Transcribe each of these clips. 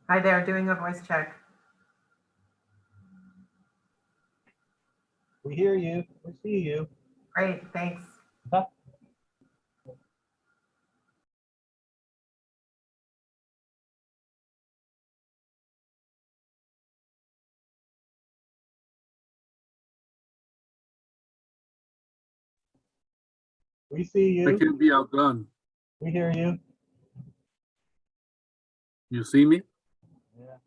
Hi there, doing a voice check. We hear you. We see you. Great, thanks. We see I you. can't be outdone. We hear you. You see me? Yeah.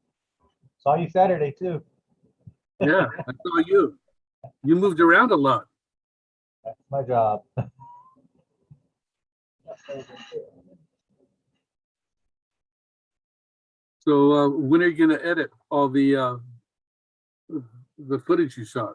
Saw you Saturday too. Yeah, I saw you. You moved around a lot. That's my job. So when are you going to edit all the footage you shot?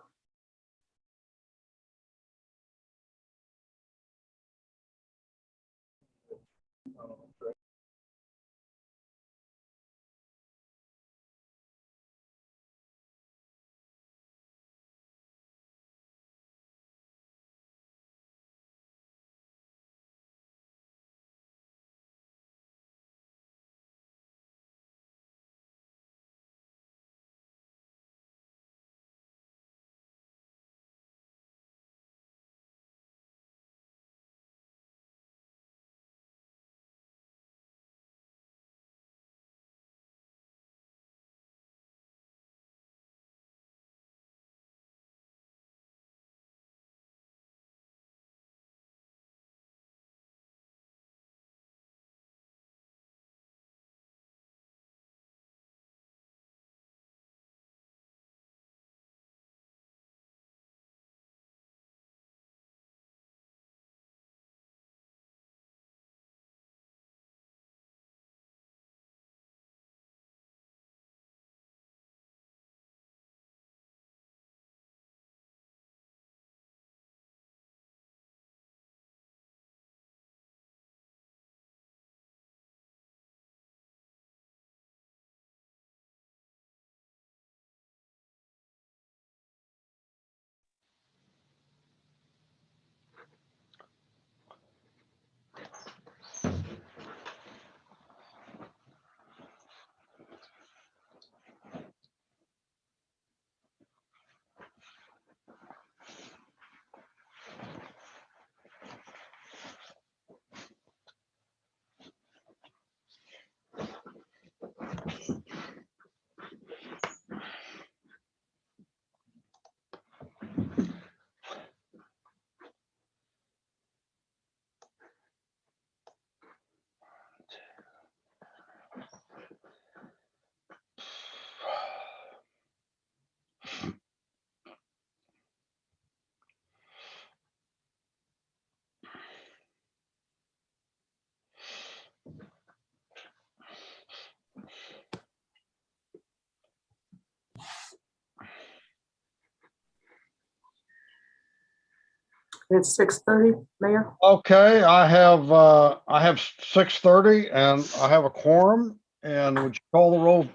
It's 6:30, Mayor. Okay, I have 6:30 and I have a quorum. And would you call the roll,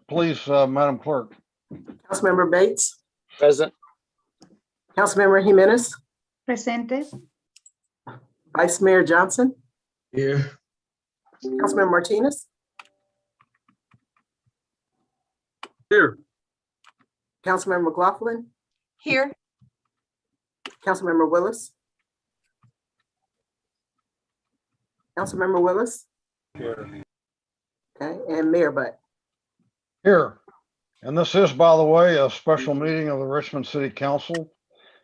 please, Madam Clerk? Councilmember Bates, Present. Councilmember Jimenez, Presente. Vice Mayor Johnson, Here. Councilmember Martinez, Here. Councilmember McLaughlin, Here. Councilmember Willis. Councilmember Willis. Here. Okay, and Mayor Butt. Here. And this is, by the way, a special meeting of the Richmond City Council.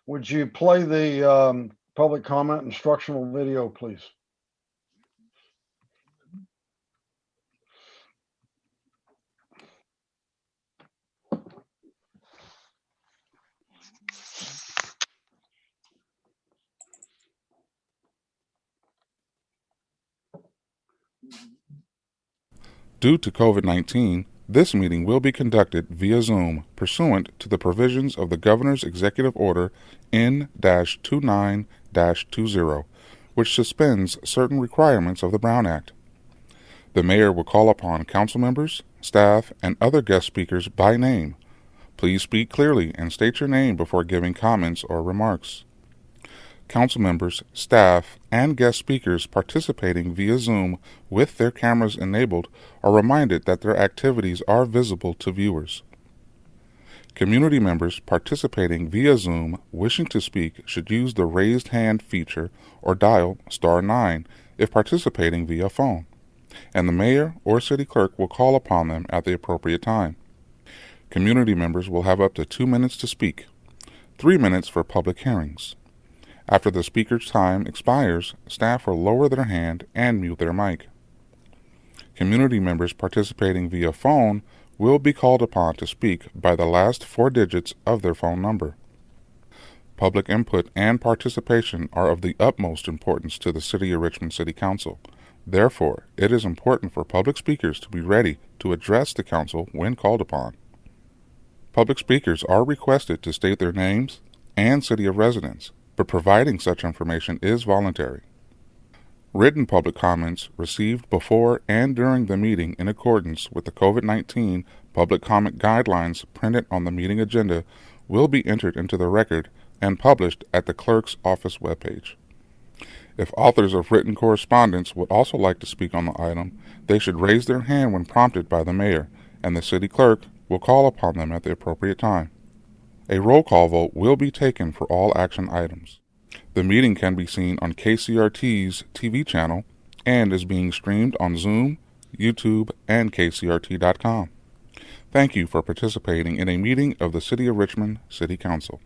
Would you play the public comment instructional video, please? Due to COVID-19, this meeting will be conducted via Zoom pursuant to the provisions of the Governor's Executive Order N-29-20, which suspends certain requirements of the Brown Act. The Mayor will call upon council members, staff, and other guest speakers by name. Please speak clearly and state your name before giving comments or remarks. council members, staff, and guest speakers participating via Zoom with their cameras enabled are reminded that their activities are visible to viewers. Community members participating via Zoom wishing to speak should use the raised hand feature or dial *9 if participating via phone, and the mayor or city clerk will call upon them at the appropriate time. Community members will have up to 2 minutes to speak, 3 minutes for public hearings. After the speaker's time expires, staff will lower their hand and mute their mic. Community members participating via phone will be called upon to speak by the last 4 digits of their phone number. Public input and participation are of the utmost importance to the City of Richmond City Council. Therefore, it is important for public speakers to be ready to address the council when called upon. Public speakers are requested to state their names and city of residence, but providing such information is voluntary. Written public comments received before and during the meeting in accordance with the COVID-19 public comment guidelines printed on the meeting agenda will be entered into the record and published at the clerk's office webpage. If authors of written correspondence would also like to speak on the item, they should raise their hand when prompted by the mayor, and the city clerk will call upon them at the appropriate time. A roll call vote will be taken for all action items. The meeting can be seen on KCRT's TV channel and is being streamed on Zoom, YouTube, and KCRT.com. Thank you for participating in a meeting of the City of Richmond City Council.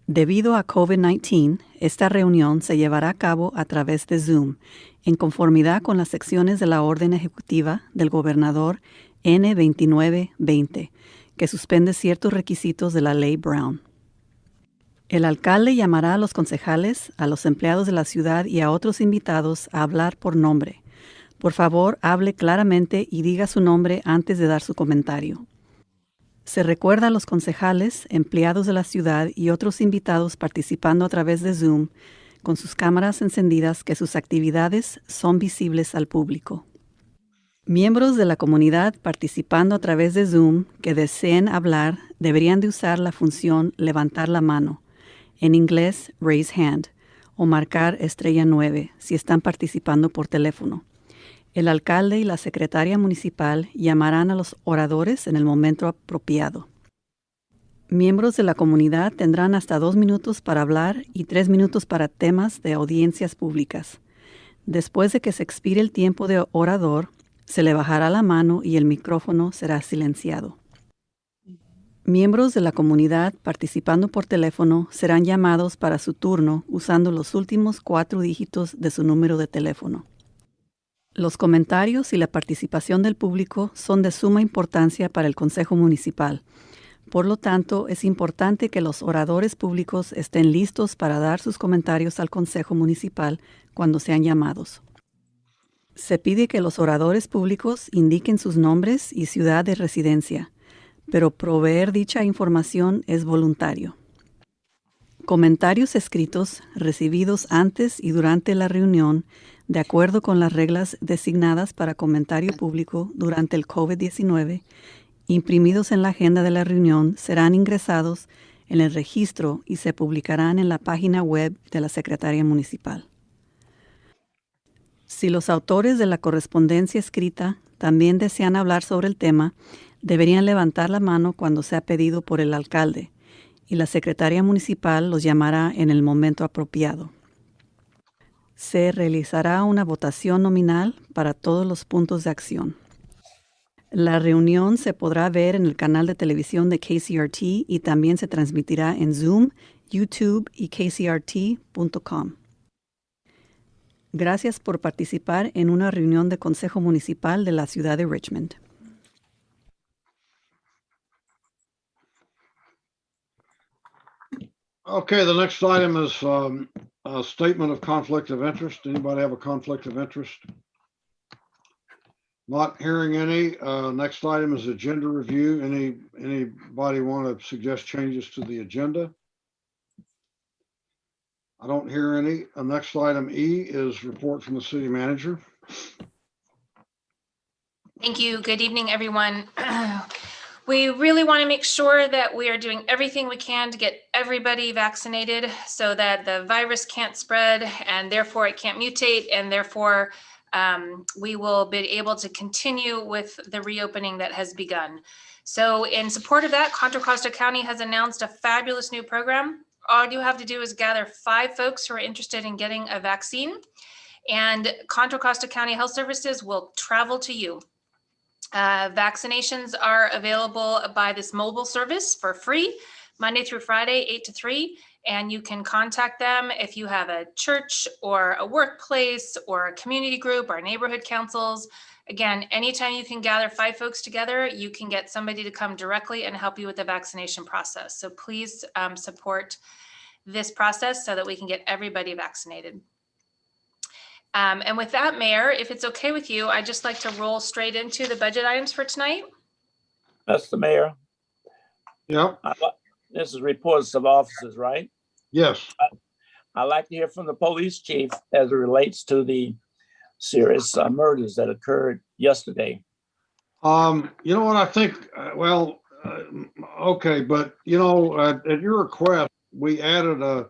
Debido a COVID-19, esta reunión se llevará a cabo a través de Zoom, en conformidad con las secciones de la orden ejecutiva del gobernador N-2920, que suspende ciertos requisitos de la Ley Brown. El alcalde llamará a los concejales, a los empleados de la ciudad y a otros invitados a hablar por nombre. Por favor, hable claramente y diga su nombre antes de dar su comentario. Se recuerda a los concejales, empleados de la ciudad y otros invitados participando a través de Zoom con sus cámaras encendidas que sus actividades son visibles al público. Miembros de la comunidad participando a través de Zoom que deseen hablar deberían de usar la función levantar la mano, en inglés raise hand, o marcar *9 si están participando por teléfono. El alcalde y la secretaria municipal llamarán a los oradores en el momento apropiado. Miembros de la comunidad tendrán hasta 2 minutos para hablar y 3 minutos para temas de audiencias públicas. Después de que se expire el tiempo de orador, se le bajará la mano y el micrófono será silenciado. Miembros de la comunidad participando por teléfono serán llamados para su turno usando los últimos 4 dígitos de su número de teléfono. Los comentarios y la participación del público son de suma importancia para el Consejo Municipal. Por lo tanto, es importante que los oradores públicos estén listos para dar sus comentarios al Consejo Municipal cuando sean llamados. Se pide que los oradores públicos indiquen sus nombres y ciudad de residencia, pero proveer dicha información es voluntario. Comentarios escritos recibidos antes y durante la reunión, de acuerdo con las reglas designadas para comentario público durante el COVID-19, imprimidos en la agenda de la reunión, serán ingresados en el registro y se publicarán en la página web de la Secretaría Municipal. Si los autores de la correspondencia escrita también desean hablar sobre el tema, deberían levantar la mano cuando sea pedido por el alcalde, y la Secretaría Municipal los llamará en el momento apropiado. Se realizará una votación nominal para todos los puntos de acción. La reunión se podrá ver en el canal de televisión de KCRT y también se transmitirá en Zoom, YouTube y kcrt.com. Gracias por participar en una reunión de Consejo Municipal de la ciudad de Richmond. Okay, the next item is a statement of conflict of interest. Anybody have a conflict of interest? Not hearing any. Next item is agenda review. Anybody want to suggest changes to the agenda? I don't hear any. Next item E is report from the city manager. Thank you. Good evening, everyone. We really want to make sure that we are doing everything we can to get everybody vaccinated so that the virus can't spread and therefore it can't mutate, and therefore we will be able to continue with the reopening that has begun. So in support of that, Contra Costa County has announced a fabulous new program. All you have to do is gather 5 folks who are interested in getting a vaccine, and Contra Costa County Health Services will travel to you. Vaccinations are available by this mobile service for free, Monday through Friday, 8 to 3. And you can contact them if you have a church or a workplace or a community group or neighborhood councils. Again, anytime you can gather 5 folks together, you can get somebody to come directly and help you with the vaccination process. So please support this process so that we can get everybody vaccinated. And with that, Mayor, if it's okay with you, I'd just like to roll straight into the budget items for tonight. Mr. Mayor, Yep, this is reports of officers, right? yes. I'd like to hear from the police chief as it relates to the serious murders that occurred yesterday. You know what, I think, okay, but you know, at your request, we added a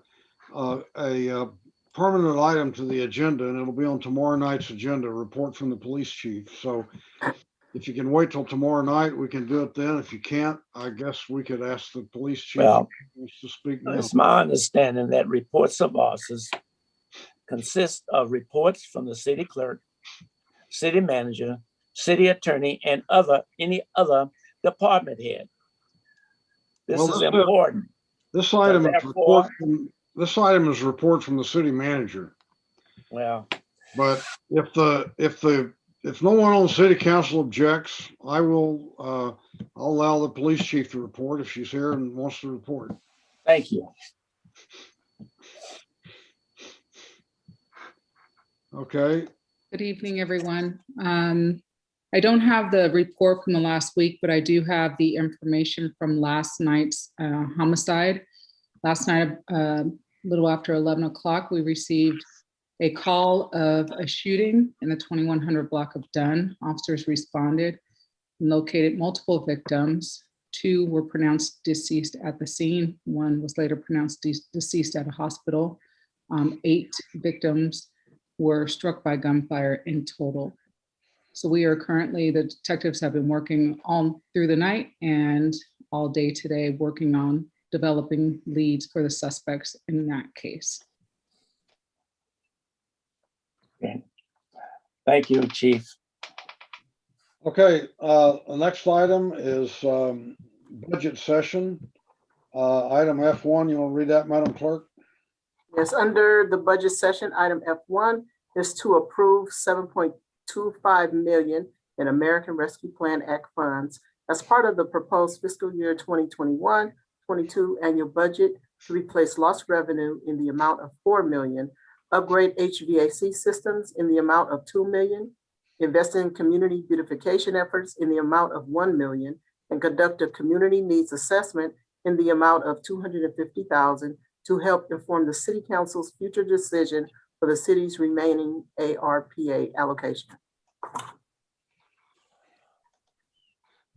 permanent item to the agenda, and it'll be on tomorrow night's agenda, report from the police chief. So if you can wait till tomorrow night, we can do it then. If you can't, I guess we could ask the police chief Well, to speak now. it's my understanding that reports of officers consist of reports from the city clerk, city manager, city attorney, and any other department head. This Well, is this is- important. This item is Therefore- report from the city manager. Well, But if no one on the city council objects, I'll allow the police chief to report if she's here and wants to report. thank you. Okay, Good evening, everyone. I don't have the report from the last week, but I do have the information from last night's homicide. Last night, a little after 11 o'clock, we received a call of a shooting in the 2100 block of Dunn. Officers responded and located multiple victims. 2 were pronounced deceased at the scene. 1 was later pronounced deceased at a hospital. 8 victims were struck by gunfire in total. So we are currently, the detectives have been working all through the night and all day today, working on developing leads for the suspects in that case. Okay. Thank you, Chief. okay, the next item is budget session. Item F1, you want to read that, Madam Clerk? Yes, under the budget session, item F1 is to approve 7.25 million in American Rescue Plan Act funds as part of the proposed fiscal year 2021-22 annual budget to replace lost revenue in the amount of 4 million, upgrade HVAC systems in the amount of 2 million, invest in community beautification efforts in the amount of 1 million, and conduct a community needs assessment in the amount of 250,000 to help inform the City Council's future decision for the city's remaining ARPA allocation.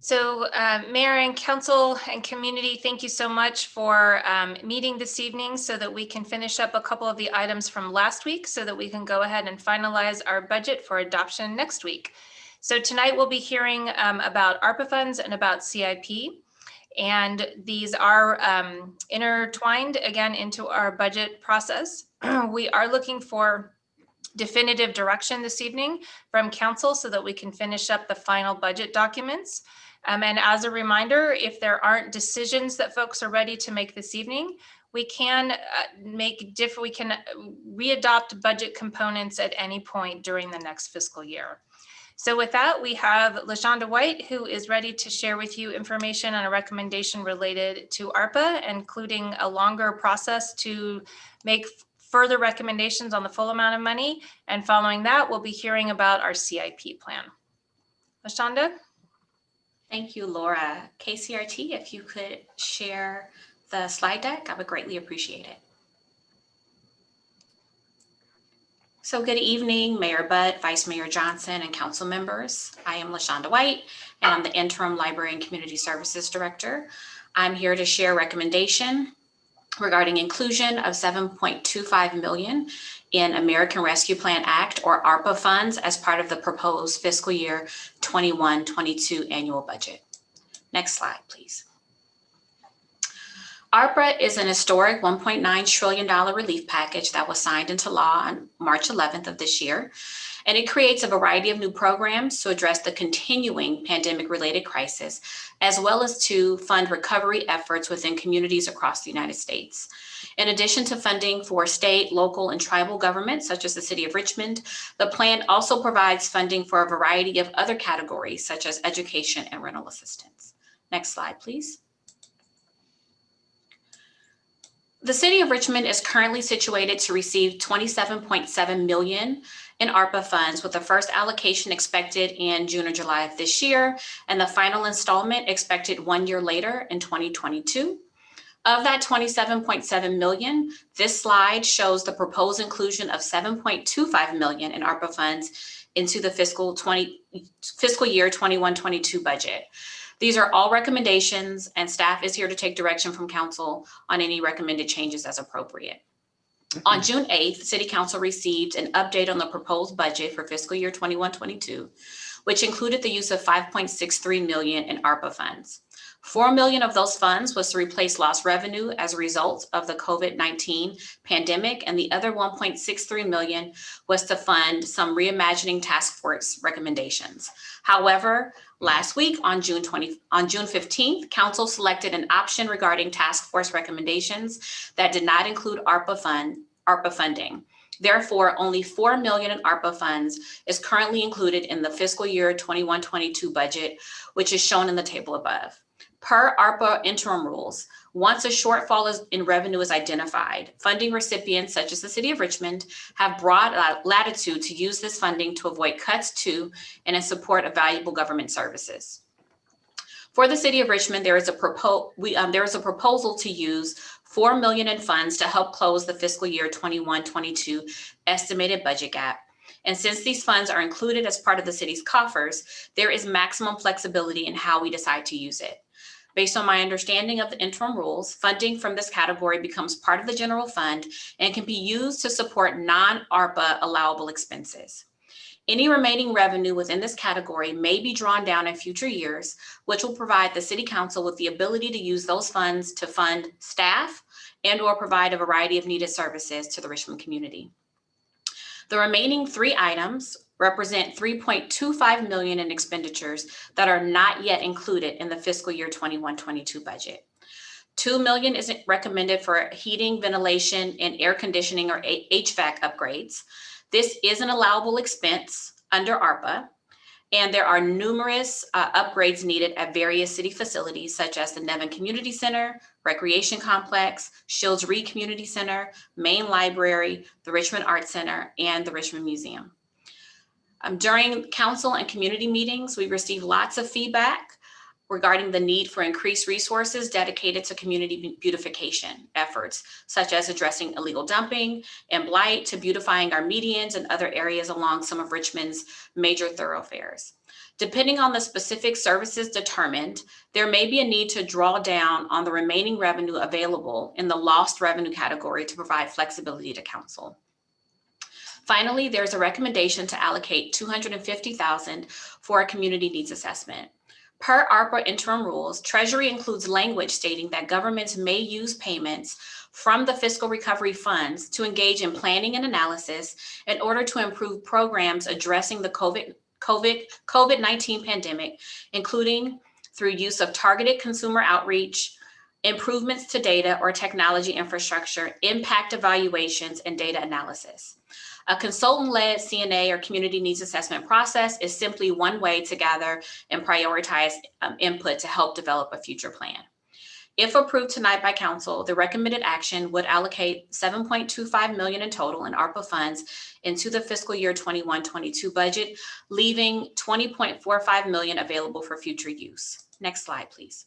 So Mayor and Council and community, thank you so much for meeting this evening so that we can finish up a couple of the items from last week so that we can go ahead and finalize our budget for adoption next week. So tonight we'll be hearing about ARPA funds and about CIP. And these are intertwined again into our budget process. We are looking for definitive direction this evening from council so that we can finish up the final budget documents. And as a reminder, if there aren't decisions that folks are ready to make this evening, we can readopt budget components at any point during the next fiscal year. So with that, we have LaShonda White, who is ready to share with you information on a recommendation related to ARPA, including a longer process to make further recommendations on the full amount of money. And following that, we'll be hearing about our CIP plan. LaShonda? Thank you, Laura. KCRT, if you could share the slide deck, I would greatly appreciate it. So good evening, Mayor Butt, Vice Mayor Johnson, and council members. I am LaShonda White, and I'm the Interim Library and Community Services Director. I'm here to share a recommendation regarding inclusion of $7.25 million in American Rescue Plan Act, or ARPA funds, as part of the proposed fiscal year 21-22 annual budget. Next slide, please. ARPA is an historic $1.9 trillion relief package that was signed into law on March 11th of this year, and it creates a variety of new programs to address the continuing pandemic-related crisis, as well as to fund recovery efforts within communities across the United States. In addition to funding for state, local, and tribal governments, such as the City of Richmond, the plan also provides funding for a variety of other categories, such as education and rental assistance. Next slide, please. The City of Richmond is currently situated to receive $27.7 million in ARPA funds, with the first allocation expected in June or July of this year, and the final installment expected 1 year later in 2022. Of that $27.7 million, this slide shows the proposed inclusion of $7.25 million in ARPA funds into the fiscal year 21-22 budget. These are all recommendations, and staff is here to take direction from council on any recommended changes as appropriate. On June 8th, City Council received an update on the proposed budget for fiscal year 21-22, which included the use of $5.63 million in ARPA funds. $4 million of those funds was to replace lost revenue as a result of the COVID-19 pandemic, and the other $1.63 million was to fund some reimagining task force recommendations. However, last week on June 15th, Council selected an option regarding task force recommendations that did not include ARPA funding. Therefore, only $4 million in ARPA funds is currently included in the fiscal year 21-22 budget, which is shown in the table above. Per ARPA interim rules, once a shortfall in revenue is identified, funding recipients such as the City of Richmond have broad latitude to use this funding to avoid cuts to and in support of valuable government services. For the City of Richmond, there is a proposal to use $4 million in funds to help close the fiscal year 21-22 estimated budget gap. And since these funds are included as part of the city's coffers, there is maximum flexibility in how we decide to use it. Based on my understanding of the interim rules, funding from this category becomes part of the general fund and can be used to support non-ARPA allowable expenses. Any remaining revenue within this category may be drawn down in future years, which will provide the City Council with the ability to use those funds to fund staff and/or provide a variety of needed services to the Richmond community. The remaining three items represent $3.25 million in expenditures that are not yet included in the fiscal year 21-22 budget. $2 million is recommended for heating, ventilation, and air conditioning or HVAC upgrades. This is an allowable expense under ARPA, and there are numerous upgrades needed at various city facilities such as the Nevin Community Center, Recreation Complex, Shields Reed Community Center, Main Library, the Richmond Arts Center, and the Richmond Museum. During council and community meetings, we received lots of feedback regarding the need for increased resources dedicated to community beautification efforts, such as addressing illegal dumping and blight, to beautifying our medians and other areas along some of Richmond's major thoroughfares. Depending on the specific services determined, there may be a need to draw down on the remaining revenue available in the lost revenue category to provide flexibility to council. Finally, there's a recommendation to allocate $250,000 for a community needs assessment. Per ARPA interim rules, Treasury includes language stating that governments may use payments from the fiscal recovery funds to engage in planning and analysis in order to improve programs addressing the COVID-19 pandemic, including through use of targeted consumer outreach, improvements to data or technology infrastructure, impact evaluations, and data analysis. A consultant-led CNA or community needs assessment process is simply one way to gather and prioritize input to help develop a future plan. If approved tonight by council, the recommended action would allocate $7.25 million in total in ARPA funds into the fiscal year 21-22 budget, leaving $20.45 million available for future use. Next slide, please.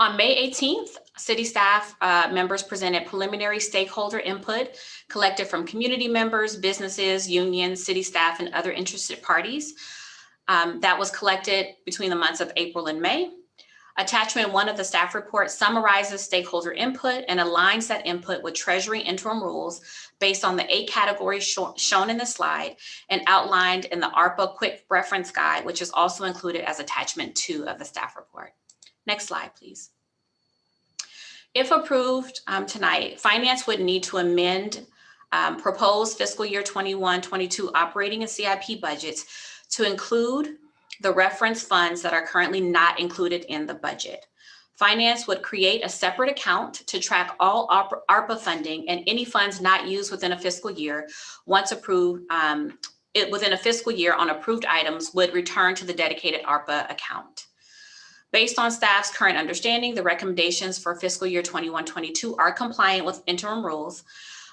On May 18th, city staff members presented preliminary stakeholder input collected from community members, businesses, unions, city staff, and other interested parties. That was collected between the months of April and May. Attachment 1 of the staff report summarizes stakeholder input and aligns that input with Treasury interim rules based on the 8 categories shown in the slide and outlined in the ARPA quick reference guide, which is also included as attachment 2 of the staff report. Next slide, please. If approved tonight, Finance would need to amend proposed fiscal year 21-22 operating and CIP budgets to include the reference funds that are currently not included in the budget. Finance would create a separate account to track all ARPA funding and any funds not used within a fiscal year. Once approved, within a fiscal year on approved items would return to the dedicated ARPA account. Based on staff's current understanding, the recommendations for fiscal year 21-22 are compliant with interim rules.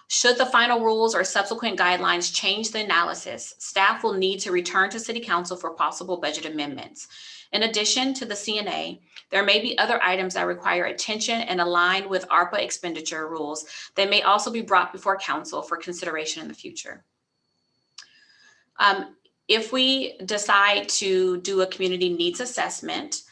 Should the final rules or subsequent guidelines change the analysis, staff will need to return to City Council for possible budget amendments. In addition to the CNA, there may be other items that require attention and align with ARPA expenditure rules that may also be brought before Council for consideration in the future. If we decide to do a community needs assessment,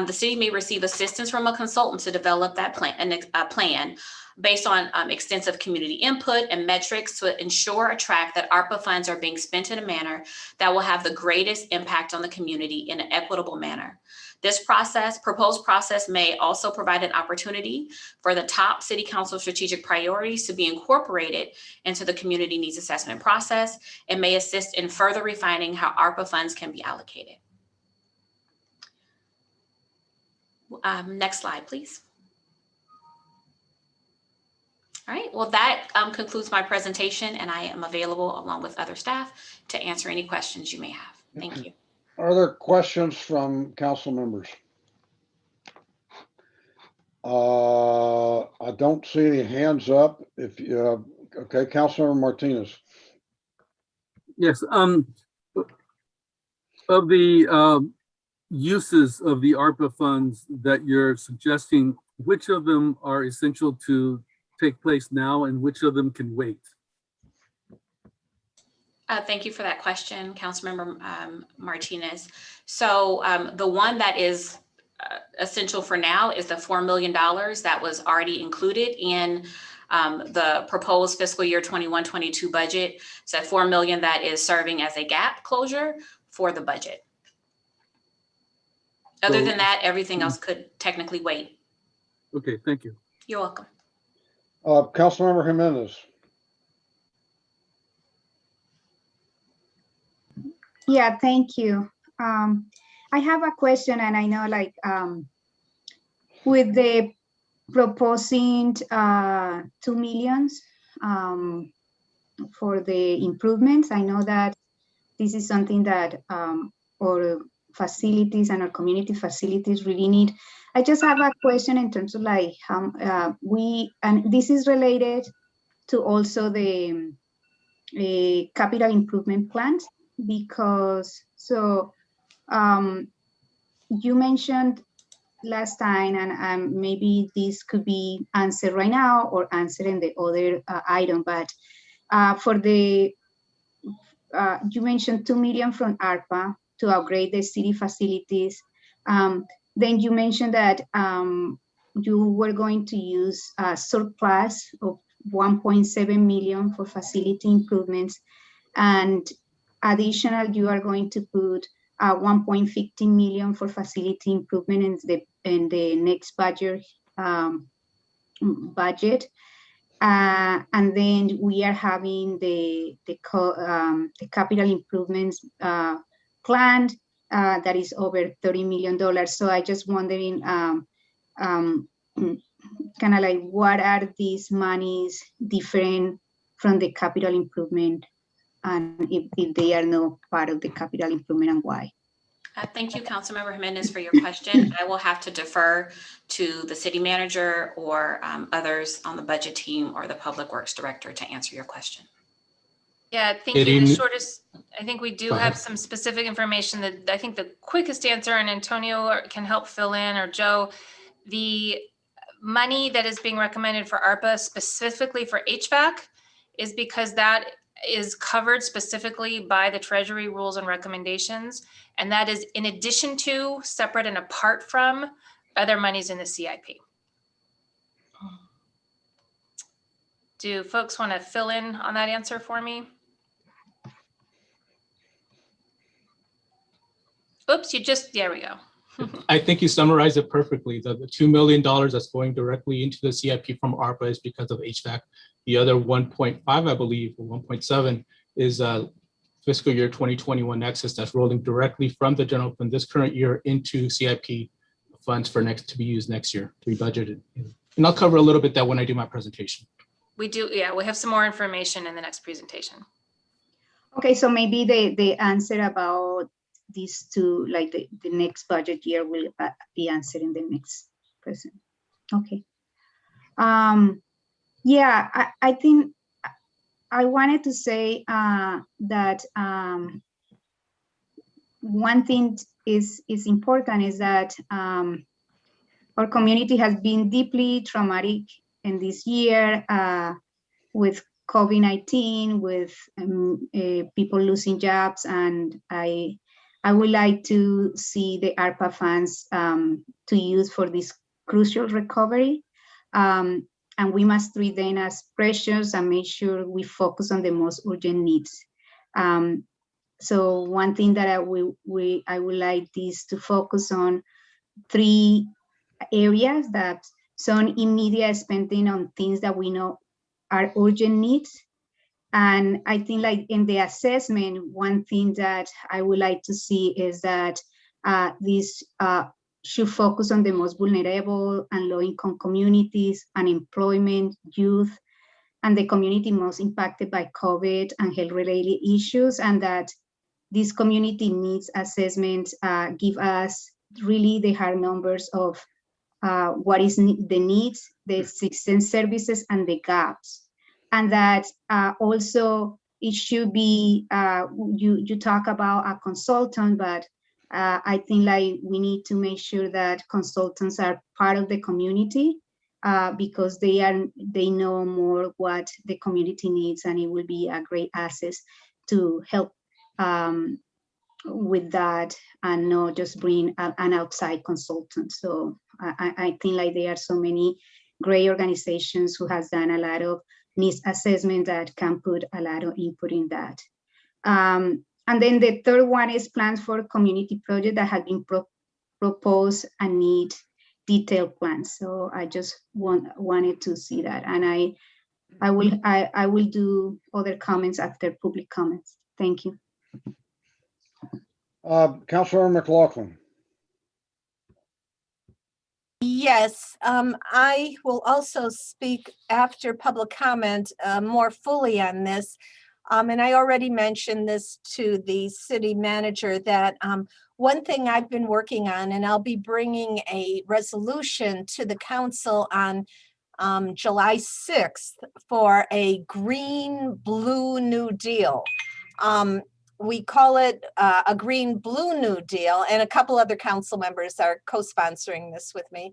the city may receive assistance from a consultant to develop that plan based on extensive community input and metrics to ensure or track that ARPA funds are being spent in a manner that will have the greatest impact on the community in an equitable manner. This proposed process may also provide an opportunity for the top City Council strategic priorities to be incorporated into the community needs assessment process and may assist in further refining how ARPA funds can be allocated. Next slide, please. All right, well, that concludes my presentation, and I am available along with other staff to answer any questions you may have. Thank you. Are there questions from council members? I don't see any hands up. If you, okay, Councilmember Martinez. Yes, of the uses of the ARPA funds that you're suggesting, which of them are essential to take place now and which of them can wait? Thank you for that question, Councilmember Martinez. So the one that is essential for now is the $4 million that was already included in the proposed fiscal year 21-22 budget. So $4 million that is serving as a gap closure for the budget. Other than that, everything else could technically wait. Okay, thank you. You're welcome. Councilmember Jimenez. Yeah, thank you. I have a question, and I know, like, with the proposing 2 million for the improvements, I know that this is something that our facilities and our community facilities really need. I just have a question in terms of like how and this is related to also the capital improvement plans, because so you mentioned last time, and maybe this could be answered right now or answered in the other item, but for the you mentioned 2 million from ARPA to upgrade the city facilities. Then you mentioned that you were going to use a surplus of 1.7 million for facility improvements, and additional you are going to put 1.15 million for facility improvement in the next budget. And then we are having the capital improvements planned that is over $30 million. So I just wondering, kind of like, what are these monies different from the capital improvement, and if they are not part of the capital improvement, and why? Thank you, Councilmember Jimenez, for your question. I will have to defer to the city manager or others on the budget team or the public works director to answer your question. Yeah, thank you. The shortest, I think we do have some specific information that I think the quickest answer, and Antonio can help fill in, or Joe, The money that is being recommended for ARPA specifically for HVAC is because that is covered specifically by the Treasury rules and recommendations. And that is in addition to, separate and apart from other monies in the CIP. Do folks want to fill in on that answer for me? Oops, there we go. I think you summarized it perfectly. The $2 million that's going directly into the CIP from ARPA is because of HVAC. The other 1.5, I believe, or 1.7 is fiscal year 2021 excess that's rolling directly from the general fund this current year into CIP funds for to be used next year, to be budgeted. And I'll cover a little bit that when I do my presentation. We do, yeah, we have some more information in the next presentation. Okay, so maybe the answer about these two, like the next budget year will be answered in the next present. Okay. Yeah, I think I wanted to say that one thing is important is that our community has been deeply traumatic in this year with COVID-19, with people losing jobs, and I would like to see the ARPA funds to use for this crucial recovery. And we must treat them as precious and make sure we focus on the most urgent needs. So one thing that I would like this to focus on 3 areas: that some immediate spending on things that we know are urgent needs. And I think, like in the assessment, one thing that I would like to see is that this should focus on the most vulnerable and low-income communities, unemployment, youth, and the community most impacted by COVID and health-related issues, and that this community needs assessment give us really the hard numbers of what is the needs, the existing services, and the gaps. And that also it should be, you talk about a consultant, but I think like we need to make sure that consultants are part of the community because they know more what the community needs, and it will be a great asset to help with that and not just bring an outside consultant. So I think like there are so many great organizations who has done a lot of needs assessment that can put a lot of input in that. And then the third one is plans for community project that have been proposed and need detailed plans. So I just wanted to see that, and I will do other comments after public comments. Thank you. Councilor McLaughlin. Yes, I will also speak after public comment more fully on this. And I already mentioned this to the city manager that one thing I've been working on, and I'll be bringing a resolution to the council on July 6th for a green blue new deal. We call it a green blue new deal, and a couple other council members are co-sponsoring this with me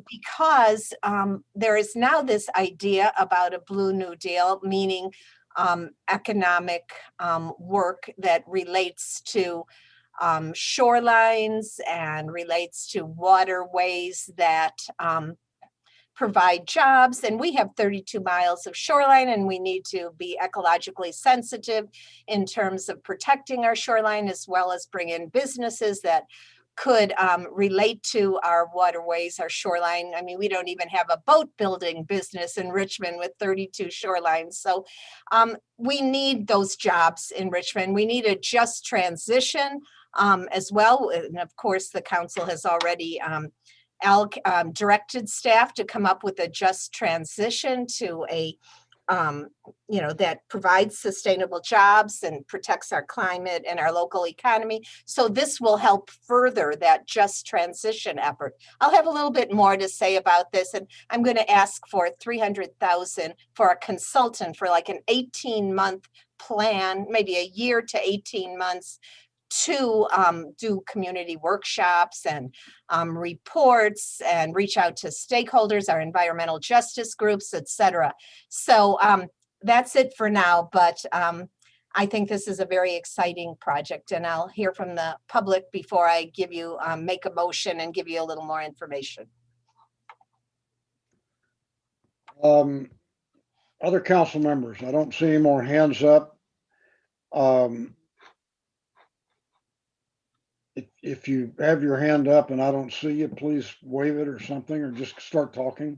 because there is now this idea about a blue new deal, meaning economic work that relates to shorelines and relates to waterways that provide jobs. And we have 32 miles of shoreline, and we need to be ecologically sensitive in terms of protecting our shoreline, as well as bring in businesses that could relate to our waterways, our shoreline. I mean, we don't even have a boat building business in Richmond with 32 shorelines. So we need those jobs in Richmond. We need a just transition as well. And of course, the council has already directed staff to come up with a just transition to a that provides sustainable jobs and protects our climate and our local economy. So this will help further that just transition effort. I'll have a little bit more to say about this, and I'm going to ask for $300,000 for a consultant for like an 18-month plan, maybe a year to 18 months, to do community workshops and reports and reach out to stakeholders, our environmental justice groups, etc. So that's it for now, but I think this is a very exciting project, and I'll hear from the public before I give you, make a motion and give you a little more information. Other council members, I don't see any more hands up. If you have your hand up and I don't see you, please wave it or something, or just start talking.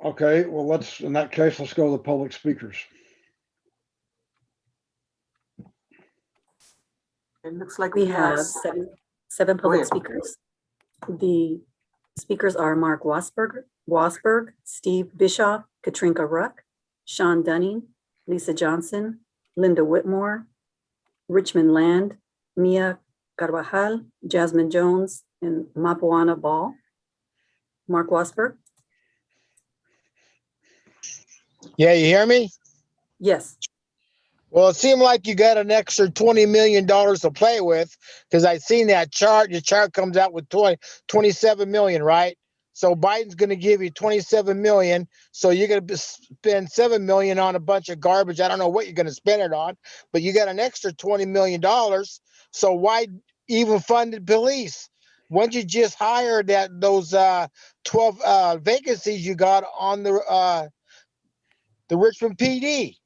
Okay, well, in that case, let's go to the public speakers. It looks like We have seven Go public ahead. speakers. The speakers are Mark Wasberg, Steve Bischoff, Katrinka Ruck, Sean Dunning, Lisa Johnson, Linda Whitmore, Richmond Land, Mia Carvajal, Jasmine Jones, and Mapuana Ball. Mark Wasberg? Yeah, you hear me? Yes. Well, it seemed like you got an extra $20 million to play with, because I seen that chart. Your chart comes out with 27 million, right? So Biden's going to give you 27 million. So you're going to spend 7 million on a bunch of garbage. I don't know what you're going to spend it on, but you got an extra $20 million. So why even fund the police? Why don't you just hire those 12 vacancies you got on the Richmond PD?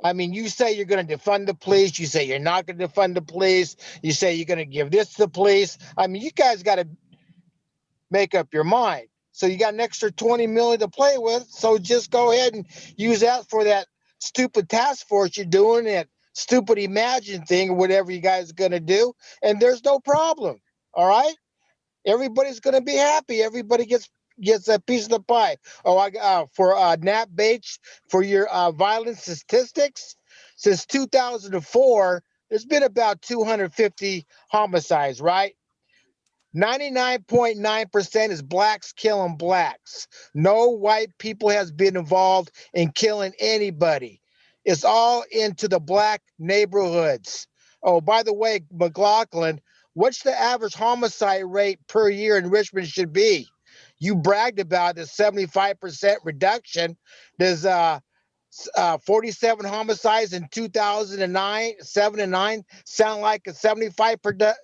I mean, you say you're going to defund the police. You say you're not going to defund the police. You say you're going to give this to the police. I mean, you guys got to make up your mind. So you got an extra 20 million to play with. So just go ahead and use that for that stupid task force you're doing, that stupid Imagine thing, or whatever you guys are going to do. And there's no problem. All right. Everybody's going to be happy. Everybody gets a piece of the pie. Oh, for Nat Bates, for your violence statistics, since 2004, there's been about 250 homicides, right? 99.9% is blacks killing blacks. No white people has been involved in killing anybody. It's all into the black neighborhoods. Oh, by the way, McLaughlin, what's the average homicide rate per year in Richmond should be? You bragged about the 75% reduction. There's 47 homicides in 2009, 7 and 9 sound like a 75%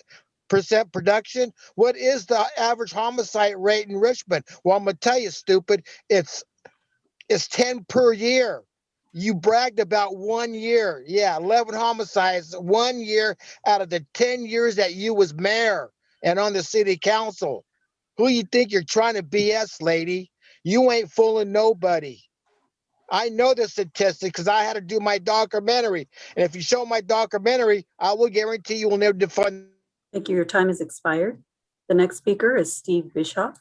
production. What is the average homicide rate in Richmond? Well, I'm gonna tell you, stupid, it's 10 per year. You bragged about 1 year. Yeah, 11 homicides 1 year out of the 10 years that you was mayor and on the city council. Who you think you're trying to BS, lady? You ain't fooling nobody. I know the statistics because I had to do my documentary. And if you show my documentary, I will guarantee you will never defund. Thank you. Your time has expired. The next speaker is Steve Bischoff.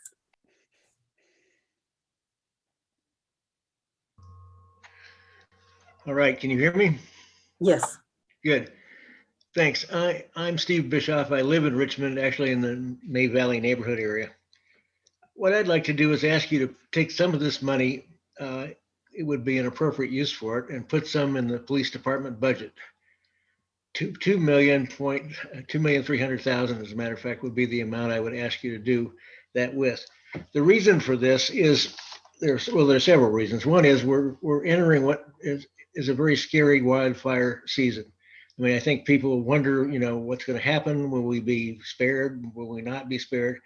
All right, can you hear me? Yes. Good. Thanks. I'm Steve Bischoff. I live in Richmond, actually in the May Valley neighborhood area. What I'd like to do is ask you to take some of this money, it would be an appropriate use for it, and put some in the police department budget. 2,300,000, as a matter of fact, would be the amount I would ask you to do that with. The reason for this is there's several reasons. One is we're entering what is a very scary wildfire season. I mean, I think people wonder, what's going to happen? Will we be spared? Will we not be spared?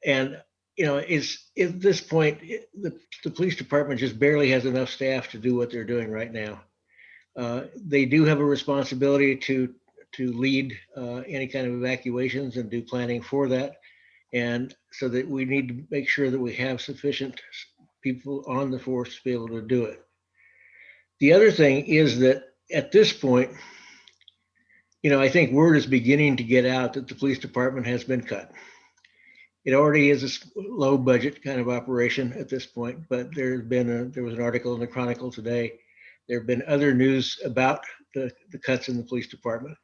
And it's at this point, the police department just barely has enough staff to do what they're doing right now. They do have a responsibility to lead any kind of evacuations and do planning for that. And so that we need to make sure that we have sufficient people on the force to be able to do it. The other thing is that at this point, I think word is beginning to get out that the police department has been cut. It already is a low budget kind of operation at this point, but there was an article in the Chronicle today. There have been other news about the cuts in the police department.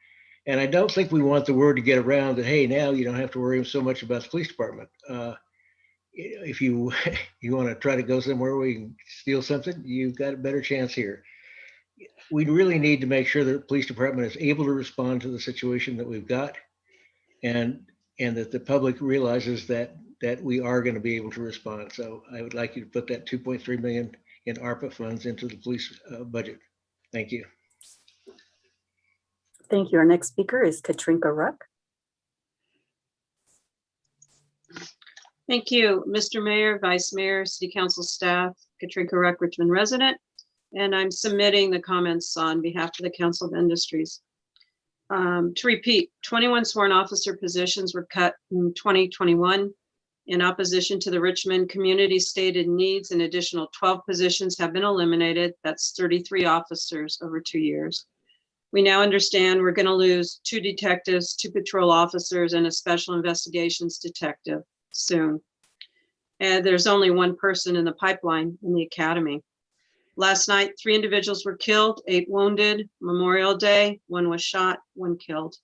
And I don't think we want the word to get around that, hey, now you don't have to worry so much about the police department. If you want to try to go somewhere where you can steal something, you've got a better chance here. we really need to make sure that the police department is able to respond to the situation that we've got, and that the public realizes that we are going to be able to respond. So I would like you to put that 2.3 million in ARPA funds into the police budget. Thank you. Thank you. Our next speaker is Katrinka Ruck. Thank you, Mr. Mayor, Vice Mayor, City Council staff, Katrinka Ruck, Richmond resident, and I'm submitting the comments on behalf of the Council of Industries. To repeat, 21 sworn officer positions were cut in 2021 in opposition to the Richmond community stated needs. An additional 12 positions have been eliminated. That's 33 officers over 2 years. We now understand we're going to lose 2 detectives, 2 patrol officers, and a special investigations detective soon. And there's only 1 person in the pipeline in the academy. Last night, 3 individuals were killed, 8 wounded. Memorial Day, 1 was shot, 1 killed.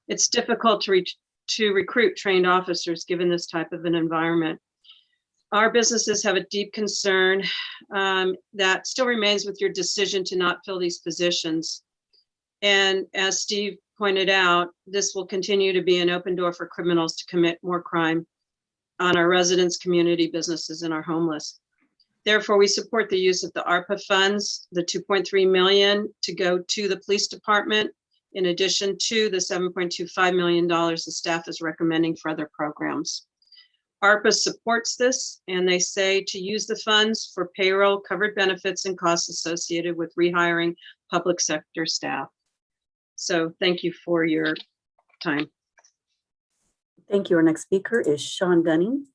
It's difficult to recruit trained officers given this type of an environment. Our businesses have a deep concern that still remains with your decision to not fill these positions. And as Steve pointed out, this will continue to be an open door for criminals to commit more crime on our residents, community, businesses, and our homeless. Therefore, we support the use of the ARPA funds, the 2.3 million to go to the police department, in addition to the $7.25 million the staff is recommending for other programs. ARPA supports this, and they say to use the funds for payroll, covered benefits, and costs associated with rehiring public sector staff. So thank you for your time. Thank you. Our next speaker is Sean Dunning.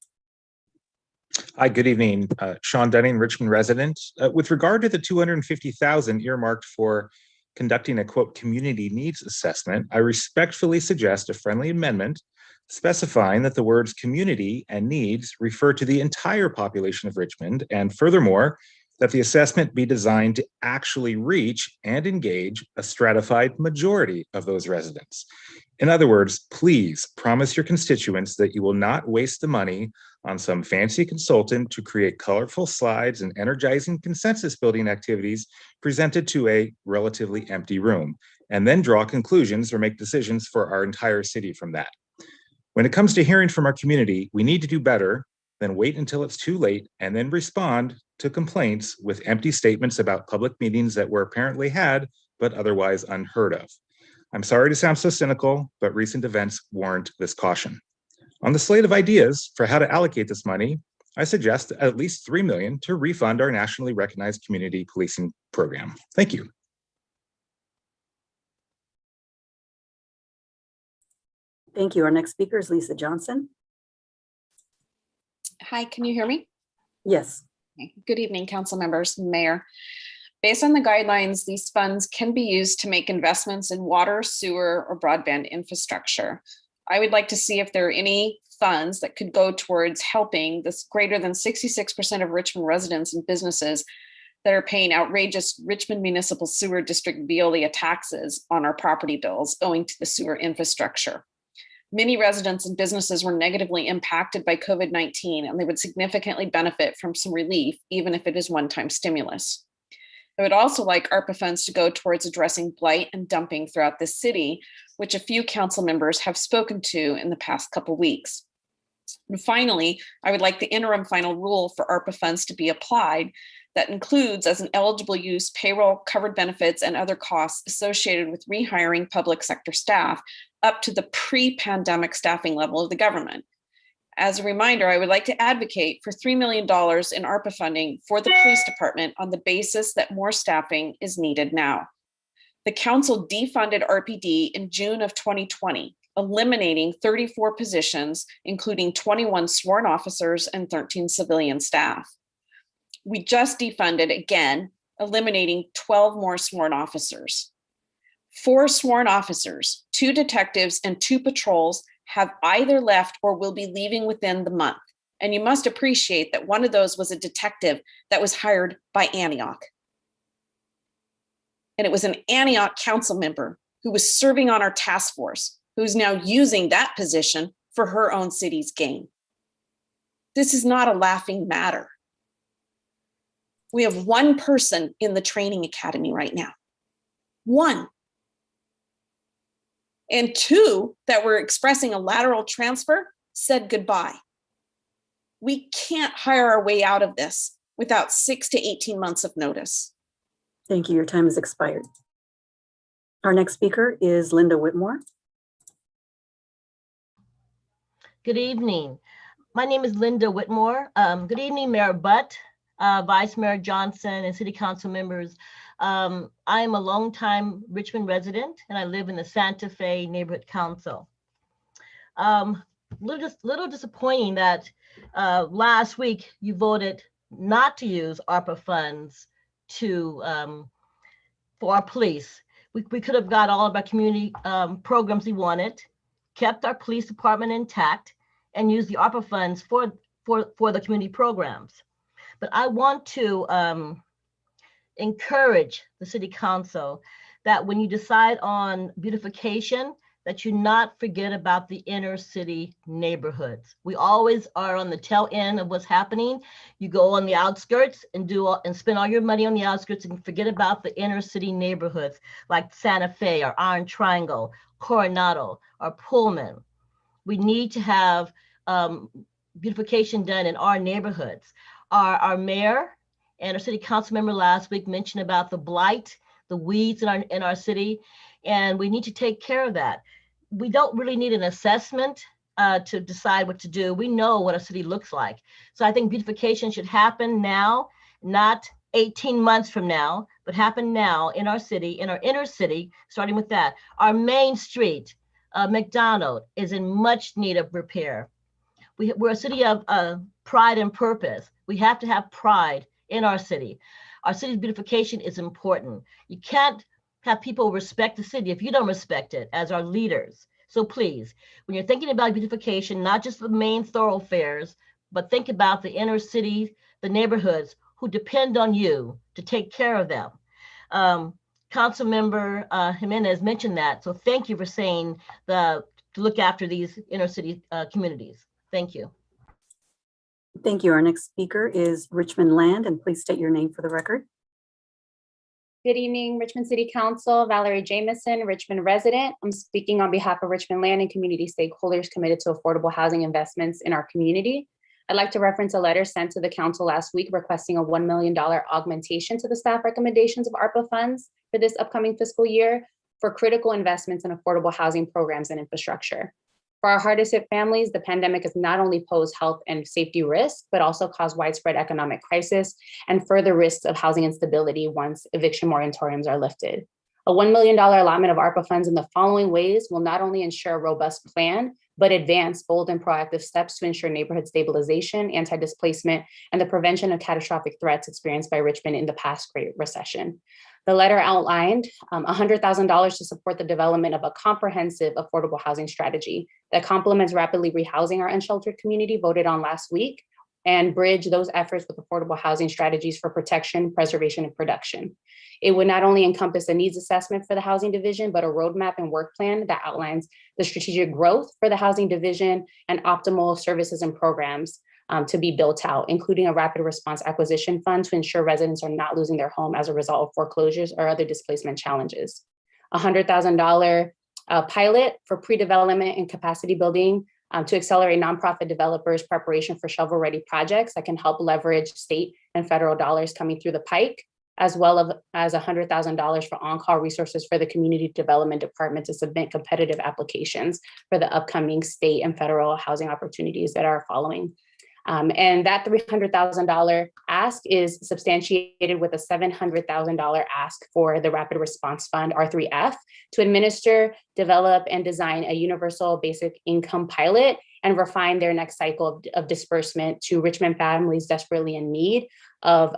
Hi, good evening. Sean Dunning, Richmond resident. With regard to the $250,000 earmarked for conducting a quote community needs assessment, I respectfully suggest a friendly amendment specifying that the words community and needs refer to the entire population of Richmond, and furthermore, that the assessment be designed to actually reach and engage a stratified majority of those residents. In other words, please promise your constituents that you will not waste the money on some fancy consultant to create colorful slides and energizing consensus building activities presented to a relatively empty room, and then draw conclusions or make decisions for our entire city from that. When it comes to hearing from our community, we need to do better than wait until it's too late and then respond to complaints with empty statements about public meetings that were apparently had, but otherwise unheard of. I'm sorry to sound so cynical, but recent events warrant this caution. On the slate of ideas for how to allocate this money, I suggest at least $3 million to refund our nationally recognized community policing program. Thank you. Thank you. Our next speaker is Lisa Johnson. Hi, can you hear me? Yes. Good evening, council members and mayor. Based on the guidelines, these funds can be used to make investments in water, sewer, or broadband infrastructure. I would like to see if there are any funds that could go towards helping this greater than 66% of Richmond residents and businesses that are paying outrageous Richmond Municipal Sewer District Veolia taxes on our property bills owing to the sewer infrastructure. Many residents and businesses were negatively impacted by COVID-19, and they would significantly benefit from some relief, even if it is one-time stimulus. I would also like ARPA funds to go towards addressing blight and dumping throughout the city, which a few council members have spoken to in the past couple weeks. And finally, I would like the interim final rule for ARPA funds to be applied that includes as an eligible use payroll, covered benefits, and other costs associated with rehiring public sector staff up to the pre-pandemic staffing level of the government. As a reminder, I would like to advocate for $3 million in ARPA funding for the police department on the basis that more staffing is needed now. The council defunded RPD in June of 2020, eliminating 34 positions, including 21 sworn officers and 13 civilian staff. We just defunded again, eliminating 12 more sworn officers. 4 sworn officers, 2 detectives, and 2 patrols have either left or will be leaving within the month. And you must appreciate that one of those was a detective that was hired by Antioch. And it was an Antioch council member who was serving on our task force, who's now using that position for her own city's gain. This is not a laughing matter. We have one person in the training academy right now. One. And two that were expressing a lateral transfer said goodbye. We can't hire our way out of this without 6 to 18 months of notice. Thank you. Your time has expired. Our next speaker is Linda Whitmore. Good evening. My name is Linda Whitmore. Good evening, Mayor Butt, Vice Mayor Johnson, and City Council members. I am a longtime Richmond resident, and I live in the Santa Fe Neighborhood Council. Little disappointing that last week you voted not to use ARPA funds to for our police. We could have got all of our community programs we wanted, kept our police department intact, and used the ARPA funds for the community programs. But I want to encourage the City Council that when you decide on beautification, that you not forget about the inner city neighborhoods. We always are on the tail end of what's happening. You go on the outskirts and spend all your money on the outskirts and forget about the inner city neighborhoods like Santa Fe or Iron Triangle, Coronado, or Pullman. We need to have beautification done in our neighborhoods. Our mayor and our city council member last week mentioned about the blight, the weeds in our city, and we need to take care of that. We don't really need an assessment to decide what to do. We know what a city looks like. So I think beautification should happen now, not 18 months from now, but happen now in our city, in our inner city, starting with that. Our main street, McDonald, is in much need of repair. We're a city of pride and purpose. We have to have pride in our city. Our city's beautification is important. You can't have people respect the city if you don't respect it as our leaders. So please, when you're thinking about beautification, not just the main thoroughfares, but think about the inner city, the neighborhoods who depend on you to take care of them. Councilmember Jimenez mentioned that. So thank you for saying to look after these inner city communities. Thank you. Thank you. Our next speaker is Richmond Land, and please state your name for the record. Good evening, Richmond City Council, Valerie Jamison, Richmond resident. I'm speaking on behalf of Richmond Land and community stakeholders committed to affordable housing investments in our community. I'd like to reference a letter sent to the council last week requesting a $1 million augmentation to the staff recommendations of ARPA funds for this upcoming fiscal year for critical investments in affordable housing programs and infrastructure. For our hardest hit families, the pandemic has not only posed health and safety risks, but also caused widespread economic crisis and further risks of housing instability once eviction moratoriums are lifted. A $1 million allotment of ARPA funds in the following ways will not only ensure a robust plan, but advance bold and proactive steps to ensure neighborhood stabilization, anti-displacement, and the prevention of catastrophic threats experienced by Richmond in the past Great Recession. The letter outlined $100,000 to support the development of a comprehensive affordable housing strategy that complements rapidly rehousing our unsheltered community voted on last week and bridge those efforts with affordable housing strategies for protection, preservation, and production. It would not only encompass a needs assessment for the housing division, but a roadmap and work plan that outlines the strategic growth for the housing division and optimal services and programs to be built out, including a rapid response acquisition fund to ensure residents are not losing their home as a result of foreclosures or other displacement challenges. A $100,000 pilot for pre-development and capacity building to accelerate nonprofit developers' preparation for shovel-ready projects that can help leverage state and federal dollars coming through the pike, as well as $100,000 for on-call resources for the Community Development Department to submit competitive applications for the upcoming state and federal housing opportunities that are following. And that $300,000 ask is substantiated with a $700,000 ask for the Rapid Response Fund, R3F, to administer, develop, and design a universal basic income pilot and refine their next cycle of disbursement to Richmond families desperately in need of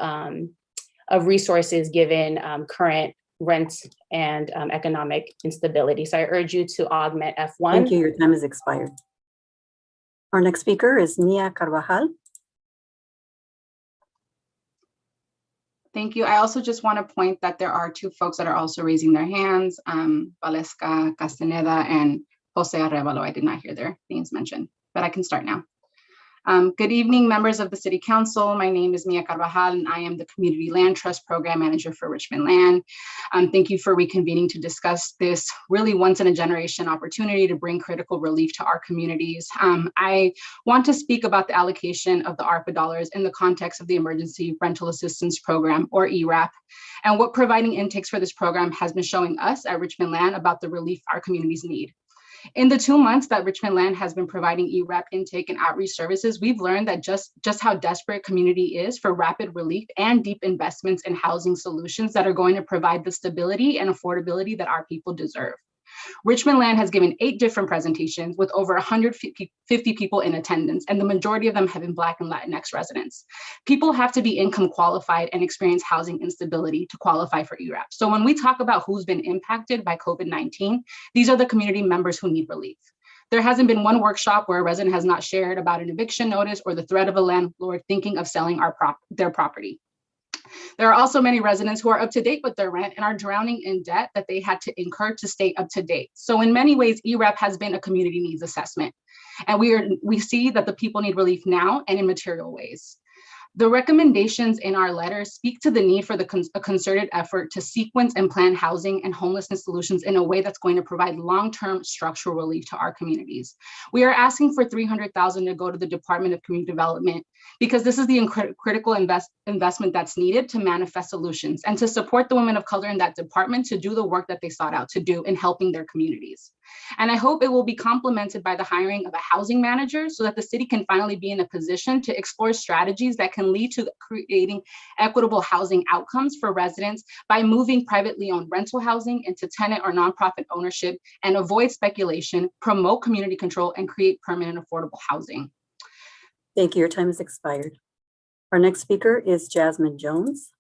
resources given current rent and economic instability. So I urge you to augment F1. Thank you. Your time has expired. Our next speaker is Nia Carvajal. Thank you. I also just want to point that there are two folks that are also raising their hands, Valesca Castaneda and Jose Arevalo. I did not hear their names mentioned, but I can start now. Good evening, members of the City Council. My name is Mia Carvajal, and I am the Community Land Trust Program Manager for Richmond Land. Thank you for reconvening to discuss this really once-in-a-generation opportunity to bring critical relief to our communities. I want to speak about the allocation of the ARPA dollars in the context of the Emergency Rental Assistance Program, or ERAP, and what providing intakes for this program has been showing us at Richmond Land about the relief our communities need. In the 2 months that Richmond Land has been providing ERAP intake and outreach services, we've learned that just how desperate community is for rapid relief and deep investments in housing solutions that are going to provide the stability and affordability that our people deserve. Richmond Land has given 8 different presentations with over 150 people in attendance, and the majority of them have been Black and Latinx residents. People have to be income qualified and experience housing instability to qualify for ERAP. So when we talk about who's been impacted by COVID-19, these are the community members who need relief. There hasn't been one workshop where a resident has not shared about an eviction notice or the threat of a landlord thinking of selling their property. There are also many residents who are up to date with their rent and are drowning in debt that they had to incur to stay up to date. So in many ways, ERAP has been a community needs assessment. And we see that the people need relief now and in material ways. The recommendations in our letter speak to the need for a concerted effort to sequence and plan housing and homelessness solutions in a way that's going to provide long-term structural relief to our communities. We are asking for $300,000 to go to the Department of Community Development because this is the critical investment that's needed to manifest solutions and to support the women of color in that department to do the work that they sought out to do in helping their communities. And I hope it will be complemented by the hiring of a housing manager so that the city can finally be in a position to explore strategies that can lead to creating equitable housing outcomes for residents by moving privately owned rental housing into tenant or nonprofit ownership and avoid speculation, promote community control, and create permanent affordable housing. Thank you. Your time has expired. Our next speaker is Jasmine Jones.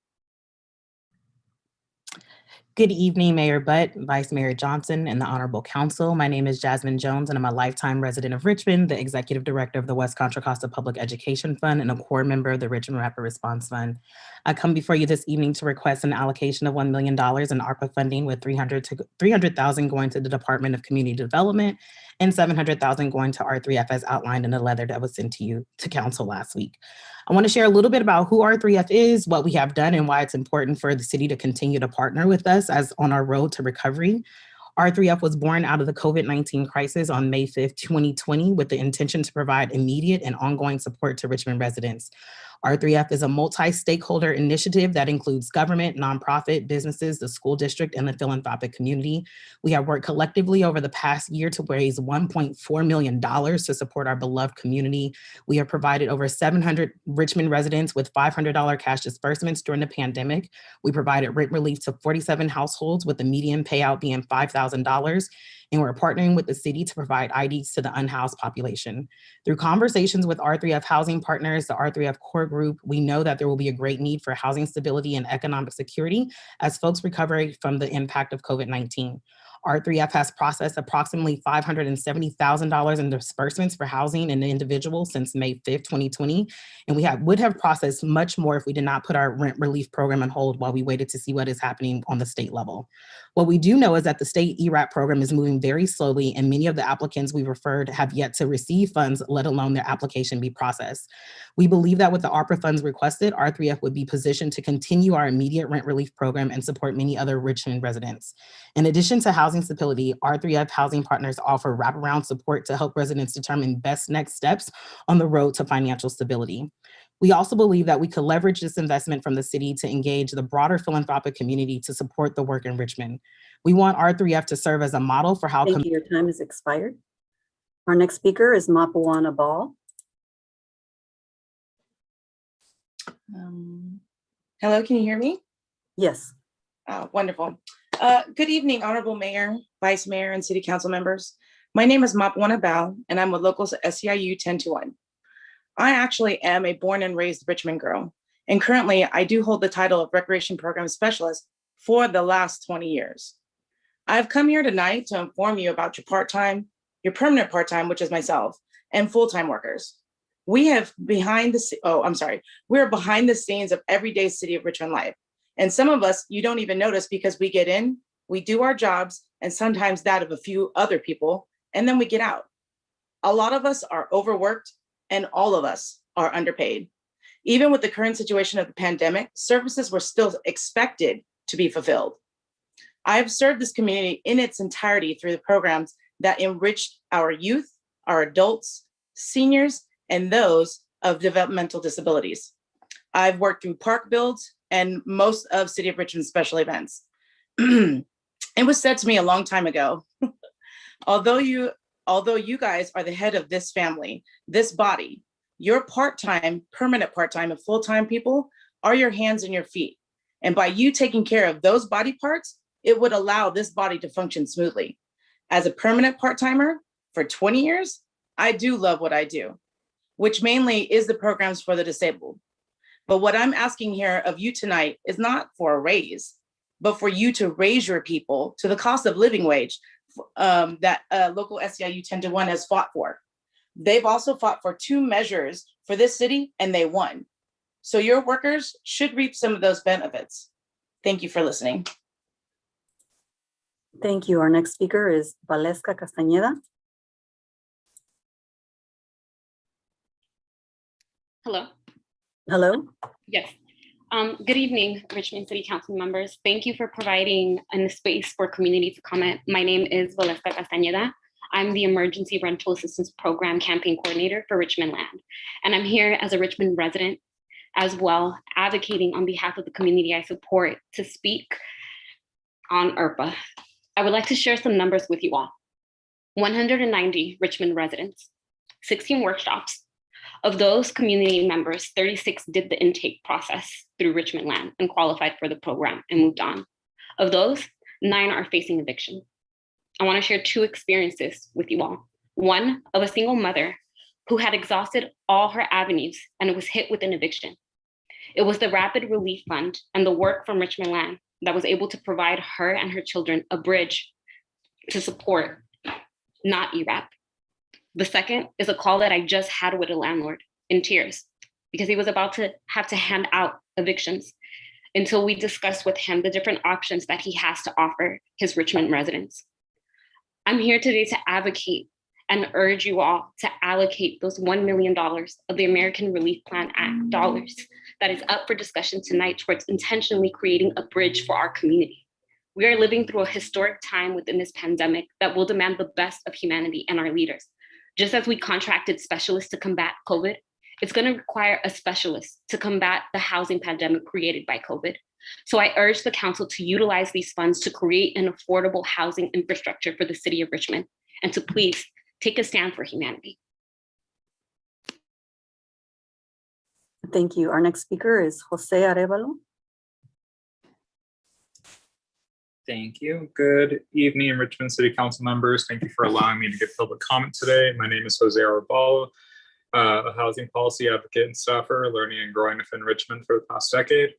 Good evening, Mayor Butt, Vice Mayor Johnson, and the Honorable Council. My name is Jasmine Jones, and I'm a lifetime resident of Richmond, the Executive Director of the West Contra Costa Public Education Fund, and a core member of the Richmond Rapid Response Fund. I come before you this evening to request an allocation of $1 million in ARPA funding, with $300,000 going to the Department of Community Development and $700,000 going to R3F as outlined in a letter that was sent to Council last week. I want to share a little bit about who R3F is, what we have done, and why it's important for the city to continue to partner with us as on our road to recovery. R3F was born out of the COVID-19 crisis on May 5th, 2020, with the intention to provide immediate and ongoing support to Richmond residents. R3F is a multi-stakeholder initiative that includes government, nonprofit, businesses, the school district, and the philanthropic community. We have worked collectively over the past year to raise $1.4 million to support our beloved community. We have provided over 700 Richmond residents with $500 cash disbursements during the pandemic. We provided rent relief to 47 households with the median payout being $5,000. And we're partnering with the city to provide IDs to the unhoused population. Through conversations with R3F housing partners, the R3F core group, we know that there will be a great need for housing stability and economic security as folks recover from the impact of COVID-19. R3F has processed approximately $570,000 in disbursements for housing and individuals since May 5th, 2020. And we would have processed much more if we did not put our rent relief program on hold while we waited to see what is happening on the state level. What we do know is that the state ERAP program is moving very slowly, and many of the applicants we referred have yet to receive funds, let alone their application be processed. We believe that with the ARPA funds requested, R3F would be positioned to continue our immediate rent relief program and support many other Richmond residents. In addition to housing stability, R3F housing partners offer wraparound support to help residents determine best next steps on the road to financial stability. We also believe that we could leverage this investment from the city to engage the broader philanthropic community to support the work in Richmond. We want R3F to serve as a model for how— Thank you. Your time has expired. Our next speaker is Mapuana Ball. Hello, can you hear me? Yes. Wonderful. Good evening, Honorable Mayor, Vice Mayor, and City Council members. My name is Mapuana Ball, and I'm with Locals SEIU 1021. I actually am a born and raised Richmond girl, and currently I do hold the title of Recreation Program Specialist for the last 20 years. I've come here tonight to inform you about your part-time, your permanent part-time, which is myself, and full-time workers. We're behind the scenes of everyday City of Richmond life. And some of us, you don't even notice because we get in, we do our jobs, and sometimes that of a few other people, and then we get out. A lot of us are overworked and all of us are underpaid. Even with the current situation of the pandemic, services were still expected to be fulfilled. I have served this community in its entirety through the programs that enriched our youth, our adults, seniors, and those of developmental disabilities. I've worked through park builds and most of City of Richmond special events. It was said to me a long time ago, although you guys are the head of this family, this body, your part-time, permanent part-time, and full-time people are your hands and your feet. And by you taking care of those body parts, it would allow this body to function smoothly. As a permanent part-timer for 20 years, I do love what I do, which mainly is the programs for the disabled. But what I'm asking here of you tonight is not for a raise, but for you to raise your people to the cost of living wage that local SEIU 10-1 has fought for. They've also fought for 2 measures for this city and they won. So your workers should reap some of those benefits. Thank you for listening. Thank you. Our next speaker is Valesca Castañeda. Hello. Hello. Yes. Good evening, Richmond City Council members. Thank you for providing a space for community to comment. My name is Valesca Castañeda. I'm the Emergency Rental Assistance Program Campaign Coordinator for Richmond Land. And I'm here as a Richmond resident as well, advocating on behalf of the community I support to speak on Arpa. I would like to share some numbers with you all. 190 Richmond residents, 16 workshops. Of those community members, 36 did the intake process through Richmond Land and qualified for the program and moved on. Of those, 9 are facing eviction. I want to share 2 experiences with you all. One of a single mother who had exhausted all her avenues and was hit with an eviction. It was the Rapid Relief Fund and the work from Richmond Land that was able to provide her and her children a bridge to support, not ERAP. The second is a call that I just had with a landlord in tears because he was about to have to hand out evictions until we discussed with him the different options that he has to offer his Richmond residents. I'm here today to advocate and urge you all to allocate those $1 million of the American Relief Plan Act dollars that is up for discussion tonight towards intentionally creating a bridge for our community. We are living through a historic time within this pandemic that will demand the best of humanity and our leaders. Just as we contracted specialists to combat COVID, it's going to require a specialist to combat the housing pandemic created by COVID. So I urge the council to utilize these funds to create an affordable housing infrastructure for the city of Richmond and to please take a stand for humanity. Thank you. Our next speaker is Jose Arevalo. Thank you. Good evening, Richmond City Council members. Thank you for allowing me to give public comment today. My name is Jose Arevalo, a housing policy advocate and staffer learning and growing within Richmond for the past decade.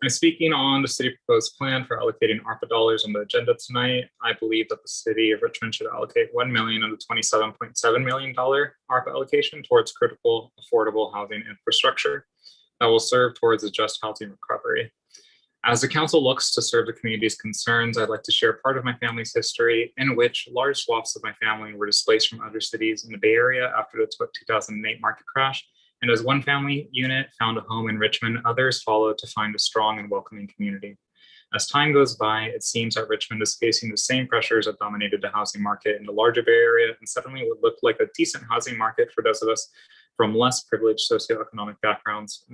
I'm speaking on the city proposed plan for allocating ARPA dollars on the agenda tonight. I believe that the city of Richmond should allocate $1 million of the $27.7 million ARPA allocation towards critical affordable housing infrastructure that will serve towards a just housing recovery. As the council looks to serve the community's concerns, I'd like to share part of my family's history in which large swaths of my family were displaced from other cities in the Bay Area after the 2008 market crash. And as one family unit found a home in Richmond, others followed to find a strong and welcoming community. As time goes by, it seems that Richmond is facing the same pressures that dominated the housing market in the larger Bay Area and suddenly would look like a decent housing market for those of us from less privileged socioeconomic backgrounds.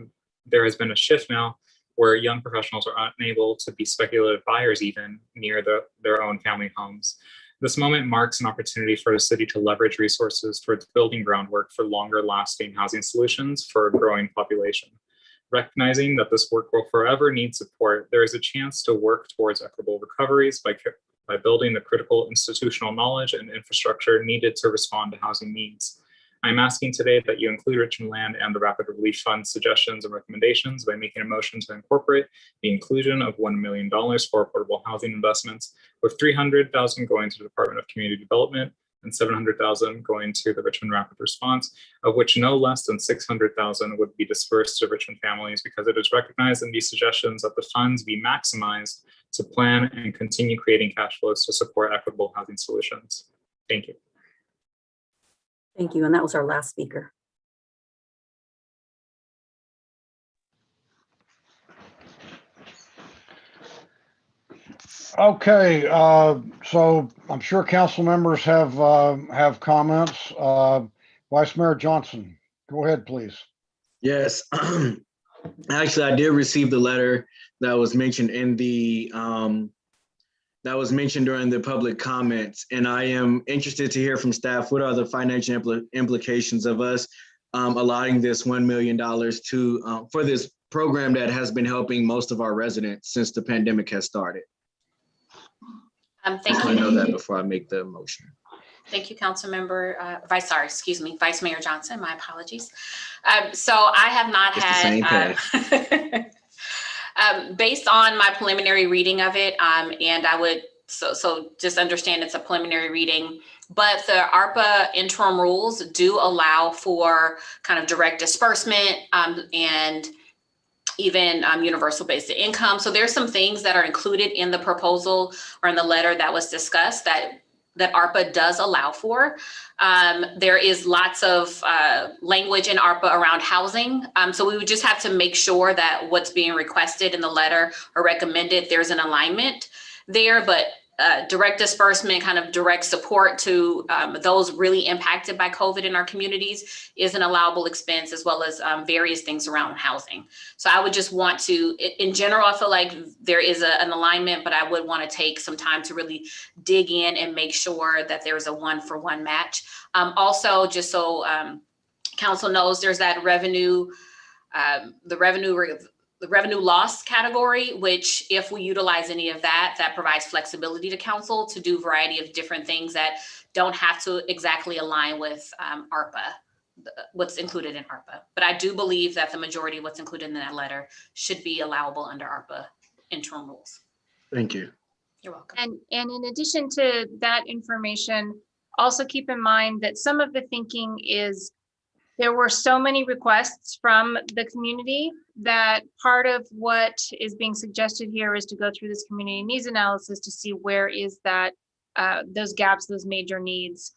There has been a shift now where young professionals are unable to be speculative buyers even near their own family homes. This moment marks an opportunity for the city to leverage resources towards building groundwork for longer lasting housing solutions for a growing population. Recognizing that this work will forever need support, there is a chance to work towards equitable recoveries by building the critical institutional knowledge and infrastructure needed to respond to housing needs. I'm asking today that you include Richmond Land and the Rapid Relief Fund suggestions and recommendations by making a motion to incorporate the inclusion of $1 million for affordable housing investments, with $300,000 going to the Department of Community Development and $700,000 going to the Richmond Rapid Response, of which no less than $600,000 would be dispersed to Richmond families, because it is recognized in these suggestions that the funds be maximized to plan and continue creating cash flows to support equitable housing solutions. Thank you. Thank you. And that was our last speaker. Okay, so I'm sure council members have comments. Vice Mayor Johnson, go ahead, please. Yes, actually, I did receive the letter that was mentioned in that was mentioned during the public comments, and I am interested to hear from staff what are the financial implications of us allotting this $1 million to for this program that has been helping most of our residents since the pandemic has started. Thank Just want to know you. that before I make the motion. Thank you, Councilmember, Vice Mayor Johnson, my apologies. So I have not had, based on my preliminary reading of it, and I would, so just understand it's a preliminary reading, but the ARPA interim rules do allow for kind of direct disbursement and even universal basic income. So there's some things that are included in the proposal or in the letter that was discussed that ARPA does allow for. There is lots of language in ARPA around housing. So we would just have to make sure that what's being requested in the letter or recommended, there's an alignment there, but direct disbursement, kind of direct support to those really impacted by COVID in our communities is an allowable expense, as well as various things around housing. So I would just want to, in general, I feel like there is an alignment, but I would want to take some time to really dig in and make sure that there's a one-for-one match. Also, just so council knows, there's that revenue, the revenue loss category, which if we utilize any of that, that provides flexibility to council to do a variety of different things that don't have to exactly align with ARPA, what's included in ARPA. But I do believe that the majority of what's included in that letter should be allowable under ARPA interim rules. Thank you. You're welcome. And in addition to that information, also keep in mind that some of the thinking is there were so many requests from the community that part of what is being suggested here is to go through this community needs analysis to see where is that those gaps, those major needs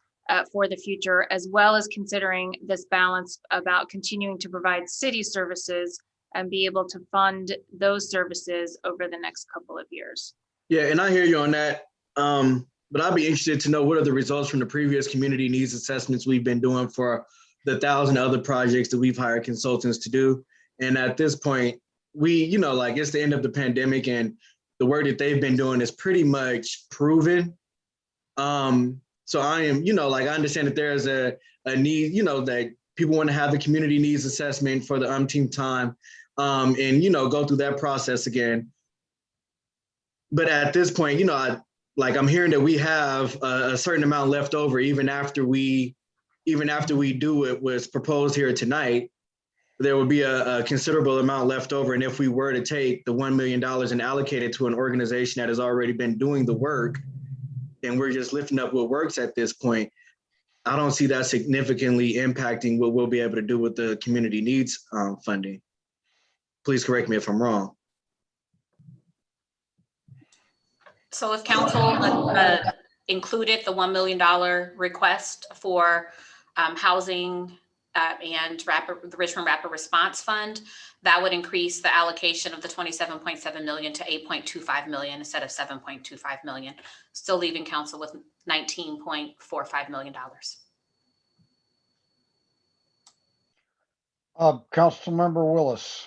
for the future, as well as considering this balance about continuing to provide city services and be able to fund those services over the next couple of years. Yeah, and I hear you on that. But I'd be interested to know what are the results from the previous community needs assessments we've been doing for the 1,000 other projects that we've hired consultants to do. And at this point, we, like it's the end of the pandemic and the work that they've been doing is pretty much proven. So I am, I understand that there's a need, that people want to have the community needs assessment for the umpteenth time and, go through that process again. But at this point, I'm hearing that we have a certain amount left over even after we do what was proposed here tonight. There would be a considerable amount left over. And if we were to take the $1 million and allocate it to an organization that has already been doing the work, and we're just lifting up what works at this point, I don't see that significantly impacting what we'll be able to do with the community needs funding. Please correct me if I'm wrong. So if council included the $1 million request for housing and the Richmond Rapid Response Fund, that would increase the allocation of the 27.7 million to 8.25 million instead of 7.25 million, still leaving council with $19.45 million. Councilmember Willis.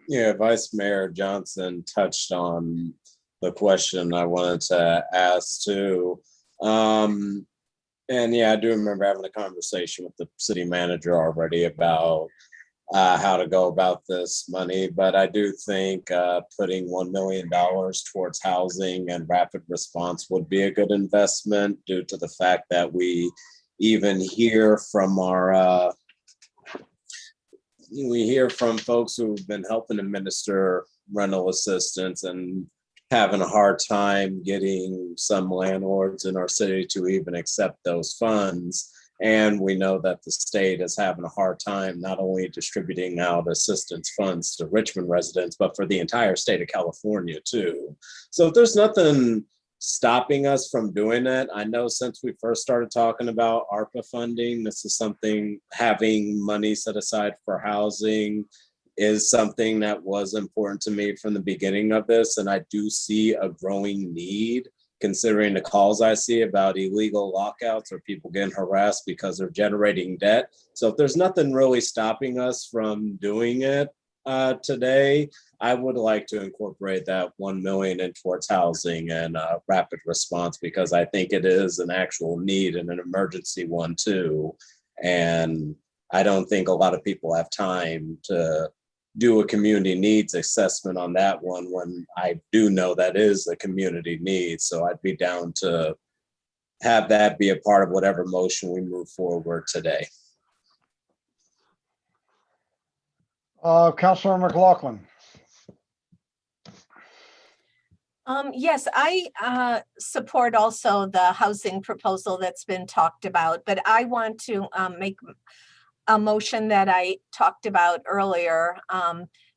Yeah, Vice Mayor Johnson touched on the question I wanted to ask too. And yeah, I do remember having a conversation with the city manager already about how to go about this money. But I do think putting $1 million towards housing and rapid response would be a good investment due to the fact that we even hear from we hear from folks who've been helping administer rental assistance and having a hard time getting some landlords in our city to even accept those funds. And we know that the state is having a hard time not only distributing out assistance funds to Richmond residents, but for the entire state of California too. So if there's nothing stopping us from doing it, I know since we first started talking about ARPA funding, this is something, having money set aside for housing is something that was important to me from the beginning of this. And I do see a growing need, considering the calls I see about illegal lockouts or people getting harassed because they're generating debt. So if there's nothing really stopping us from doing it today, I would like to incorporate that 1 million in towards housing and rapid response, because I think it is an actual need and an emergency one too. And I don't think a lot of people have time to do a community needs assessment on that one when I do know that is a community need. So I'd be down to have that be a part of whatever motion we move forward today. Councilor McLaughlin. Yes, I support also the housing proposal that's been talked about, but I want to make a motion that I talked about earlier,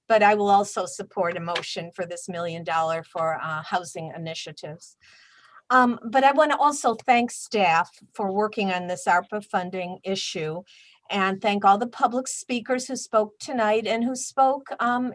but I will also support a motion for this $1 million for housing initiatives. But I want to also thank staff for working on this ARPA funding issue, and thank all the public speakers who spoke tonight and who spoke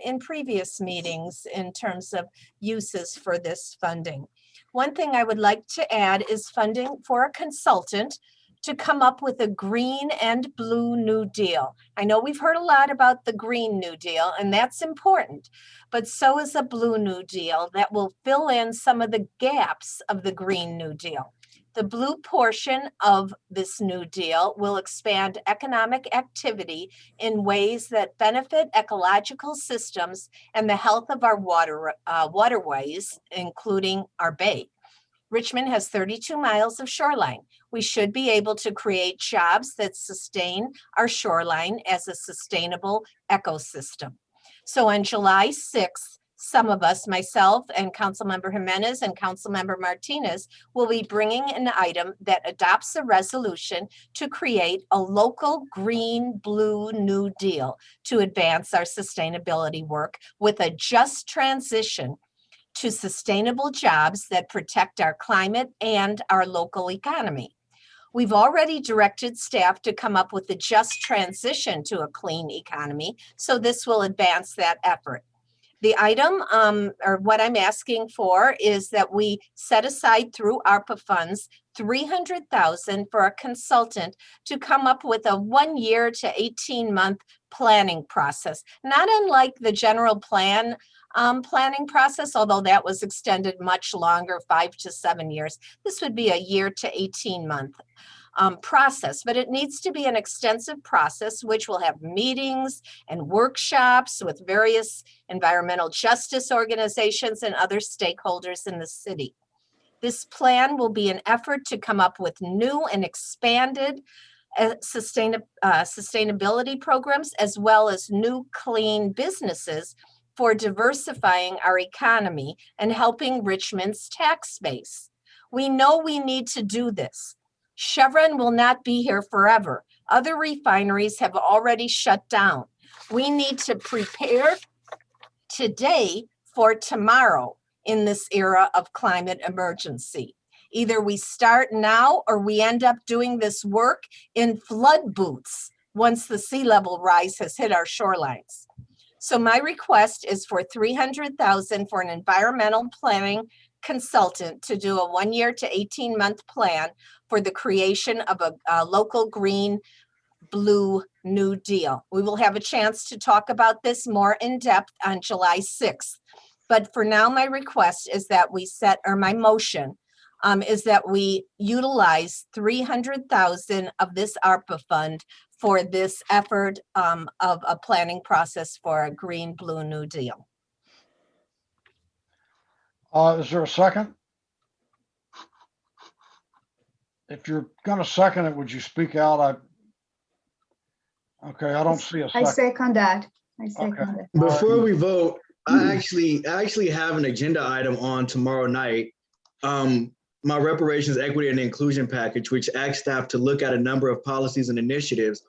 in previous meetings in terms of uses for this funding. One thing I would like to add is funding for a consultant to come up with a green and blue New Deal. I know we've heard a lot about the Green New Deal, and that's important, but so is a Blue New Deal that will fill in some of the gaps of the Green New Deal. The blue portion of this New Deal will expand economic activity in ways that benefit ecological systems and the health of our waterways, including our bay. Richmond has 32 miles of shoreline. We should be able to create jobs that sustain our shoreline as a sustainable ecosystem. So on July 6th, some of us, myself and Councilmember Jimenez and Councilmember Martinez, will be bringing an item that adopts a resolution to create a local green blue New Deal to advance our sustainability work with a just transition to sustainable jobs that protect our climate and our local economy. We've already directed staff to come up with a just transition to a clean economy, so this will advance that effort. The item, or what I'm asking for, is that we set aside through ARPA funds $300,000 for a consultant to come up with a 1 year to 18-month planning process, not unlike the general plan planning process, although that was extended much longer, 5 to 7 years. This would be a 1 year to 18-month process, but it needs to be an extensive process which will have meetings and workshops with various environmental justice organizations and other stakeholders in the city. This plan will be an effort to come up with new and expanded sustainability programs, as well as new clean businesses for diversifying our economy and helping Richmond's tax base. We know we need to do this. Chevron will not be here forever. Other refineries have already shut down. We need to prepare today for tomorrow in this era of climate emergency. Either we start now or we end up doing this work in flood boots once the sea level rise has hit our shorelines. So my request is for $300,000 for an environmental planning consultant to do a 1 year to 18-month plan for the creation of a local green blue New Deal. We will have a chance to talk about this more in depth on July 6th. But for now, my request is that we set, or my motion is that we utilize $300,000 of this ARPA fund for this effort of a planning process for a green blue New Deal. Is there a second? If you're going to second it, would you speak out? Okay, I don't see a second. I second that. I second that. Before we vote, I actually have an agenda item on tomorrow night. My reparations, equity, and inclusion package, which asks staff to look at a number of policies and initiatives,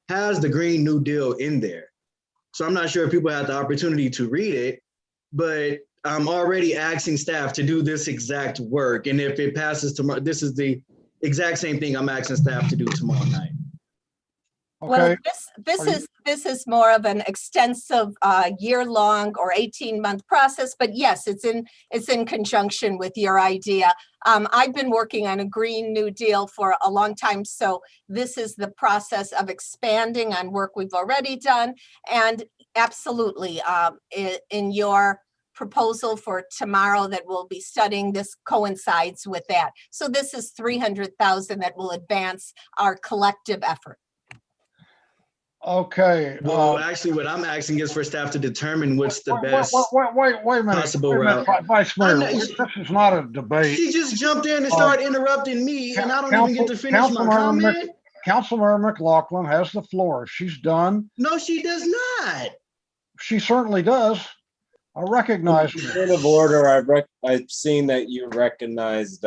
has the Green New Deal in there. So I'm not sure if people had the opportunity to read it, but I'm already asking staff to do this exact work. And if it passes tomorrow, this is the exact same thing I'm asking staff to do tomorrow night. Well, Okay, this is more of an extensive year-long or 18-month process, but yes, it's in conjunction with your idea. I've been working on a Green New Deal for a long time, so this is the process of expanding on work we've already done. And absolutely, in your proposal for tomorrow that we'll be studying, this coincides with that. So this is 300,000 that will advance our collective effort. okay. Well, actually, what I'm asking is for staff to determine what's the best Wait a minute. possible Wait a minute, route. Vice Mayor, I'm not- this is not a debate. She just jumped in and started interrupting me, and I don't even get to finish my comment. Councilmember McLaughlin has the floor. If she's done, No, she does not. she certainly does. I recognize her. Point of order, I've seen that you recognized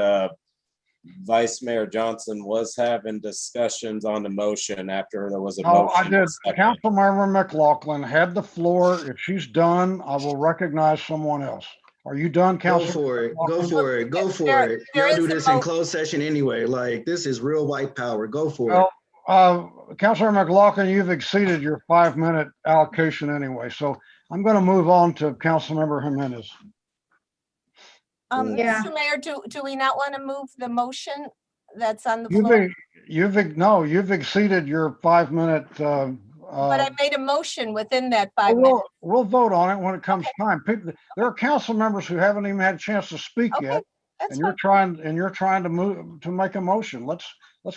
Vice Mayor Johnson was having discussions on the motion after there was a No, motion. I did. Councilmember McLaughlin had the floor. If she's done, I will recognize someone else. Are you done, Go Council? for it. Go for it. Go for it. Y'all do this in closed session anyway. Like, this is real white power. Go for it. Councilor McLaughlin, you've exceeded your 5-minute allocation anyway, so I'm going to move on to Councilmember Jimenez. Mr. Mayor, do we not want to move the motion that's on the floor? You've exceeded your 5-minute. But I made a motion within that 5 minutes. We'll vote on it when it comes time. There are council members who haven't even had a chance to speak yet, and you're trying to make a motion. Let's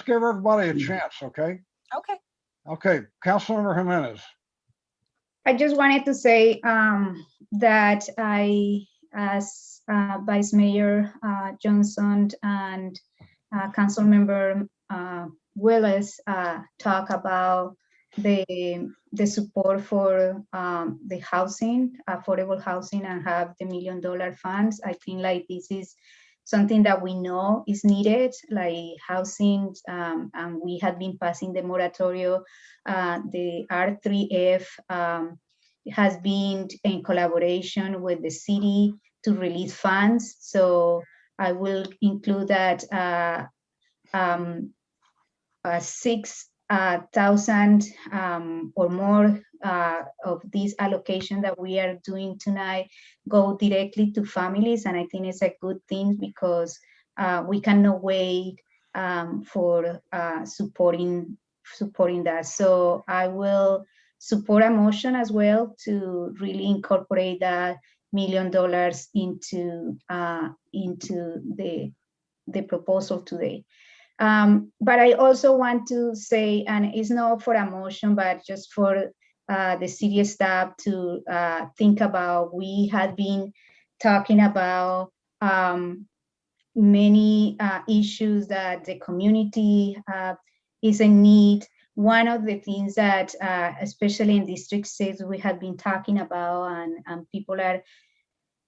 give everybody a chance, okay? Okay. Okay, Councilmember Jimenez. I just wanted to say that I, as Vice Mayor Johnson and Councilmember Willis talk about the support for the housing, affordable housing, and have the $1 million funds. I think like this is something that we know is needed, like housing, and we have been passing the moratorio. The R3F has been in collaboration with the city to release funds. So I will include that 6,000 or more of this allocation that we are doing tonight go directly to families, and I think it's a good thing because we cannot wait for supporting that. So I will support a motion as well to really incorporate that $1 million into the proposal today. But I also want to say, and it's not for a motion, but just for the city staff to think about, we had been talking about many issues that the community is in need. One of the things that, especially in District 6, we have been talking about, and people are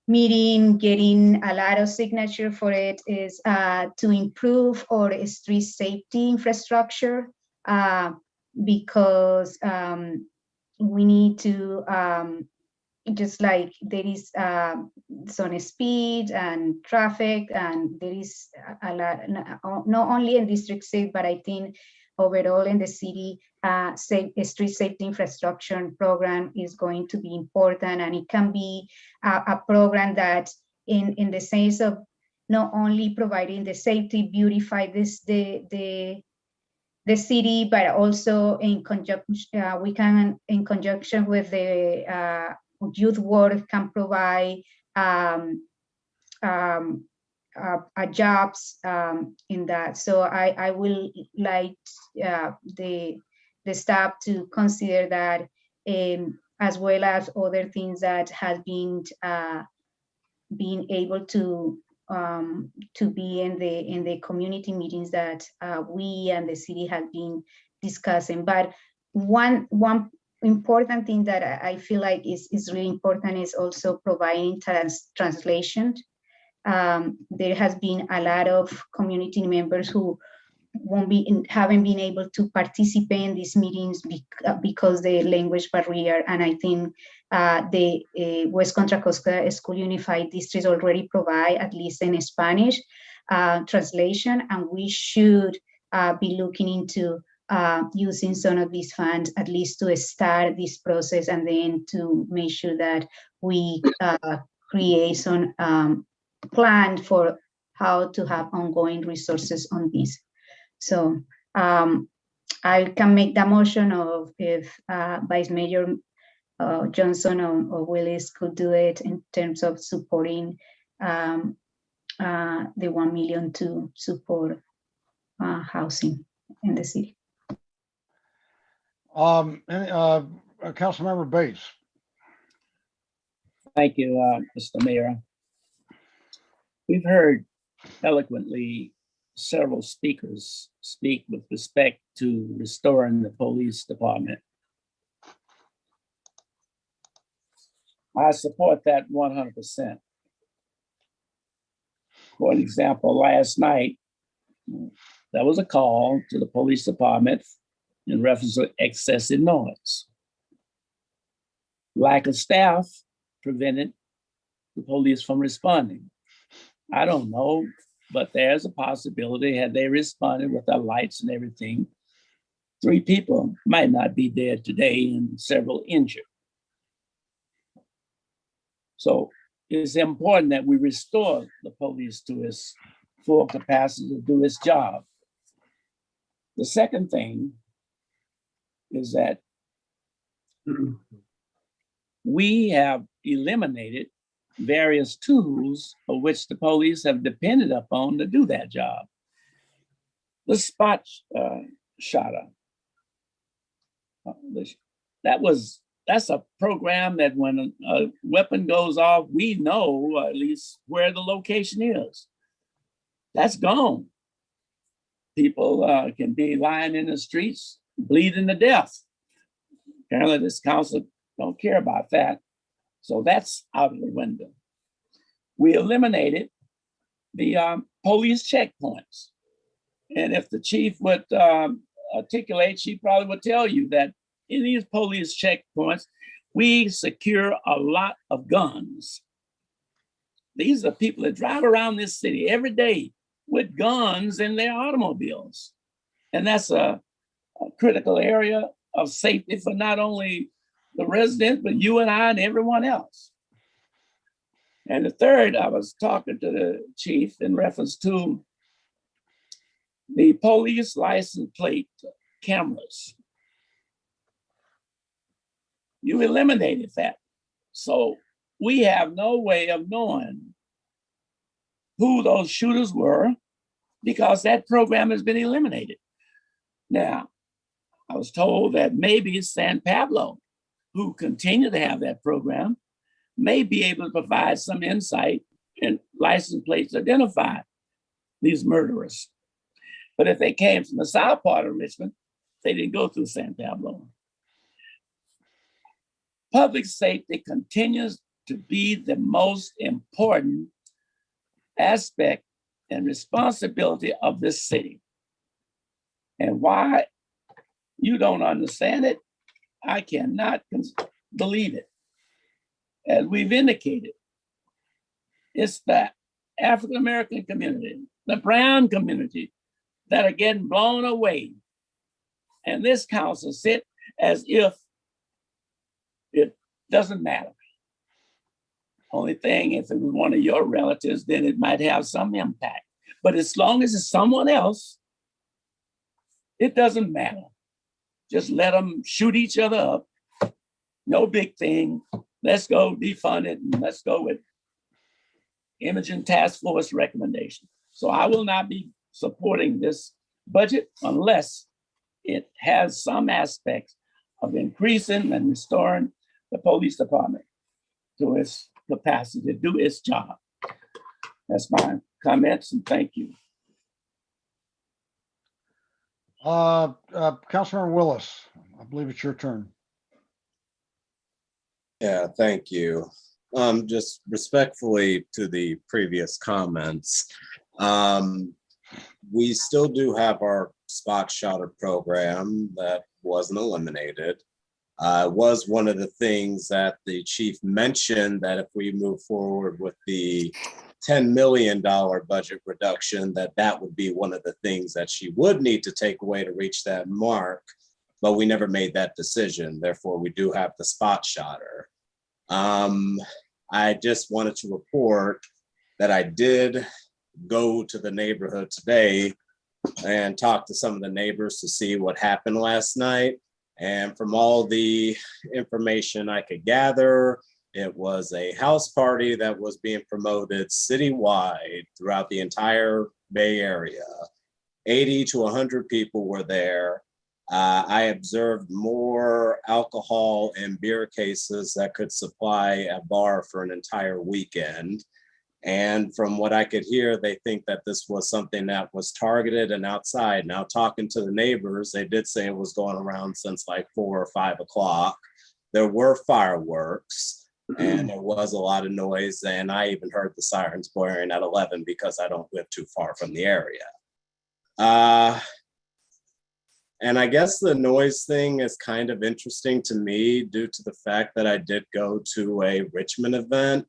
meeting, getting a lot of signature for it, is to improve our street safety infrastructure, because we need to, just like there is some speed and traffic, and there is a lot, not only in District 6, but I think overall in the city, street safety infrastructure program is going to be important, and it can be a program that in the sense of not only providing the safety, beautify the city, but also in conjunction, we can, in conjunction with the youth work, can provide jobs in that. So I will like the staff to consider that, as well as other things that has been being able to be in the community meetings that we and the city have been discussing. But one important thing that I feel like is really important is also providing translation. There has been a lot of community members who haven't been able to participate in these meetings because the language barrier, and I think the West Contra Costa School Unified District already provide, at least in Spanish, translation, and we should be looking into using some of these funds, at least to start this process, and then to make sure that we create some plan for how to have ongoing resources on this. So I can make the motion of if Vice Mayor Johnson or Willis could do it in terms of supporting the 1 million to support housing in the city. Councilmember Bates. Thank you, Mr. Mayor. We've heard eloquently several speakers speak with respect to restoring the police department. I support that 100%. For example, last night, there was a call to the police department in reference to excessive noise. Lack of staff prevented the police from responding. I don't know, but there's a possibility had they responded with their lights and everything, 3 people might not be dead today and several injured. So it's important that we restore the police to its full capacity to do its job. The second thing is that we have eliminated various tools of which the police have depended upon to do that job. The spot shotter, that's a program that when a weapon goes off, we know at least where the location is. That's gone. People can be lying in the streets, bleeding to death. Apparently this council don't care about that. So that's out of the window. We eliminated the police checkpoints. And if the chief would articulate, she probably would tell you that in these police checkpoints, we secure a lot of guns. These are people that drive around this city every day with guns in their automobiles. And that's a critical area of safety for not only the residents, but you and I and everyone else. And the third, I was talking to the chief in reference to the police license plate cameras. You eliminated that. So we have no way of knowing who those shooters were because that program has been eliminated. Now, I was told that maybe San Pablo, who continue to have that program, may be able to provide some insight and license plates to identify these murderers. But if they came from the south part of Richmond, they didn't go through San Pablo. Public safety continues to be the most important aspect and responsibility of this city. And why you don't understand it, I cannot believe it. As we've indicated, it's the African-American community, the brown community that are getting blown away. And this council sit as if it doesn't matter. Only thing, if it was one of your relatives, then it might have some impact. But as long as it's someone else, it doesn't matter. Just let them shoot each other up. No big thing. Let's go defund it and let's go with Imaging Task Force recommendation. So I will not be supporting this budget unless it has some aspects of increasing and restoring the police department to its capacity to do its job. That's my comments and thank you. Councilmember Willis, I believe it's your turn. Yeah, thank you. Just respectfully to the previous comments, we still do have our spot shotter program that wasn't eliminated. Was one of the things that the chief mentioned that if we move forward with the $10 million budget reduction, that would be one of the things that she would need to take away to reach that mark. But we never made that decision. Therefore, we do have the spot shotter. I just wanted to report that I did go to the neighborhood today and talk to some of the neighbors to see what happened last night. And from all the information I could gather, it was a house party that was being promoted citywide throughout the entire Bay Area. 80 to 100 people were there. I observed more alcohol and beer cases that could supply a bar for an entire weekend. And from what I could hear, they think that this was something that was targeted and outside. Now, talking to the neighbors, they did say it was going around since like 4 or 5 o'clock. There were fireworks and there was a lot of noise. And I even heard the sirens blaring at 11 because I don't live too far from the area. And I guess the noise thing is kind of interesting to me due to the fact that I did go to a Richmond event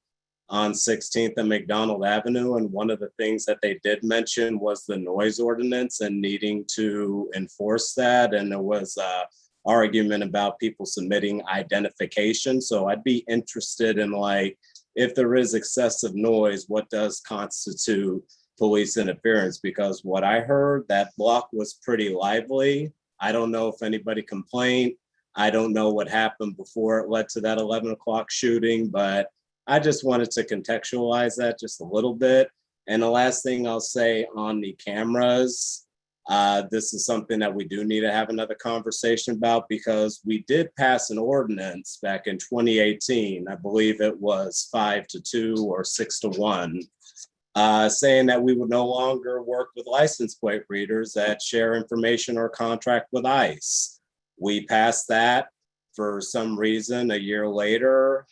on 16th and McDonald Avenue. And one of the things that they did mention was the noise ordinance and needing to enforce that. And there was an argument about people submitting identification. So I'd be interested in, like, if there is excessive noise, what does constitute police interference? Because what I heard, that block was pretty lively. I don't know if anybody complained. I don't know what happened before it led to that 11 o'clock shooting, but I just wanted to contextualize that just a little bit. And the last thing I'll say on the cameras, this is something that we do need to have another conversation about, because we did pass an ordinance back in 2018. I believe it was 5-2 or 6-1, saying that we would no longer work with license plate readers that share information or contract with ICE. We passed that. For some reason, a year later,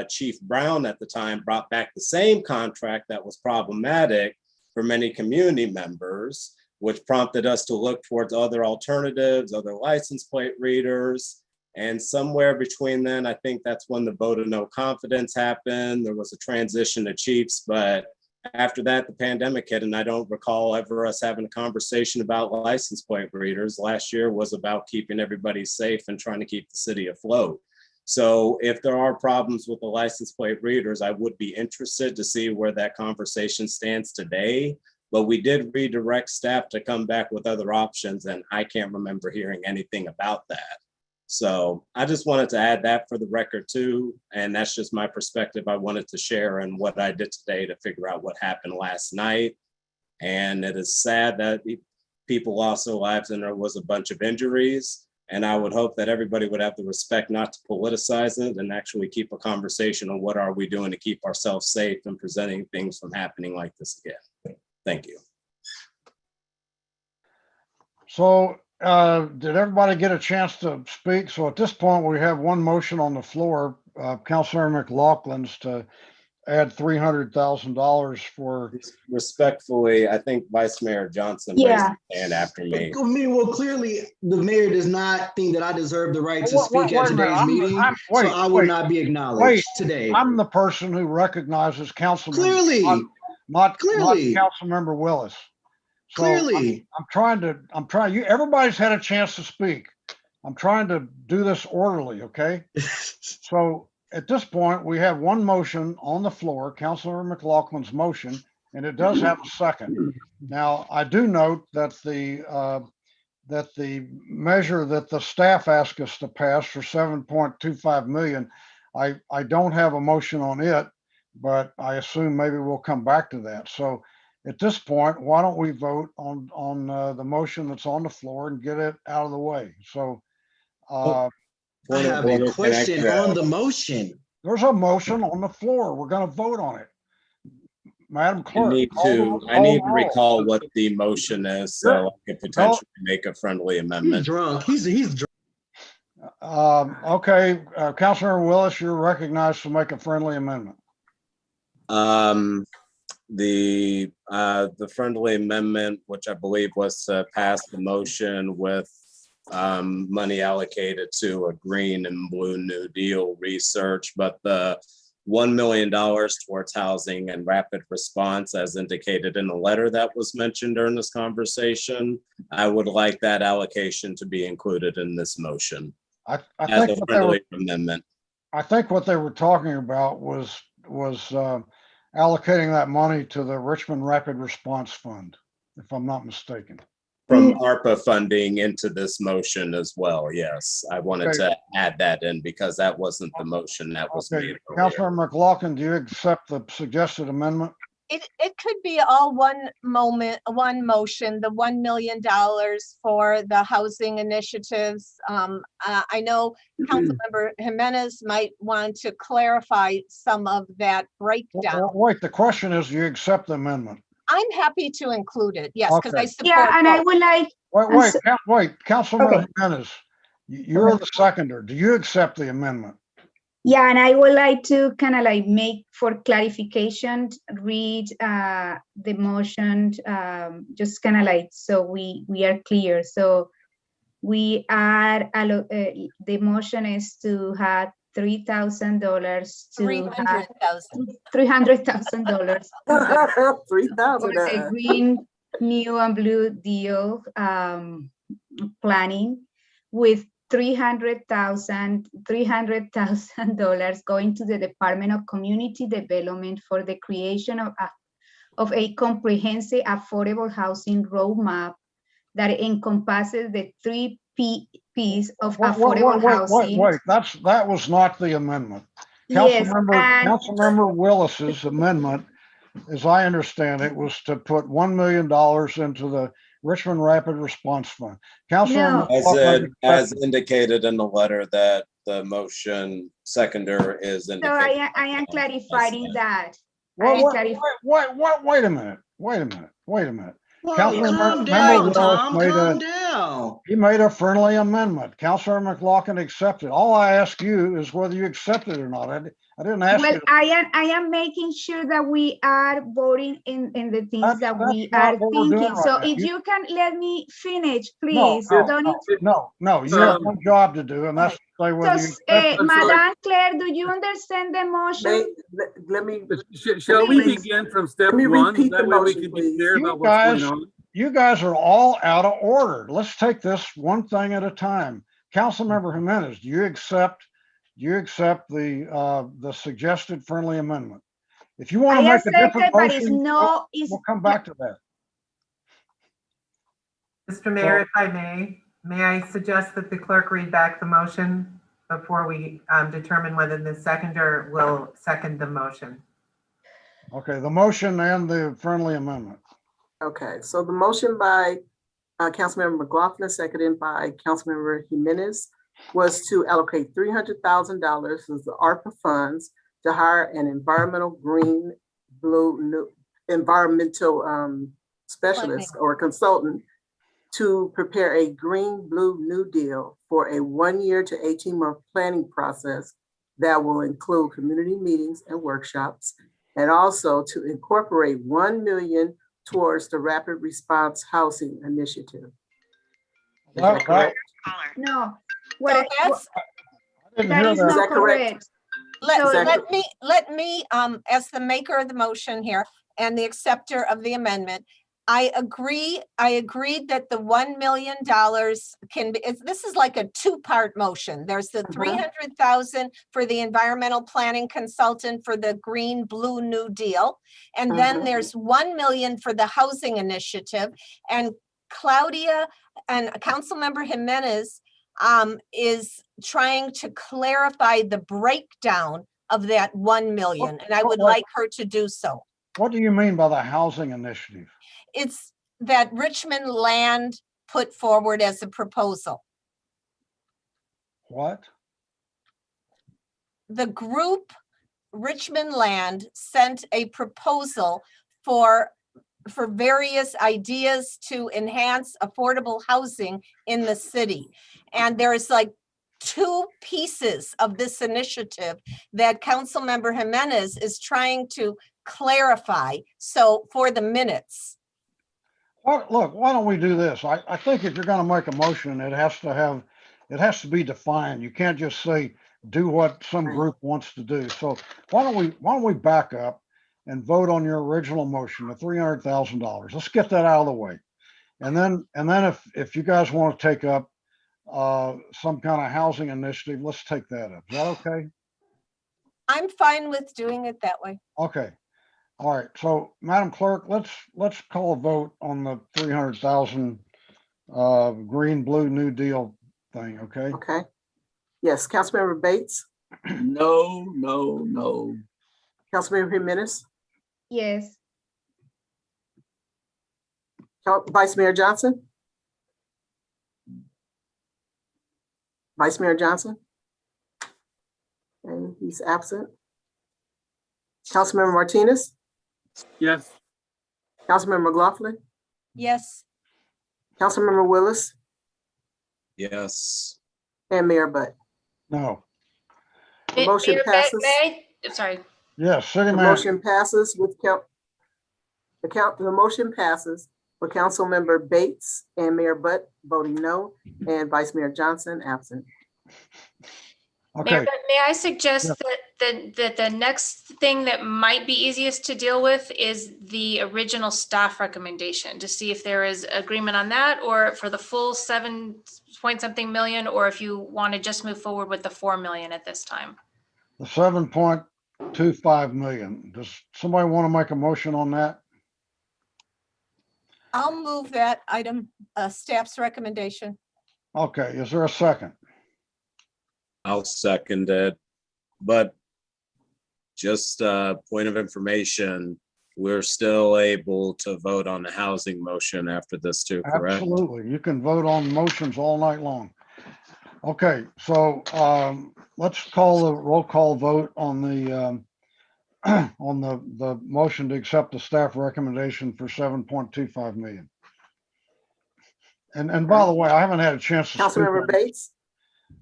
Chief Brown at the time brought back the same contract that was problematic for many community members, which prompted us to look towards other alternatives, other license plate readers. And somewhere between then, I think that's when the vote of no confidence happened. There was a transition to chiefs, but after that, the pandemic hit, and I don't recall ever us having a conversation about license plate readers. Last year was about keeping everybody safe and trying to keep the city afloat. So if there are problems with the license plate readers, I would be interested to see where that conversation stands today. But we did redirect staff to come back with other options, and I can't remember hearing anything about that. So I just wanted to add that for the record too. And that's just my perspective I wanted to share and what I did today to figure out what happened last night. And it is sad that people lost their lives and there was a bunch of injuries. And I would hope that everybody would have the respect not to politicize it and actually keep a conversation on what are we doing to keep ourselves safe and preventing things from happening like this again. Thank you. So did everybody get a chance to speak? So at this point, we have one motion on the floor, Councilor McLaughlin's, to add $300,000 for. Respectfully, I think Vice Mayor Johnson raised his hand after me. I mean, well, clearly the mayor does not think that I deserve the right to speak at today's meeting, so I will not be acknowledged today. I'm the person who recognizes Councilman. Clearly. Not Councilmember Willis. So clearly. I'm trying, everybody's had a chance to speak. I'm trying to do this orderly, okay? So at this point, we have one motion on the floor, Councilor McLaughlin's motion, and it does have a second. Now, I do note that the measure that the staff asked us to pass for 7.25 million, I don't have a motion on it, but I assume maybe we'll come back to that. So at this point, why don't we vote on the motion that's on the floor and get it out of the way? So I have a question on the motion. There's a motion on the floor. We're going to vote on it. Madam Clerk. I need to recall what the motion is, so I could potentially make a friendly amendment. He's drunk. He's drunk. Okay, Councilor Willis, you're recognized to make a friendly amendment. The friendly amendment, which I believe was to pass the motion with money allocated to a green and blue New Deal research, but the $1 million towards housing and rapid response, as indicated in the letter that was mentioned during this conversation. I would like that allocation to be included in this motion I as think a what they were, friendly amendment. I think what they were talking about was allocating that money to the Richmond Rapid Response Fund, if I'm not mistaken. From ARPA funding into this motion as well. Yes, I wanted to add that in because that wasn't the motion that was made earlier. Councilor McLaughlin, do you accept the suggested amendment? It could be all one motion, the $1 million for the housing initiatives. I know Councilmember Jimenez might want to clarify some of that breakdown. Wait, the question is, do you accept the amendment? I'm happy to include it, yes, because Okay. I support. Yeah, and I both. would like. Wait, Councilmember Jimenez, you're the seconder. Do you accept the amendment? Yeah, and I would like to kind of like make for clarification, read the motion, just kind of like so we are clear. So we are the motion is to have $3,000 to $300,000 for the Green, New and Blue Deal planning, with $300,000 going to the Department of Community Development for the creation of a comprehensive affordable housing roadmap that encompasses the 3 P's of affordable housing. Wait, that was not the amendment. Yes, Councilmember Willis's amendment, as I understand it, was to put $1 million into the Richmond Rapid Response Fund. Councilor, as indicated in the letter that the motion seconder is indicated. So I am clarifying that. Wait a minute. Calm down, Tom, calm down. He made a friendly amendment. Councilor McLaughlin accepted. All I ask you is whether you accept it or not. I didn't ask you. I am making sure that we are voting in the things that we are thinking. So if you can let me finish, please. No, you have one job to do, and that's to say whether you accept it. Madam Claire, do you understand the motion? Shall we begin from step one? That way we can be clear about what's going on. You guys are all out of order. Let's take this one thing at a time. Councilmember Jimenez, do you accept the suggested friendly amendment? If you want to make a different motion, we'll come back to that. Mr. Mayor, if I may I suggest that the clerk read back the motion before we determine whether the seconder will second the motion? Okay, the motion and the friendly amendment. Okay, so the motion by Councilmember McLaughlin, seconded by Councilmember Jimenez, was to allocate $300,000 as the ARPA funds to hire an environmental specialist or consultant to prepare a green blue new deal for a 1-year to 18-month planning process that will include community meetings and workshops, and also to incorporate $1 million towards the Rapid Response Housing Initiative. Is that correct? No. That is not correct. Let me, as the maker of the motion here and the acceptor of the amendment, I agreed that the $1 million can be, this is like a 2-part motion. There's the $300,000 for the environmental planning consultant for the Green Blue New Deal. And then there's $1 million for the housing initiative. And Claudia and Councilmember Jimenez is trying to clarify the breakdown of that $1 million. And I would like her to do so. What do you mean by the housing initiative? It's that Richmond Land put forward as a proposal. What? The group Richmond Land sent a proposal for various ideas to enhance affordable housing in the city. And there's like 2 pieces of this initiative that Councilmember Jimenez is trying to clarify. So for the minutes. Well, look, why don't we do this? I think if you're going to make a motion, it has to be defined. You can't just say do what some group wants to do. So why don't we back up and vote on your original motion, the $300,000. Let's get that out of the way. And then if you guys want to take up some kind of housing initiative, let's take that up. Is that okay? I'm fine with doing it that way. Okay. All right. So Madam Clerk, let's call a vote on the 300,000 green, blue, New Deal thing. Okay. Okay. Yes, Councilmember Bates. No, no, no. Councilmember Jimenez. Yes. Vice Mayor Johnson. Vice Mayor Johnson. Okay, he's absent. Councilmember Martinez. Yes. Councilmember McLaughlin. Yes. Councilmember Willis. Yes. And Mayor Butt. No. The motion Mayor, passes. sorry. Yes, The motion passes with the motion passes with Councilmember Bates and Mayor Butt voting no, and Vice Mayor Johnson absent. Mayor, but may I suggest that the next thing that might be easiest to deal with is the original staff recommendation, to see if there is agreement on that, or for the full 7-point-something million, or if you want to just move forward with the 4 million at this time. The 7.25 million. Does somebody want to make a motion on that? I'll move that item, staff's recommendation. Okay, is there a second? I'll second it. But just a point of information, we're still able to vote on the housing motion after this too, correct? Absolutely. You can vote on motions all night long. Okay, so let's call the roll call vote on the on the motion to accept the staff recommendation for 7.25 million. And by the way, I haven't had a chance to speak. Councilmember Bates.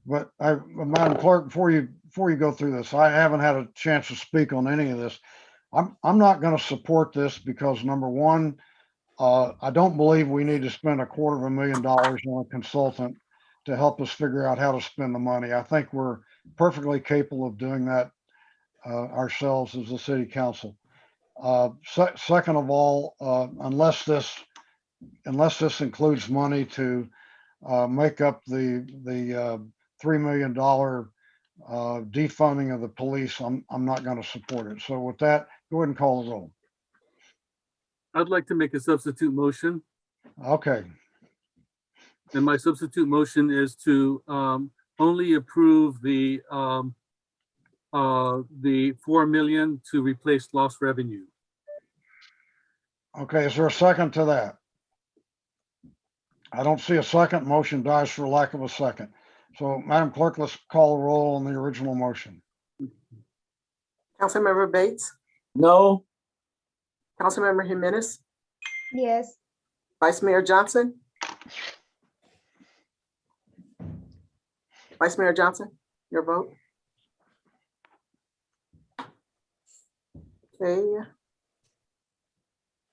But Madam Clerk, before you go through this, I haven't had a chance to speak on any of this. I'm not going to support this because, number one, I don't believe we need to spend $250,000 on a consultant to help us figure out how to spend the money. I think we're perfectly capable of doing that ourselves as a city council. Second of all, unless this includes money to make up the $3 million defunding of the police, I'm not going to support it. So with that, go ahead and call the roll. I'd like to make a substitute motion. Okay. And my substitute motion is to only approve the 4 million to replace lost revenue. Okay, is there a second to that? I don't see a second. Motion dies for lack of a second. So, Madam Clerk, let's call a roll on the original motion. Councilmember Bates. No. Councilmember Jimenez. Yes. Vice Mayor Johnson. Vice Mayor Johnson, your vote. Okay.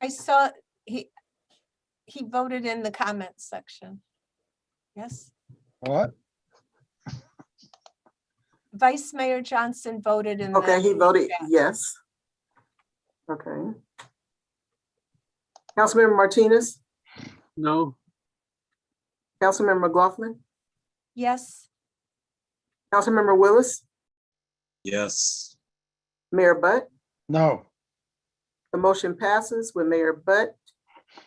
I saw he voted in the comments section. Yes. What? Vice Mayor Johnson voted in. Okay, he voted yes. Okay. Councilmember Martinez. No. Councilmember McLaughlin. Yes. Councilmember Willis. Yes. Mayor Butt. No. The motion passes with Mayor Butt,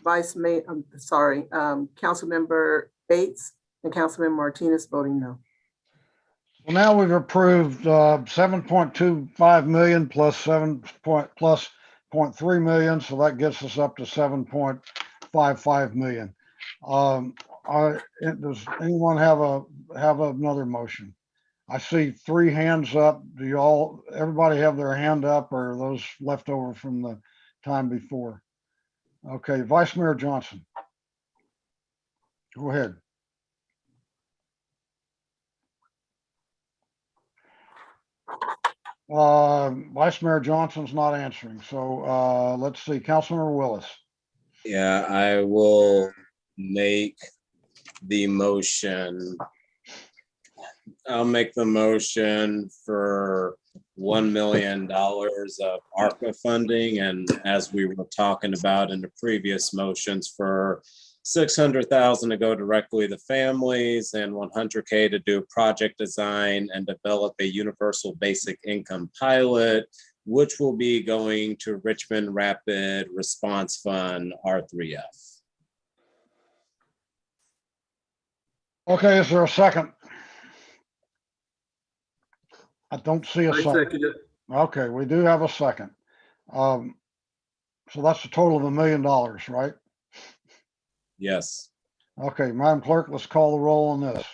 Councilmember Bates and Councilmember Martinez voting no. Well, now we've approved 7.25 million plus 0.3 million, so that gets us up to 7.55 million. Does anyone have another motion? I see 3 hands up. Do everybody have their hand up, or are those left over from the time before? Okay, Vice Mayor Johnson. Go ahead. Vice Mayor Johnson's not answering. So let's see, Councilmember Willis. Yeah, I will make the motion I'll make the motion for $1 million of ARPA funding. And as we were talking about in the previous motions, for $600,000 to go directly to families and $100K to do project design and develop a universal basic income pilot, which will be going to Richmond Rapid Response Fund, R3F. Okay, is there a second? I don't see a I second. second it. Okay, we do have a second. So that's a total of $1 million, right? Yes. Okay, Madam Clerk, let's call the roll on this.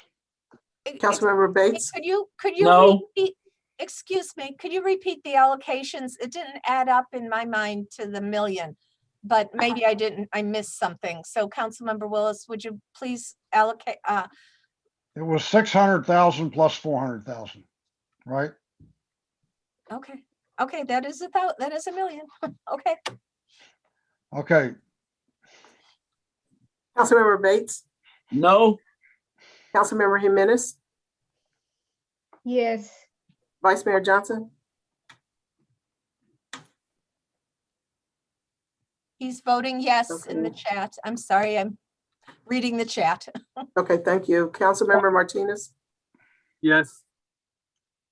Councilmember Bates? Could you No. repeat, excuse me, could you repeat the allocations? It didn't add up in my mind to the million, but maybe I missed something. So Councilmember Willis, would you please allocate, It was 600,000 plus 400,000, right? okay, that is $1 million. Okay. Okay, Councilmember Bates? No. Councilmember Jimenez? Yes. Vice Mayor Johnson? He's voting yes in the chat. I'm sorry, I'm reading the chat. Okay, thank you. Councilmember Martinez? Yes.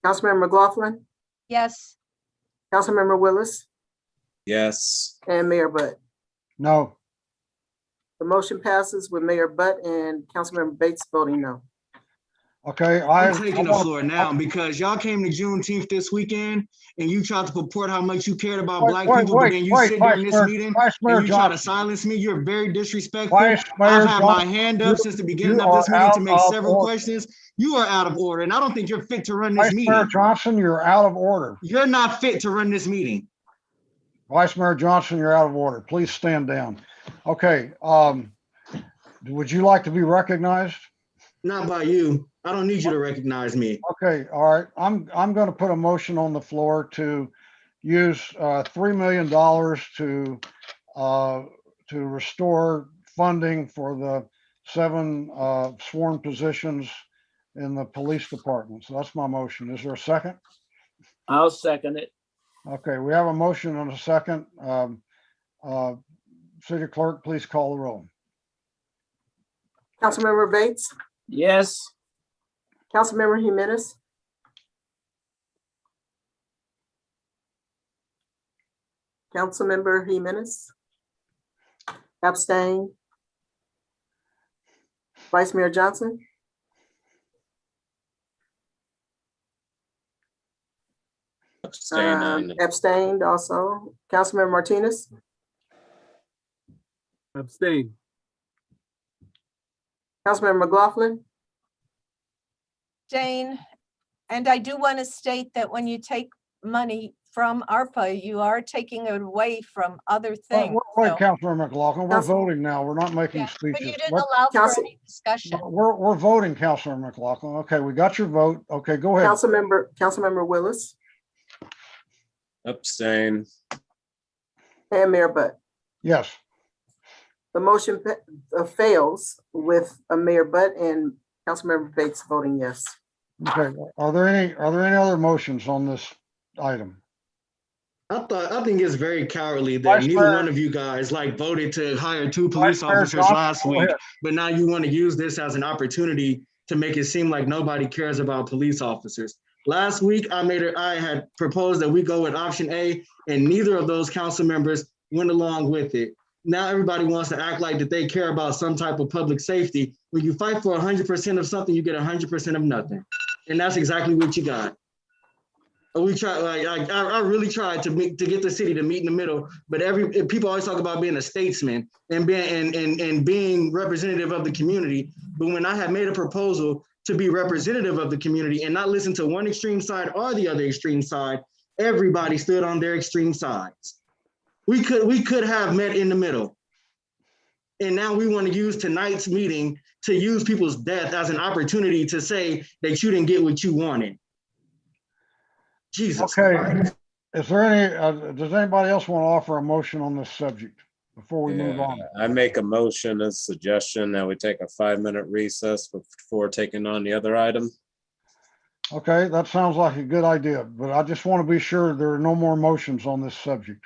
Councilmember McLaughlin? Yes. Councilmember Willis? Yes. And Mayor Butt? no. The motion passes with Mayor Butt and Councilmember Bates voting no. Okay, I'm taking the floor now because y'all came to Juneteenth this weekend and you tried to purport how much you cared about black people, but then you sit during this meeting and you try to silence me. You're very disrespectful. I've had my hand up since the beginning of this meeting to make several questions. You are out of order, and I don't think you're fit to run this meeting. Vice Mayor Johnson, you're out of order. You're not fit to run this meeting. Vice Mayor Johnson, you're out of order. Please stand down. Okay, would you like to be recognized? Not by you. I don't need you to recognize me. Okay, all right. I'm going to put a motion on the floor to use $3 million to restore funding for the 7 sworn positions in the police department. So that's my motion. Is there a second? I'll second it. Okay, we have a motion and a second. City Clerk, please call the roll. Councilmember Bates? Yes. Councilmember Jimenez? Councilmember Jimenez? Abstain? Vice Mayor Johnson? Abstained also. Councilmember Martinez? Abstain. Councilmember McLaughlin? Jane, and I do want to state that when you take money from ARPA, you are taking it away from other things. Wait, Councilor McLaughlin, we're voting now. We're not making speeches. But you didn't allow for any discussion. We're voting, Councilor McLaughlin. Okay, we got your vote. Okay, go ahead. Councilmember Willis? Abstain. And Mayor Butt? Yes. The motion fails with Mayor Butt and Councilmember Bates voting yes. Okay, are there any other motions on this item? I think it's very cowardly that neither one of you guys voted to hire 2 police officers last week, but now you want to use this as an opportunity to make it seem like nobody cares about police officers. Last week, I had proposed that we go with option A, and neither of those council members went along with it. Now everybody wants to act like that they care about some type of public safety. When you fight for 100% of something, you get 100% of nothing. And that's exactly what you got. We tried, I really tried to get the city to meet in the middle, but people always talk about being a statesman and being representative of the community. But when I had made a proposal to be representative of the community and not listen to one extreme side or the other extreme side, everybody stood on their extreme sides. We could have met in the middle. And now we want to use tonight's meeting to use people's death as an opportunity to say that you didn't get what you wanted. Jesus. Okay. Christ. Is there any, does anybody else want to offer a motion on this subject before we move on? I make a motion, a suggestion that we take a 5-minute recess before taking on the other item. Okay, that sounds like a good idea, but I just want to be sure there are no more motions on this subject.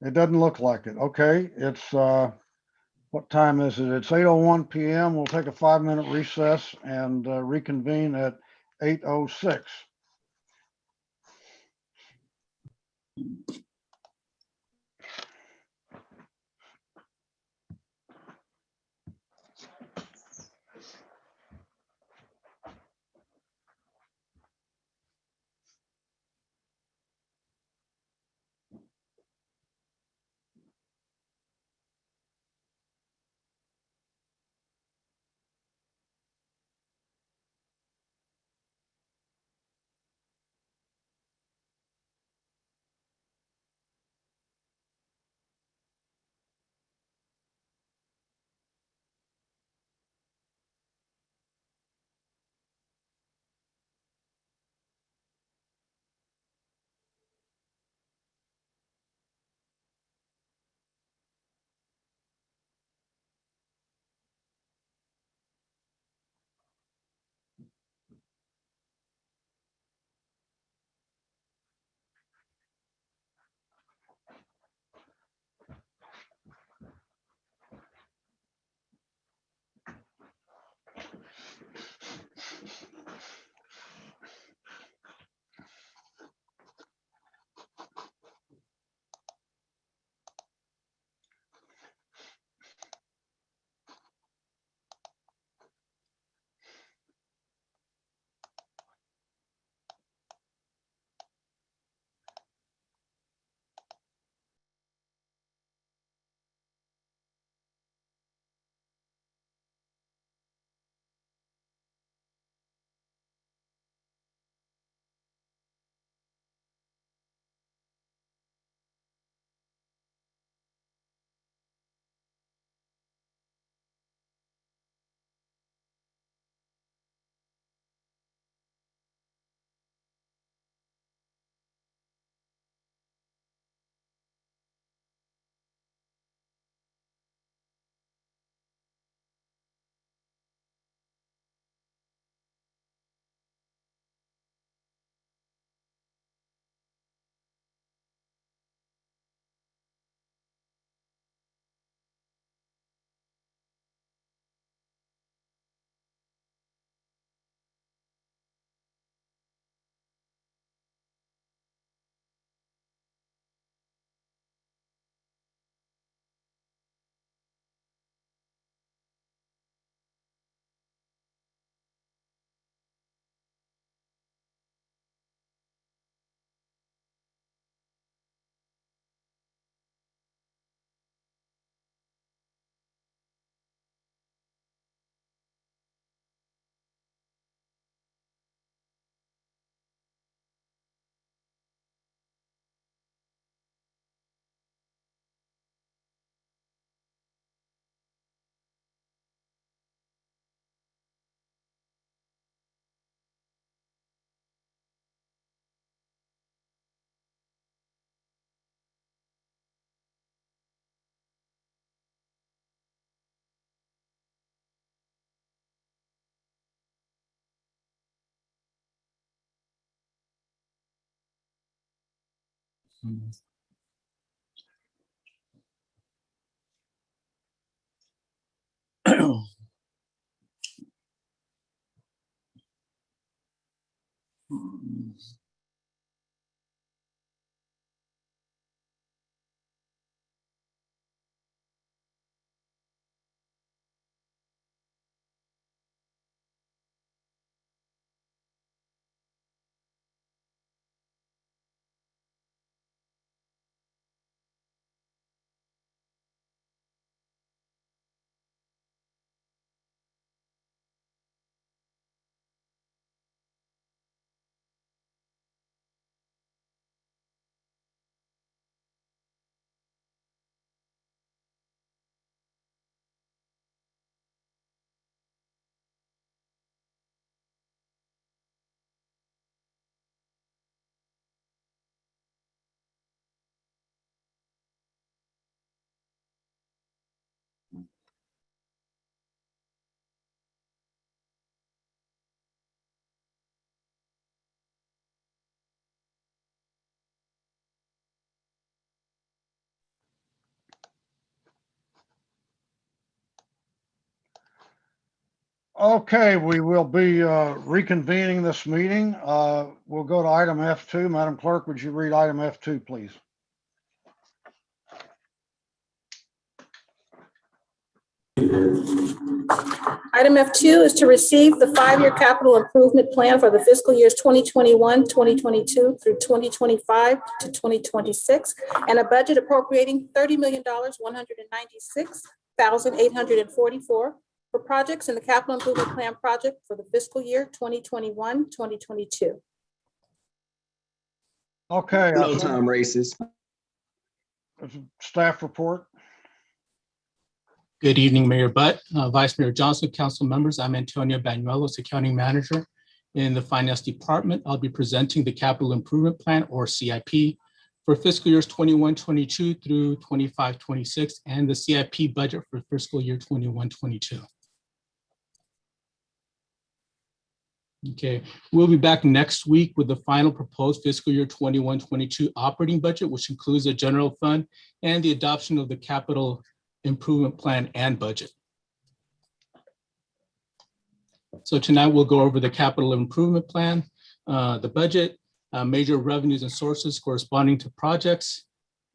It doesn't look like it. Okay, it's, what time is it? It's 8:01 PM. We'll take a 5-minute recess and reconvene at 8:06. Okay, we will be reconvening this meeting. We'll go to item F2. Madam Clerk, would you read item F2, please? Item F2 is to receive the 5-year capital improvement plan for the fiscal years 2021, 2022 through 2025 to 2026, and a budget appropriating $30,196,844 for projects in the capital improvement plan project for the fiscal year 2021, 2022. Okay. No time races. Staff report. Good evening, Mayor Butt, Vice Mayor Johnson, council members. I'm Antonio Banuelos, Accounting Manager in the Finance Department. I'll be presenting the Capital Improvement Plan, or CIP, for fiscal years 21-22 through 25-26, and the CIP budget for fiscal year 21-22. Okay, we'll be back next week with the final proposed fiscal year 21-22 operating budget, which includes the general fund and the adoption of the capital improvement plan and budget. So tonight we'll go over the capital improvement plan, the budget, major revenues and sources corresponding to projects.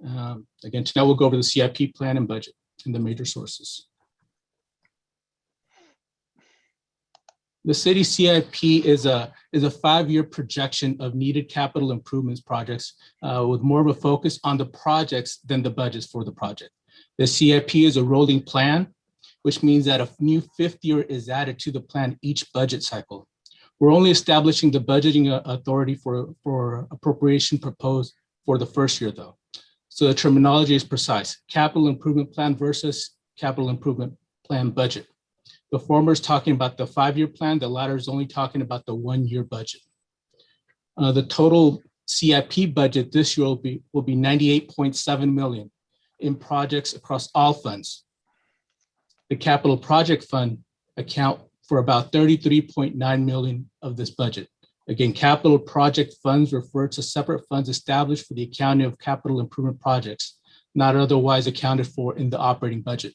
Again, tonight we'll go over the CIP plan and budget and the major sources. The city CIP is a 5-year projection of needed capital improvements projects with more of a focus on the projects than the budgets for the project. The CIP is a rolling plan, which means that a new 5th year is added to the plan each budget cycle. We're only establishing the budgeting authority for appropriation proposed for the 1st year, though. So the terminology is precise: capital improvement plan versus capital improvement plan budget. The former is talking about the 5-year plan. The latter is only talking about the 1-year budget. The total CIP budget this year will be $98.7 million. In projects across all funds. The capital project fund account for about $33.9 million of this budget. Again, capital project funds refer to separate funds established for the accounting of capital improvement projects, not otherwise accounted for in the operating budget.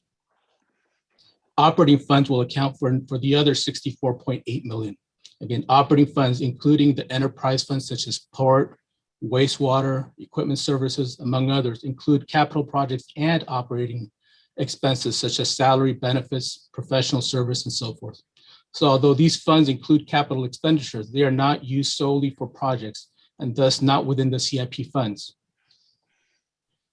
Operating funds will account for the other $64.8 million. Again, operating funds, including the enterprise funds such as port, wastewater, equipment services, among others, include capital projects and operating expenses such as salary, benefits, professional service, and so forth. So although these funds include capital expenditures, they are not used solely for projects and thus not within the CIP funds.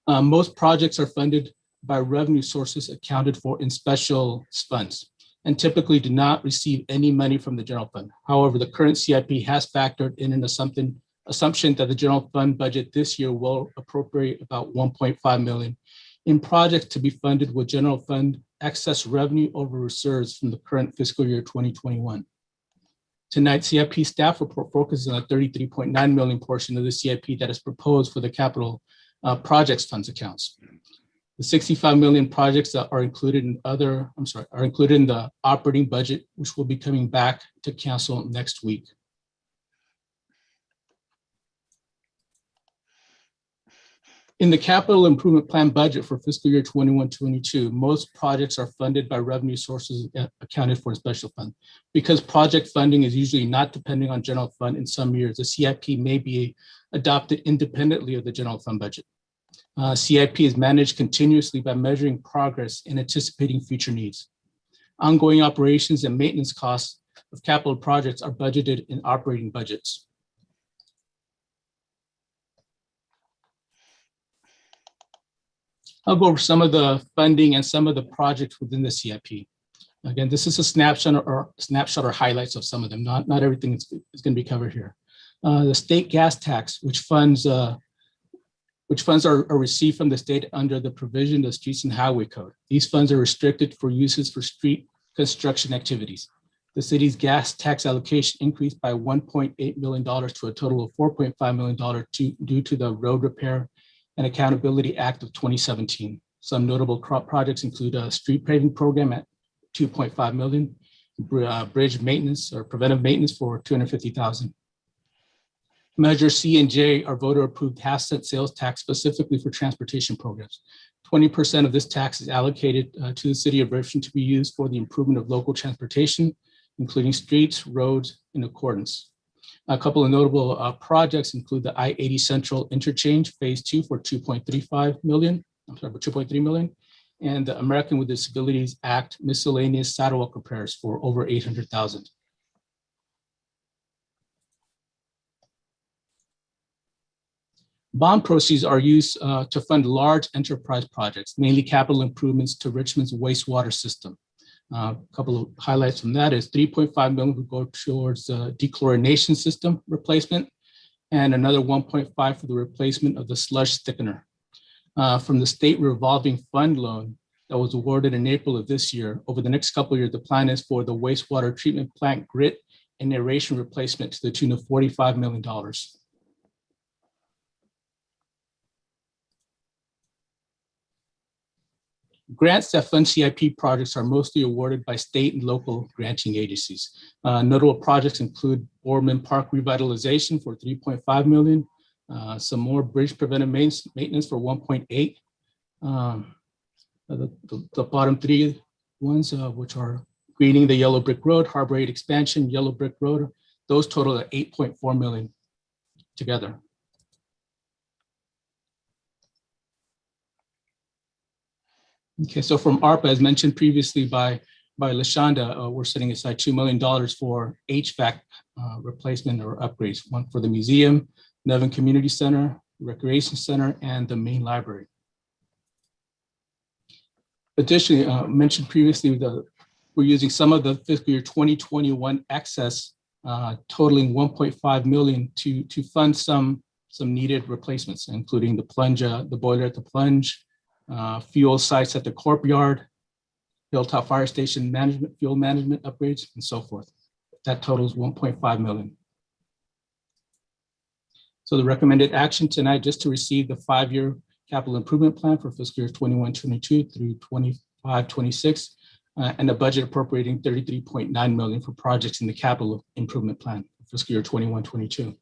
Most projects are funded by revenue sources accounted for in special funds and typically do not receive any money from the general fund. However, the current CIP has factored in an assumption that the general fund budget this year will appropriate about $1.5 million in projects to be funded with general fund excess revenue over reserves from the current fiscal year 2021. Tonight, CIP staff report focuses on the $33.9 million portion of the CIP that is proposed for the capital projects funds accounts. The $65 million projects that are included in the operating budget, which will be coming back to council next week. In the capital improvement plan budget for fiscal year 21-22, most projects are funded by revenue sources accounted for in special fund. Because project funding is usually not depending on general fund in some years, the CIP may be adopted independently of the general fund budget. CIP is managed continuously by measuring progress and anticipating future needs. Ongoing operations and maintenance costs of capital projects are budgeted in operating budgets. I'll go over some of the funding and some of the projects within the CIP. Again, this is a snapshot or highlights of some of them. Not everything is going to be covered here. The state gas tax, which funds are received from the state under the provision of Streets and Highway Code. These funds are restricted for uses for street construction activities. The city's gas tax allocation increased by $1.8 million to a total of $4.5 million due to the Road Repair and Accountability Act of 2017. Some notable projects include a street paving program at $2.5 million, bridge maintenance or preventive maintenance for $250,000. Measure C and J are voter-approved half-cent sales tax specifically for transportation programs. 20% of this tax is allocated to the city of Richmond to be used for the improvement of local transportation including streets, roads, in accordance. A couple of notable projects include the I-80 Central Interchange Phase 2 for 2.3 million, and the American with Disabilities Act miscellaneous sidewalk repairs for over 800,000. Bond proceeds are used to fund large enterprise projects, mainly capital improvements to Richmond's wastewater system. A couple of highlights from that is 3.5 million will go towards the dechlorination system replacement, and another 1.5 for the replacement of the sludge thickener. From the state revolving fund loan that was awarded in April of this year, over the next couple of years, the plan is for the wastewater treatment plant grit and aeration replacement to the tune of $45 million. Grants that fund CIP projects are mostly awarded by state and local granting agencies. Notable projects include Ormond Park revitalization for 3.5 million, some more bridge preventive maintenance for 1.8. The bottom three ones, which are greening the Yellow Brick Road, Harbor 8 expansion, Yellow Brick Road, those total at 8.4 million together. Okay, so from ARPA, as mentioned previously by LaShonda, we're setting aside $2 million for HVAC replacement or upgrades, one for the museum, Nevin Community Center, Recreation Center, and the main library. Additionally, mentioned previously, we're using some of the fiscal year 2021 excess totaling 1.5 million to fund some needed replacements, including the plunge, the boiler at the plunge, fuel sites at the courtyard, Hilltop Fire Station management, fuel management upgrades, and so forth. That totals 1.5 million. So the recommended action tonight, just to receive the 5-year capital improvement plan for fiscal year 21-22 through 25-26, and a budget appropriating 33.9 million for projects in the capital improvement plan for fiscal year 21-22.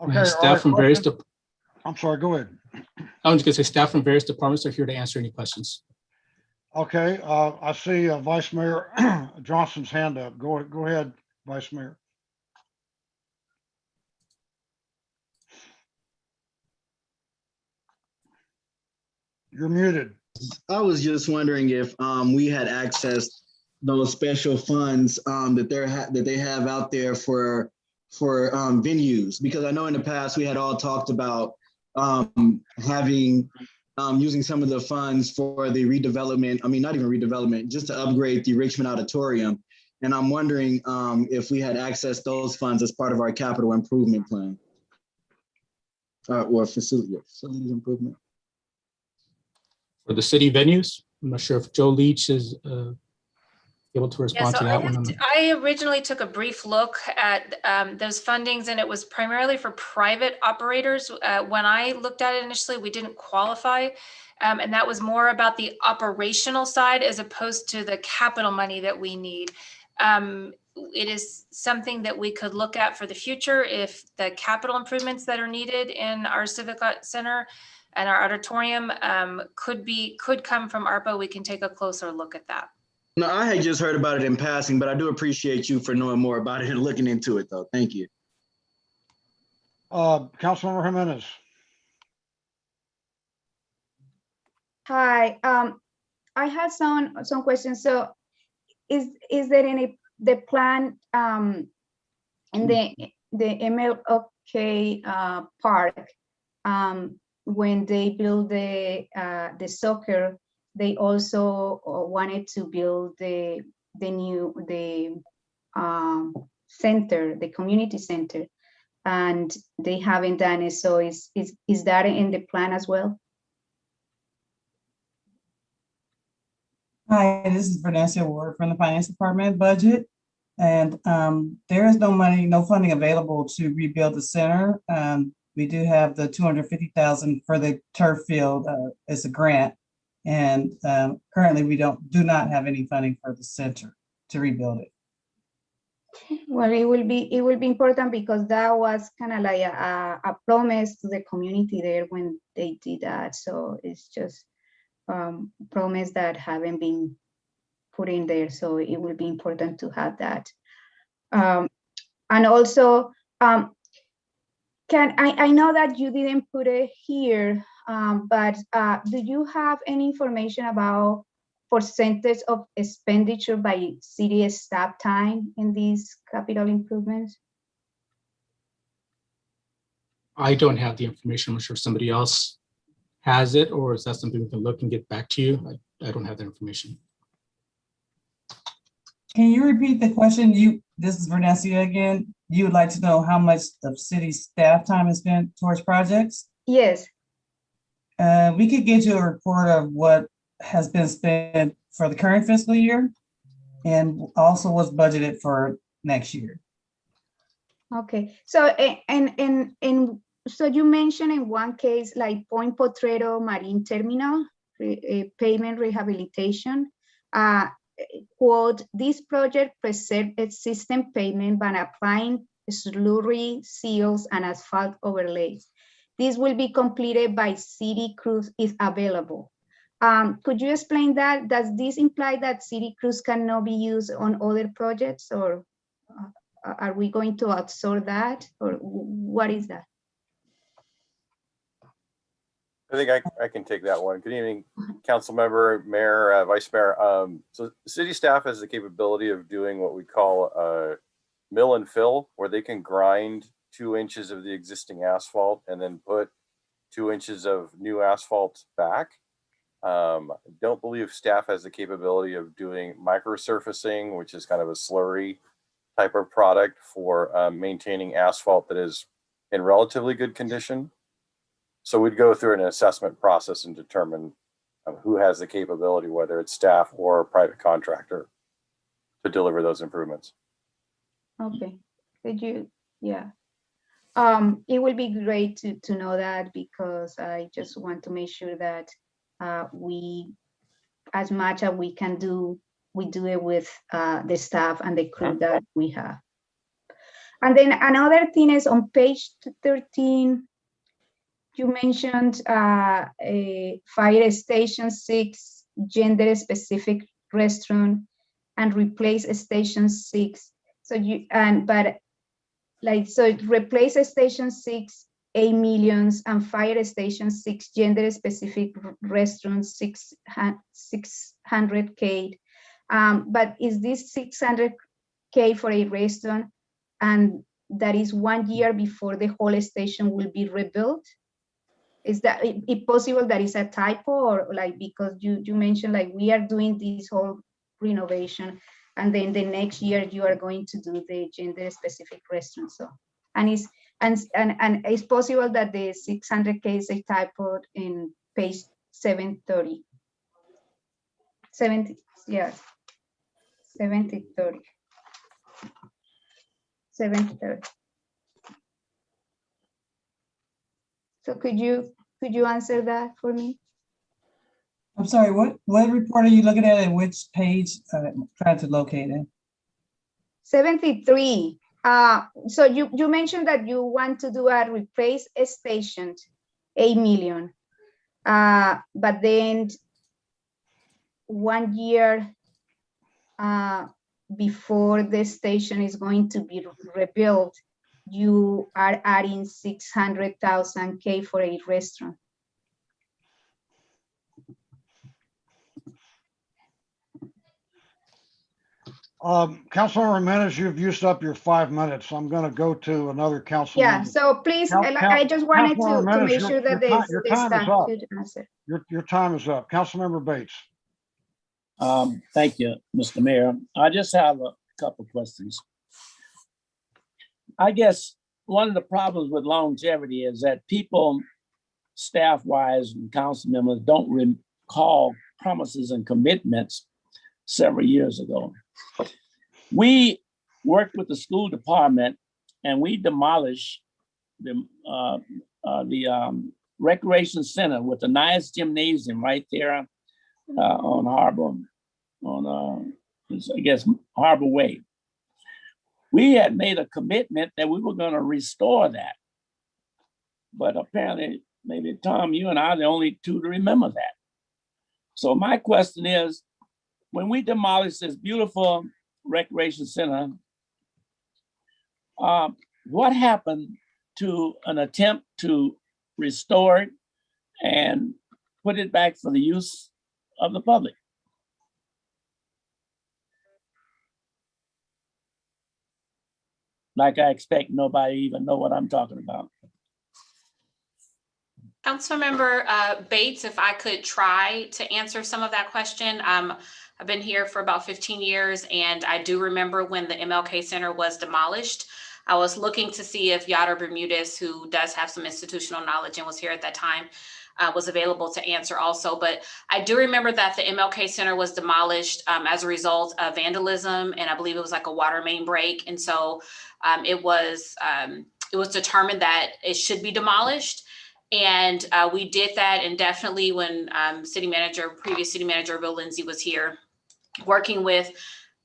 Okay, staff from various I'm sorry, go ahead. I'm just gonna say staff from various departments are here to answer any questions. Okay, I see Vice Mayor Johnson's hand up. Go ahead, Vice Mayor. You're muted. I was just wondering if we had accessed those special funds that they have out there for venues, because I know in the past we had all talked about having using some of the funds for the redevelopment. I mean, not even redevelopment, just to upgrade the Richmond Auditorium. And I'm wondering if we had accessed those funds as part of our capital improvement plan or facilities improvement. For the city venues, I'm not sure if Joe Leach is able to respond to that one. I originally took a brief look at those fundings, and it was primarily for private operators. When I looked at it initially, we didn't qualify. And that was more about the operational side as opposed to the capital money that we need. It is something that we could look at for the future if the capital improvements that are needed in our civic center and our auditorium could come from ARPA. We can take a closer look at that. No, I had just heard about it in passing, but I do appreciate you for knowing more about it and looking into it, though. Thank you. Councilmember Jimenez. Hi, I had some questions. So, is there any the plan in the MLK park when they build the soccer? They also wanted to build the new center, the community center, and they haven't done it. So is that in the plan as well? Hi, this is Vanessa Ward from the Finance Department budget, and there is no money, no funding available to rebuild the center. We do have the $250,000 for the turf field as a grant. And currently we do not have any funding for the center to rebuild it. Well, it will be important because that was kind of like a promise to the community there when they did that. So it's just promise that haven't been put in there. So it will be important to have that. And also, I know that you didn't put it here, but do you have any information about percentage of expenditure by city staff time in these capital improvements? I don't have the information. I'm sure somebody else has it, or is that something we can look and get back to you? I don't have that information. Can you repeat the question? This is Vernesia again. You would like to know how much of city staff time is spent towards projects? Yes. We could get you a report of what has been spent for the current fiscal year and also what's budgeted for next year. Okay, so so you mentioned in one case like Point Potrero Marine Terminal pavement rehabilitation. Quote, this project preserves existing pavement by applying slurry seals and asphalt overlays. This will be completed by city crews if available. Could you explain that? Does this imply that city crews cannot be used on other projects, or are we going to absorb that, or what is that? I think I can take that one. Good evening, council member, mayor, vice mayor. So city staff has the capability of doing what we call a mill and fill, where they can grind 2 inches of the existing asphalt and then put 2 inches of new asphalt back. I don't believe staff has the capability of doing microsurfacing, which is kind of a slurry type of product for maintaining asphalt that is in relatively good condition. So we'd go through an assessment process and determine who has the capability, whether it's staff or a private contractor, to deliver those improvements. Okay, could you, yeah. It would be great to know that, because I just want to make sure that we, as much as we can do, we do it with the staff and the crew that we have. And then another thing is on page 13, you mentioned a Fire Station 6 gender specific restroom and replace Station 6. So replace Station 6, 8 million, and Fire Station 6 gender specific restroom 600K. But is this 600K for a restaurant, and that is 1 year before the whole station will be rebuilt? Is that it possible that is a typo, or like, because you mentioned like we are doing this whole renovation and then the next year you are going to do the gender specific restaurant? So, and it's possible that the 600K is a typo in page 730. 70, yes. 7030. 730. So could you answer that for me? I'm sorry, what report are you looking at and which page? Trying to locate it. 73. So you mentioned that you want to do a replace station, 8 million. But then 1 year before the station is going to be rebuilt, you are adding 600,000 K for a restaurant. Councilmember Menace, you've used up your 5 minutes. So I'm going to go to another council. Yeah, member. so please, I just wanted to make sure that your time is up. Your time is up. Councilmember Bates. Thank you, Mr. Mayor. I just have a couple questions. I guess one of the problems with longevity is that people, staff-wise and council members, don't recall promises and commitments several years ago. We worked with the school department and we demolished the recreation center with a nice gymnasium right there on Harbor, I guess Harbor Way. We had made a commitment that we were going to restore that. But apparently, maybe Tom, you and I are the only two to remember that. So my question is, when we demolished this beautiful recreation center, what happened to an attempt to restore it and put it back for the use of the public? Like I expect nobody even know what I'm talking about. Councilmember Bates, if I could try to answer some of that question. I've been here for about 15 years, and I do remember when the MLK Center was demolished. I was looking to see if Yadar Bermudez, who does have some institutional knowledge and was here at that time, was available to answer also. But I do remember that the MLK Center was demolished as a result of vandalism, and I believe it was like a water main break. And so it was determined that it should be demolished. And we did that, and definitely when previous city manager Bill Lindsay was here, working with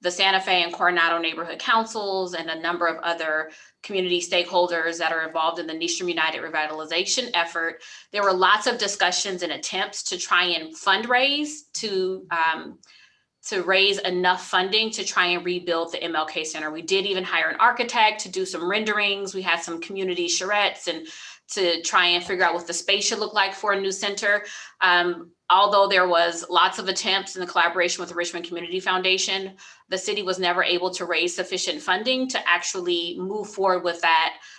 the Santa Fe and Coronado neighborhood councils and a number of other community stakeholders that are involved in the Nystrom United revitalization effort, there were lots of discussions and attempts to try and fundraise to raise enough funding to try and rebuild the MLK Center. We did even hire an architect to do some renderings. We had some community charrettes and to try and figure out what the space should look like for a new center. Although there was lots of attempts in the collaboration with the Richmond Community Foundation, the city was never able to raise sufficient funding to actually move forward with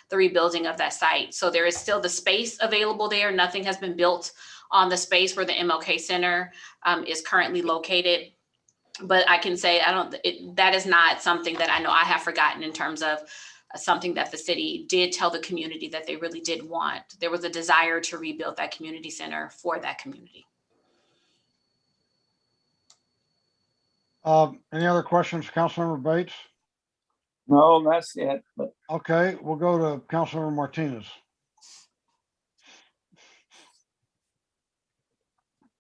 the rebuilding of that site. So there is still the space available there. Nothing has been built on the space where the MLK Center is currently located. But I can say that is not something that I know I have forgotten in terms of something that the city did tell the community that they really did want. There was a desire to rebuild that community center for that community. Any other questions, Councilmember Bates? No, that's it. But okay, we'll go to Councilmember Martinez.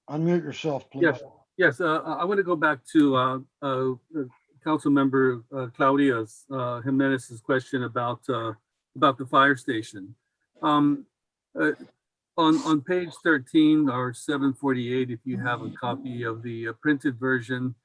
Unmute yourself, please. Yes. I want to go back to Councilmember Claudia Jimenez's question about the fire station. On page 13 or 748, if you have a copy of the printed version,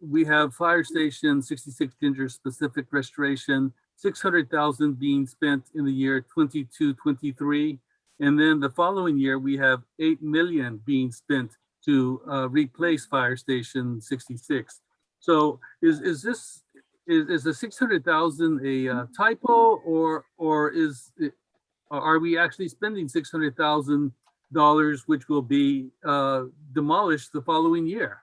we have fire station 66 Ginger specific restoration, 600,000 being spent in the year 22-23. And then the following year, we have 8 million being spent to replace fire station 66. So is the 600,000 a typo, or are we actually spending $600,000, which will be demolished the following year?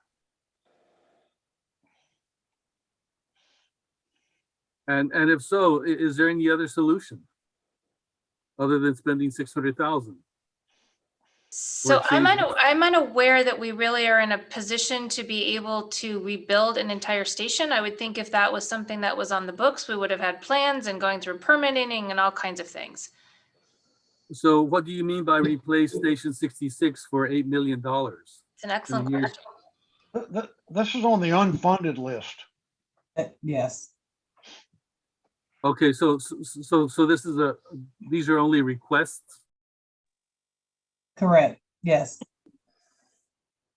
And if so, is there any other solution other than spending 600,000? So I'm unaware that we really are in a position to be able to rebuild an entire station. I would think if that was something that was on the books, we would have had plans and going through permitting and all kinds of things. So what do you mean by replace station 66 for $8 million? It's an excellent question. This is on the unfunded list. Yes. Okay, so this is these are only requests? Correct. Yes.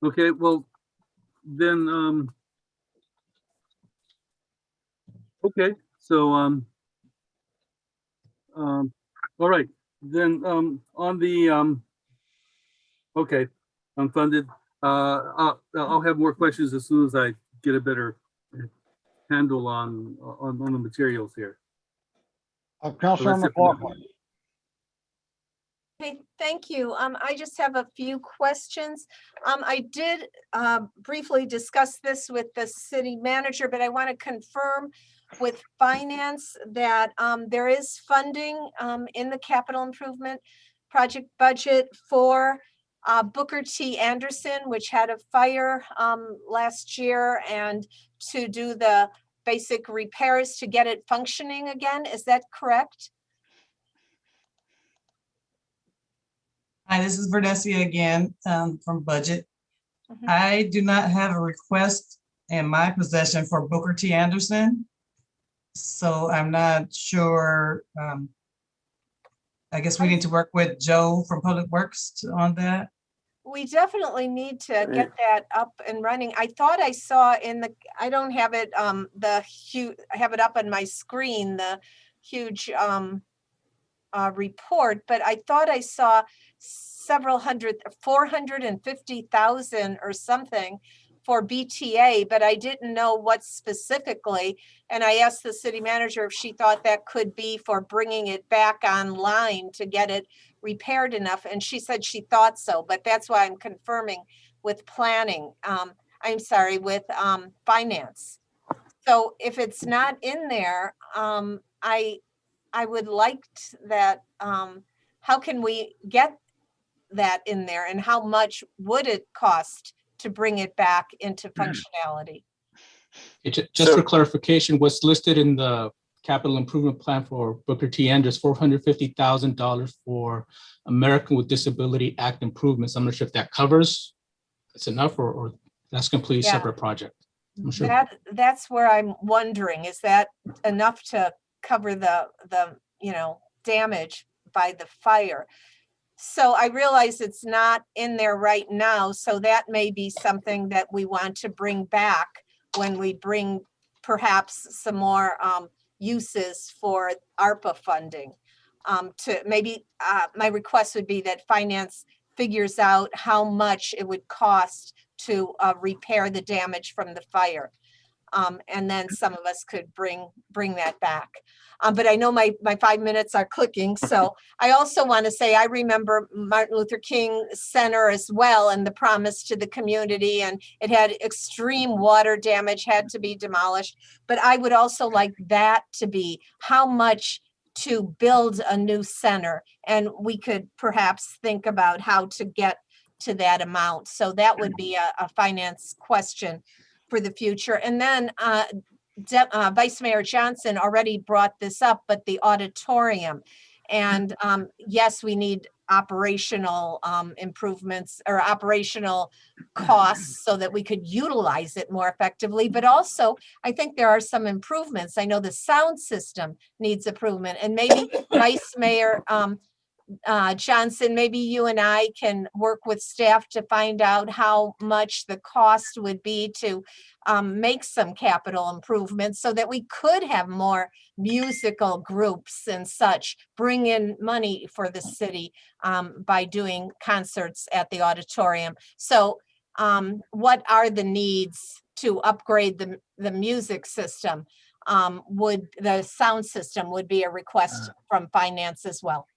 Okay, well, then, okay, so, all right, then, on the, okay, unfunded, I'll have more questions as soon as I get a better handle on the materials here. Councilor McLaughlin. Okay, thank you. I just have a few questions. I did briefly discuss this with the city manager, but I want to confirm with finance that there is funding in the capital improvement project budget for Booker T. Anderson, which had a fire last year, and to do the basic repairs to get it functioning again. Is that correct? Hi, this is Verdesia again from budget. I do not have a request in my possession for Booker T. Anderson. So I'm not sure. I guess we need to work with Joe from Public Works on that. we definitely need to get that up and running. I thought I saw in the, I don't have it, the huge, I have it up on my screen, the huge report, but I thought I saw several hundred, 450,000 or something for BTA, but I didn't know what specifically. And I asked the city manager if she thought that could be for bringing it back online to get it repaired enough. And she said she thought so, but that's why I'm confirming with planning. I'm sorry, with finance. So if it's not in there, I would like that. How can we get that in there, and how much would it cost to bring it back into functionality? Just for clarification, what's listed in the capital improvement plan for Booker T. Andrews, $450,000 for American with Disability Act improvements. I'm not sure if that covers, it's enough, or that's a completely separate project. I'm sure. That's where I'm wondering, is that enough to cover the damage by the fire? So I realize it's not in there right now, so that may be something that we want to bring back when we bring perhaps some more uses for ARPA funding. To maybe my request would be that finance figures out how much it would cost to repair the damage from the fire. And then some of us could bring that back. But I know my 5 minutes are clicking. So I also want to say, I remember Martin Luther King Center as well, and the promise to the community, and it had extreme water damage, had to be demolished. But I would also like that to be how much to build a new center. And we could perhaps think about how to get to that amount. So that would be a finance question for the future. And then Vice Mayor Johnson already brought this up, but the auditorium. And yes, we need operational improvements or operational costs so that we could utilize it more effectively. But also, I think there are some improvements. I know the sound system needs improvement, and maybe Vice Mayor Johnson, maybe you and I can work with staff to find out how much the cost would be to make some capital improvements so that we could have more musical groups and such, bring in money for the city by doing concerts at the auditorium. So what are the needs to upgrade the music system? Would the sound system would be a request from finance as well.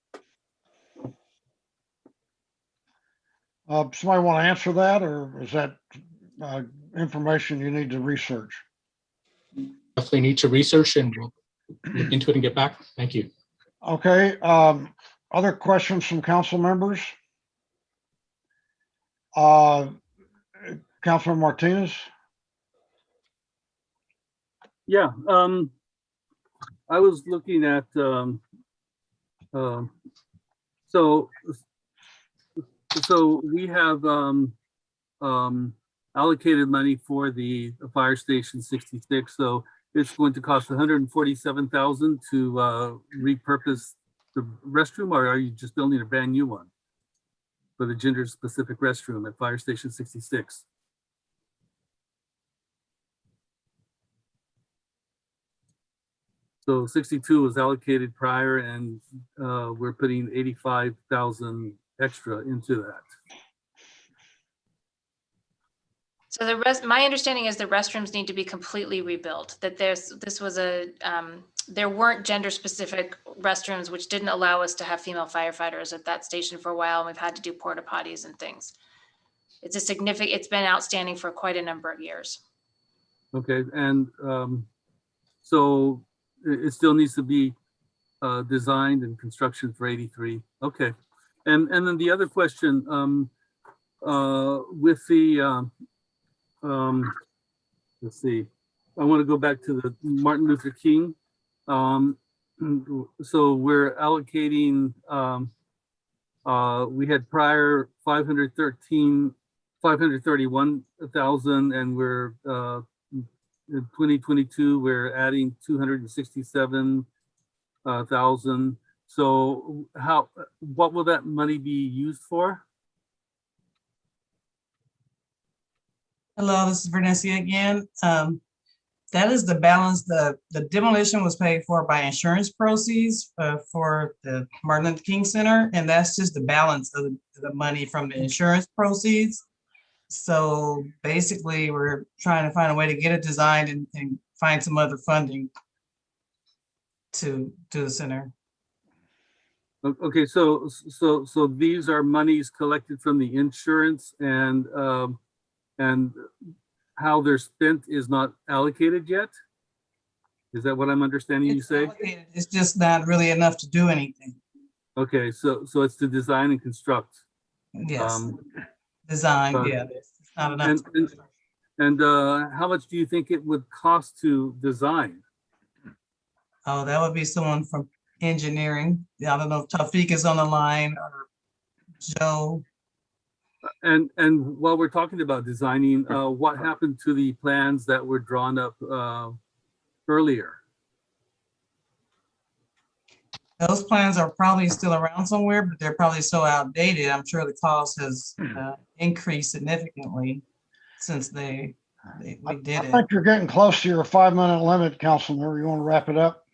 Somebody want to answer that, or is that information you need to research? Definitely need to research, and we'll look into it and get back. Thank you. Okay. Other questions from council members? Councilor Martinez? Yeah, I was looking at, so we have allocated money for the fire station 66. So it's going to cost 147,000 to repurpose the restroom, or are you just building a brand new one for the gender specific restroom at fire station 66? So 62 was allocated prior, and we're putting 85,000 extra into that. So my understanding is the restrooms need to be completely rebuilt, that there weren't gender specific restrooms, which didn't allow us to have female firefighters at that station for a while. And we've had to do porta potties and things. It's been outstanding for quite a number of years. Okay, and so it still needs to be designed and construction for 83. Okay, and then the other question with the let's see, I want to go back to the Martin Luther King. So we're allocating, we had prior 531,000, and we're in 2022, we're adding 267,000. So what will that money be used for? Hello, this is Vanessa again. That is the balance. The demolition was paid for by insurance proceeds for the Martin Luther King Center, and that's just the balance of the money from the insurance proceeds. So basically, we're trying to find a way to get it designed and find some other funding to the center. Okay, so these are monies collected from the insurance, and how they're spent is not allocated yet? Is that what I'm understanding you say? Allocated. It's just not really enough to do anything. Okay, so it's to design and construct. Yes, design, yeah, it's not enough. And how much do you think it would cost to design? Oh, that would be someone from engineering. Yeah, I don't know if Tawfiq is on the line or Joe. And while we're talking about designing, what happened to the plans that were drawn up earlier? Those plans are probably still around somewhere, but they're probably so outdated. I'm sure the cost has increased significantly since we did I it. think you're getting close to your 5-minute limit, Councilmember. You want to wrap it up?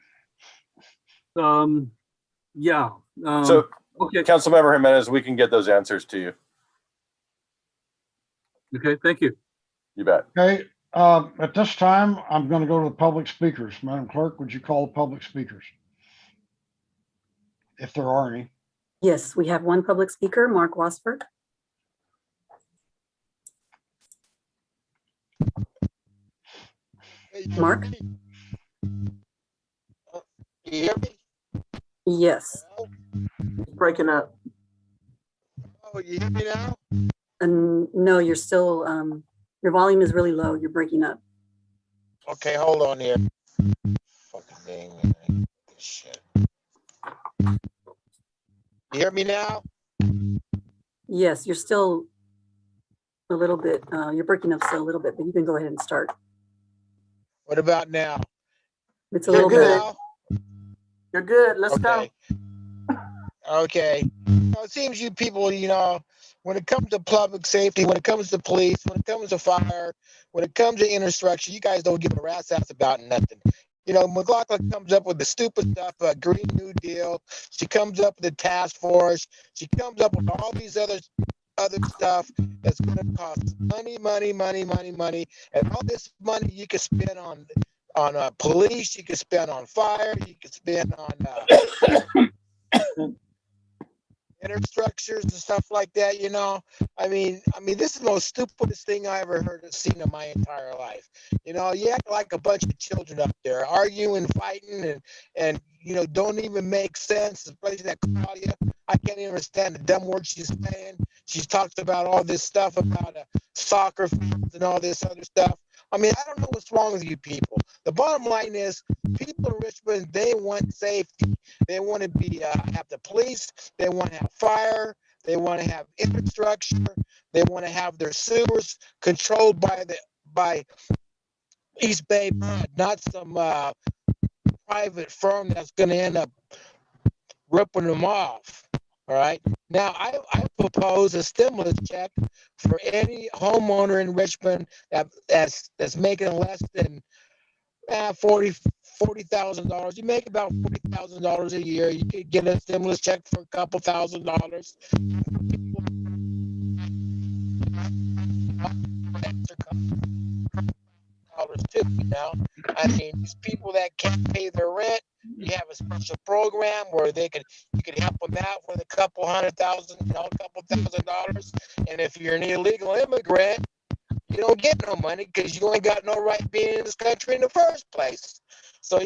Yeah. So, okay, Councilmember Jimenez, we can get those answers to you. Okay, thank you. You bet. Okay, at this time, I'm going to go to the public speakers. Madam Clerk, would you call the public speakers? If there are any. Yes, we have one public speaker, Mark Wasford. Mark? You hear me? Yes. Breaking up. Oh, you hear me now? And no, you're still, your volume is really low. You're breaking up. Okay, hold on here. Fucking thing, man. This shit. You hear me now? Yes, you're still a little bit, you're breaking up still a little bit, but you can go ahead and start. What about now? It's a little bit. You're good. Let's go. Okay. So it seems you people, when it comes to public safety, when it comes to police, when it comes to fire, when it comes to infrastructure, you guys don't give a rat's ass about nothing. McLaughlin comes up with the stupid stuff, Green New Deal. She comes up with the task force. She comes up with all these other stuff that's going to cost money. And all this money you can spend on police, you can spend on fire, you can spend on infrastructures and stuff like that. I mean, this is the most stupidest thing I ever seen in my entire life. You act like a bunch of children up there arguing, fighting, and don't even make sense. Especially that Claudia, I can't even understand the dumb words she's saying. She's talked about all this stuff about soccer fields and all this other stuff. I mean, I don't know what's wrong with you people. The bottom line is, people in Richmond, they want safety. They want to have the police. They want to have fire. They want to have infrastructure. They want to have their sewers controlled by East Bay Mud, not some private firm that's going to end up ripping them off. All right. Now, I propose a stimulus check for any homeowner in Richmond that's making less than $40,000. You make about $40,000 a year. You could get a stimulus check for a couple $1,000s. Too, I mean, these people that can't pay their rent, you have a special program where you could help them out with a couple $100,000. And if you're an illegal immigrant, you don't get no money because you ain't got no right being in this country in the first place. So,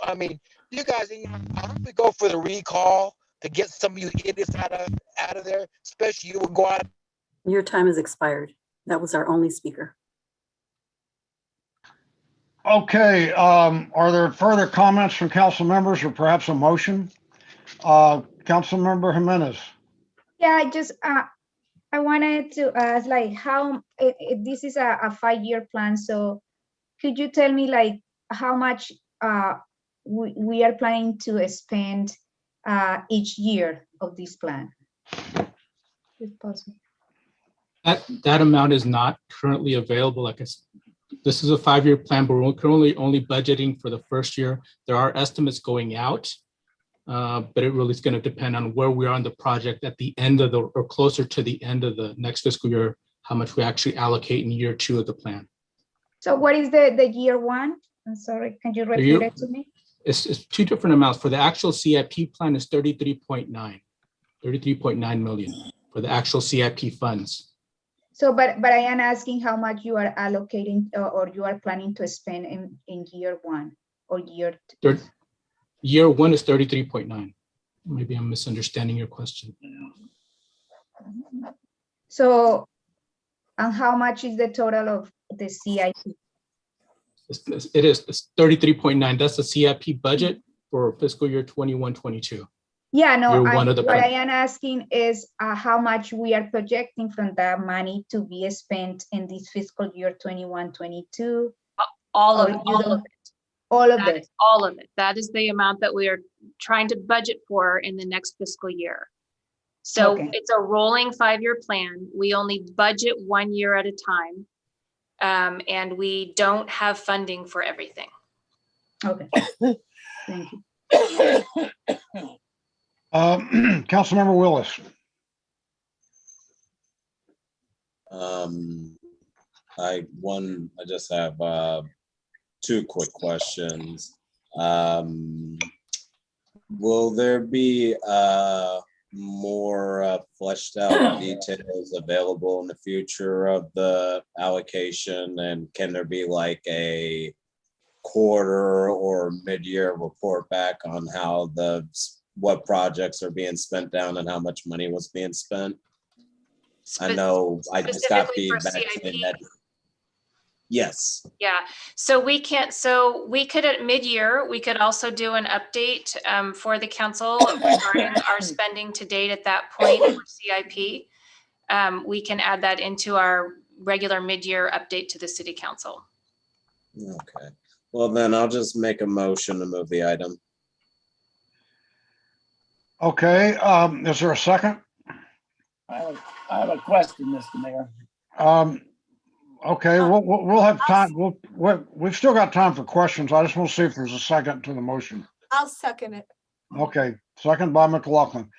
I mean, you guys, I hope we go for the recall to get some of you idiots out of there, especially you would go out. Your time has expired. That was our only speaker. Okay, are there further comments from council members or perhaps a motion? Councilmember Jimenez. Yeah, I wanted to ask, how this is a 5-year plan. So could you tell me how much we are planning to spend each year of this plan, if possible? That amount is not currently available. Like I said, this is a 5-year plan, but we're currently only budgeting for the first year. There are estimates going out, but it really is going to depend on where we are on the project at the end of the, or closer to the end of the next fiscal year, how much we actually allocate in year 2 of the plan. So what is the year one? I'm sorry, can you repeat it to me? It's 2 different amounts. For the actual CIP plan is 33.9 million for the actual CIP funds. So, but I am asking how much you are allocating or you are planning to spend in year 1 or year 2? Year 1 is 33.9. Maybe I'm misunderstanding your question. So, and how much is the total of the CIP? It's 33.9. That's the CIP budget for fiscal year 21-22. Yeah, no, what I am asking is how much we are projecting from that money to be spent in this fiscal year 21-22. All of it. All of it. All of it. That is the amount that we are trying to budget for in the next fiscal year. So Okay. it's a rolling 5-year plan. We only budget 1 year at a time. And we don't have funding for everything. Okay. Thank you. Councilmember Willis. I just have 2 quick questions. Will there be more fleshed out details available in the future of the allocation? And can there be like a quarter or mid-year report back on how what projects are being spent down and how much money was being spent? I know I just got feedback saying that. Yes. Yeah, so we could at mid-year, we could also do an update for the council regarding our spending to date at that point for CIP. We can add that into our regular mid-year update to the city council. Okay, well then I'll just make a motion to move the item. Okay, is there a second? I have a question, Mr. Mayor. Okay, we'll have time. We've still got time for questions. I just want to see if there's a second to the motion. I'll second it. Okay, second by McLaughlin.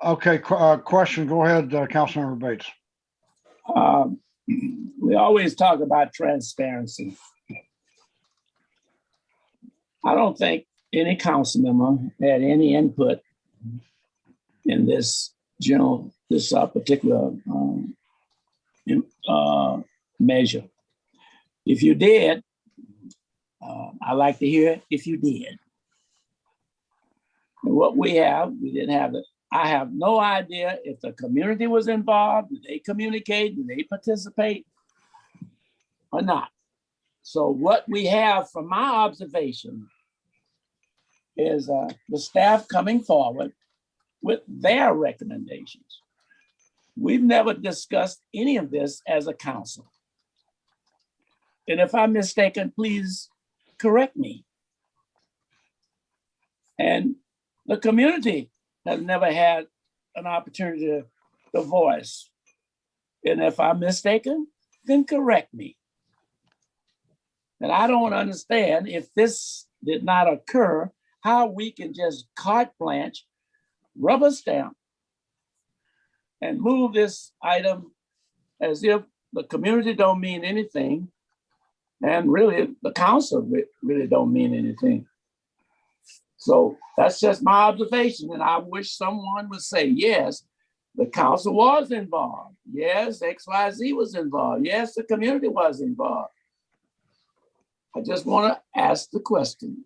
Okay, question. Go ahead, Councilmember Bates. We always talk about transparency. I don't think any council member had any input in this particular measure. If you did, I'd like to hear if you did. And what we didn't have it. I have no idea if the community was involved. Did they communicate? Did they participate or not? So what we have from my observation is the staff coming forward with their recommendations. We've never discussed any of this as a council. And if I'm mistaken, please correct me. And the community has never had an opportunity to voice. And if I'm mistaken, then correct me. And I don't understand, if this did not occur, how we can just carte blanche, rubber stamp, and move this item as if the community don't mean anything, and really the council really don't mean anything. So that's just my observation, and I wish someone would say, yes, the council was involved. Yes, XYZ was involved. Yes, the community was involved. I just want to ask the question,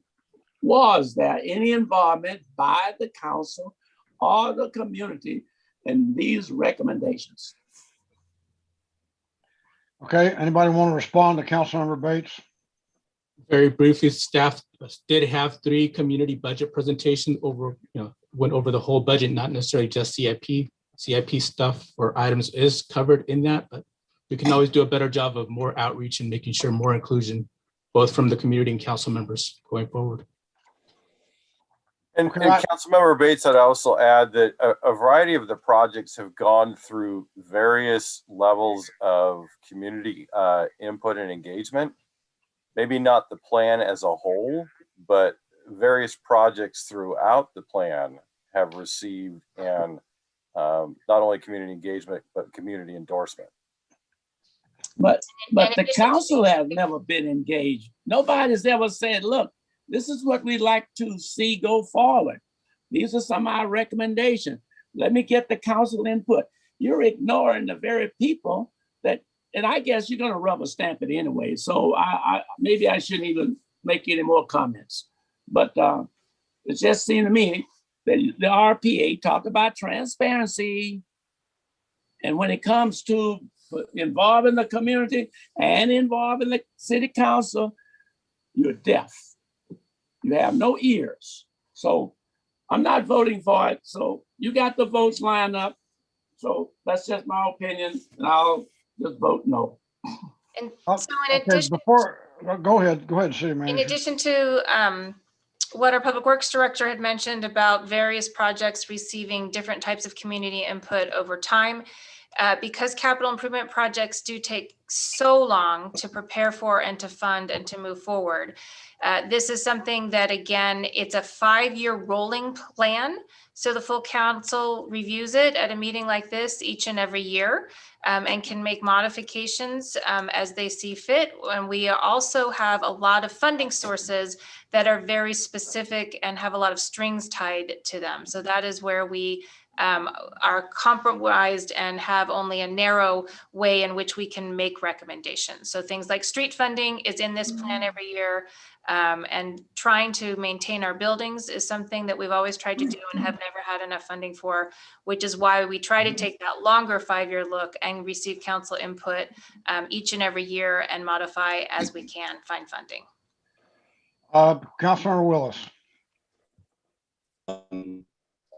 was there any involvement by the council or the community in these recommendations? Okay, anybody want to respond to Councilmember Bates? Very briefly, staff did have 3 community budget presentations went over the whole budget, not necessarily just CIP. CIP stuff or items is covered in that, but we can always do a better job of more outreach and making sure more inclusion, both from the community and council members going forward. And, Okay, and I- Councilmember Bates, I'd also add that a variety of the projects have gone through various levels of community input and engagement. Maybe not the plan as a whole, but various projects throughout the plan have received and not only community engagement, but community endorsement. But And the in addition to- council has never been engaged. Nobody's ever said, look, this is what we'd like to see go forward. These are some of our recommendations. Let me get the council input. You're ignoring the very people that, and I guess you're gonna rubber stamp it anyway. So I maybe I shouldn't even make any more comments. But it just seemed to me that the RPA talk about transparency. And when it comes to involving the community and involving the city council, you're deaf. You have no ears. So I'm not voting for it. So you got the votes lined up. So that's just my opinion, and I'll just vote no. And Oh, so in okay, addition, go ahead, City in Manager. addition to what our Public Works Director had mentioned about various projects receiving different types of community input over time, because capital improvement projects do take so long to prepare for and to fund and to move forward. This is something that, again, it's a 5-year rolling plan. So the full council reviews it at a meeting like this each and every year, and can make modifications as they see fit. And we also have a lot of funding sources that are very specific and have a lot of strings tied to them. So that is where we are compromised and have only a narrow way in which we can make recommendations. So things like street funding is in this plan every year. And trying to maintain our buildings is something that we've always tried to do and have never had enough funding for, which is why we try to take that longer 5-year look and receive council input each and every year and modify as we can find funding. Councilmember Willis.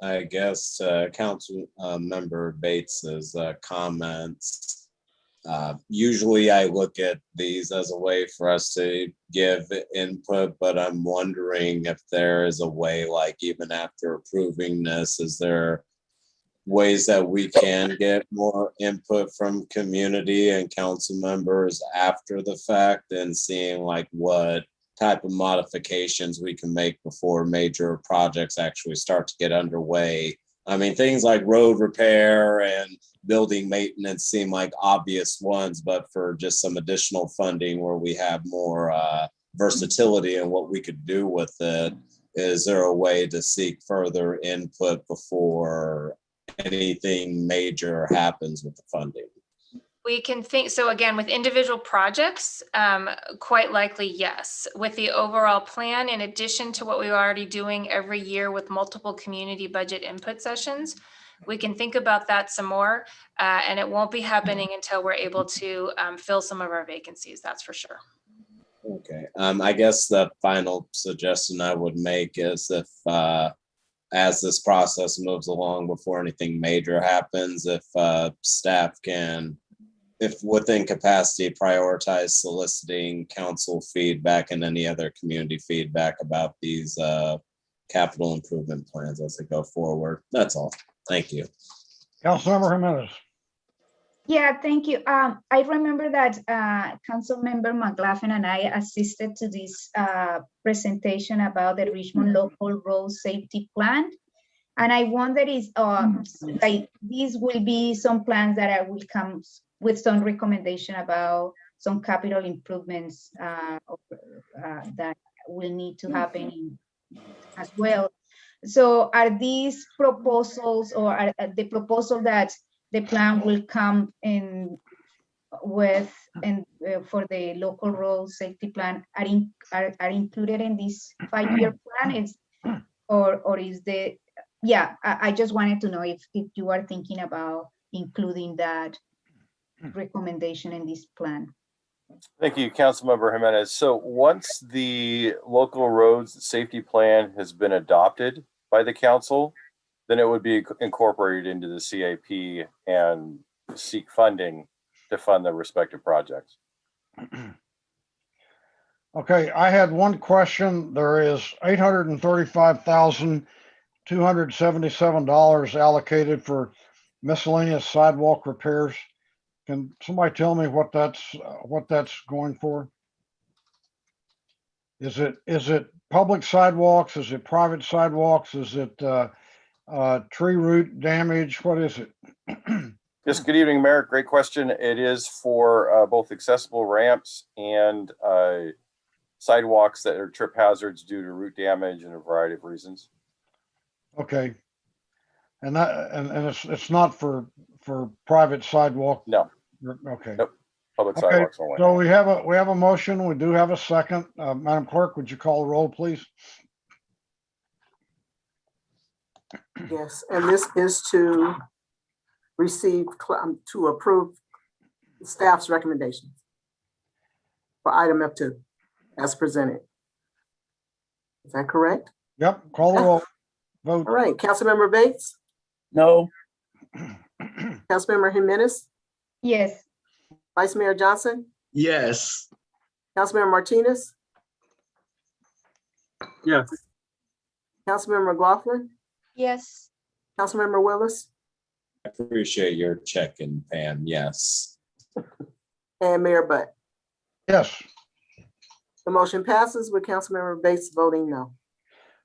I guess Council Member Bates's comments. Usually I look at these as a way for us to give input, but I'm wondering if there is a way, like even after approving this, is there ways that we can get more input from community and council members after the fact and seeing like what type of modifications we can make before major projects actually start to get underway. I mean, things like road repair and building maintenance seem like obvious ones, but for just some additional funding where we have more versatility in what we could do with it, is there a way to seek further input before anything major happens with the funding? We can think, so again, with individual projects, quite likely, yes. With the overall plan, in addition to what we're already doing every year with multiple community budget input sessions, we can think about that some more, and it won't be happening until we're able to fill some of our vacancies, that's for sure. Okay, I guess the final suggestion I would make is if, as this process moves along before anything major happens, if staff can, if within capacity, prioritize soliciting council feedback and any other community feedback about these capital improvement plans as they go forward. That's all. Thank you. Councilmember Jimenez. Yeah, thank you. I remember that Councilmember McLaughlin and I assisted to this presentation about the Richmond Local Road Safety Plan. And I wonder is like these will be some plans that I will come with some recommendation about some capital improvements that will need to happen as well. So are these proposals or are the proposal that the plan will come in with and for the local road safety plan are included in this 5-year plan? Is or is the I just wanted to know if you are thinking about including that recommendation in this plan. Thank you, Councilmember Jimenez. So once the local roads safety plan has been adopted by the council, then it would be incorporated into the CIP and seek funding to fund the respective projects. Okay, I had one question. There is $835,277 allocated for miscellaneous sidewalk repairs. Can somebody tell me what that's going for? Is it public sidewalks? Is it private sidewalks? Is it tree root damage? What is it? Yes, good evening, Mayor. Great question. It is for both accessible ramps and sidewalks that are trip hazards due to root damage and a variety of reasons. Okay. And it's not for private sidewalk? No. Okay. Nope. Public Okay, sidewalks only. so we have a motion. We do have a second. Madam Clerk, would you call the roll, please? Yes, and this is to to approve staff's recommendations for item F2 as presented. Is that correct? Yep, call the roll. Vote. All right, Councilmember Bates, No. Councilmember Jimenez, Yes. Vice Mayor Johnson, Yes. Councilmember Martinez, Yes. Councilmember McLaughlin, Yes. Councilmember Willis, I appreciate your check-in, Pam. Yes. and Mayor Butt. Yes. The motion passes with Councilmember Bates voting no.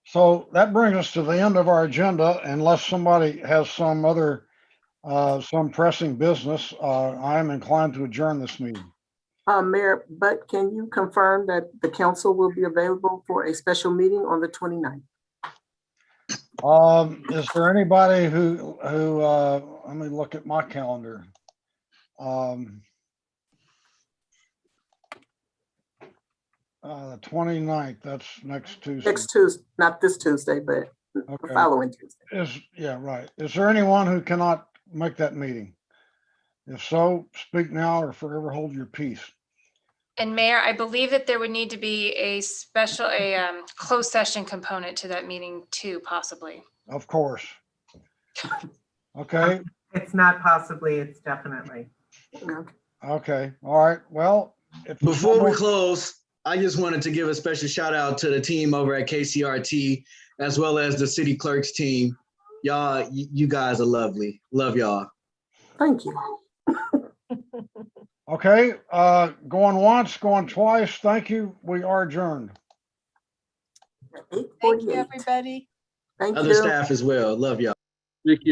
So that brings us to the end of our agenda, unless somebody has some other, some pressing business. I am inclined to adjourn this meeting. Mayor Butt, can you confirm that the council will be available for a special meeting on the 29th? Is there anybody who, let me look at my calendar. The 29th, that's next Tuesday. Next Tuesday, not this Tuesday, but the Okay. following Tuesday. Yeah, right. Is there anyone who cannot make that meeting? If so, speak now or forever hold your peace. And Mayor, I believe that there would need to be a special, closed session component to that meeting too, possibly. Of course. Okay, It's not possibly, it's definitely. okay, all right. Well, if Before we close, I just wanted to give a special shout out to the team over at KCRT, as well as the city clerk's team. Y'all, you guys are lovely. Love y'all. Thank you. Okay, going once, going twice. Thank you. We are adjourned. Thank you, everybody. Thank Other you. staff as well. Love y'all. Thank you.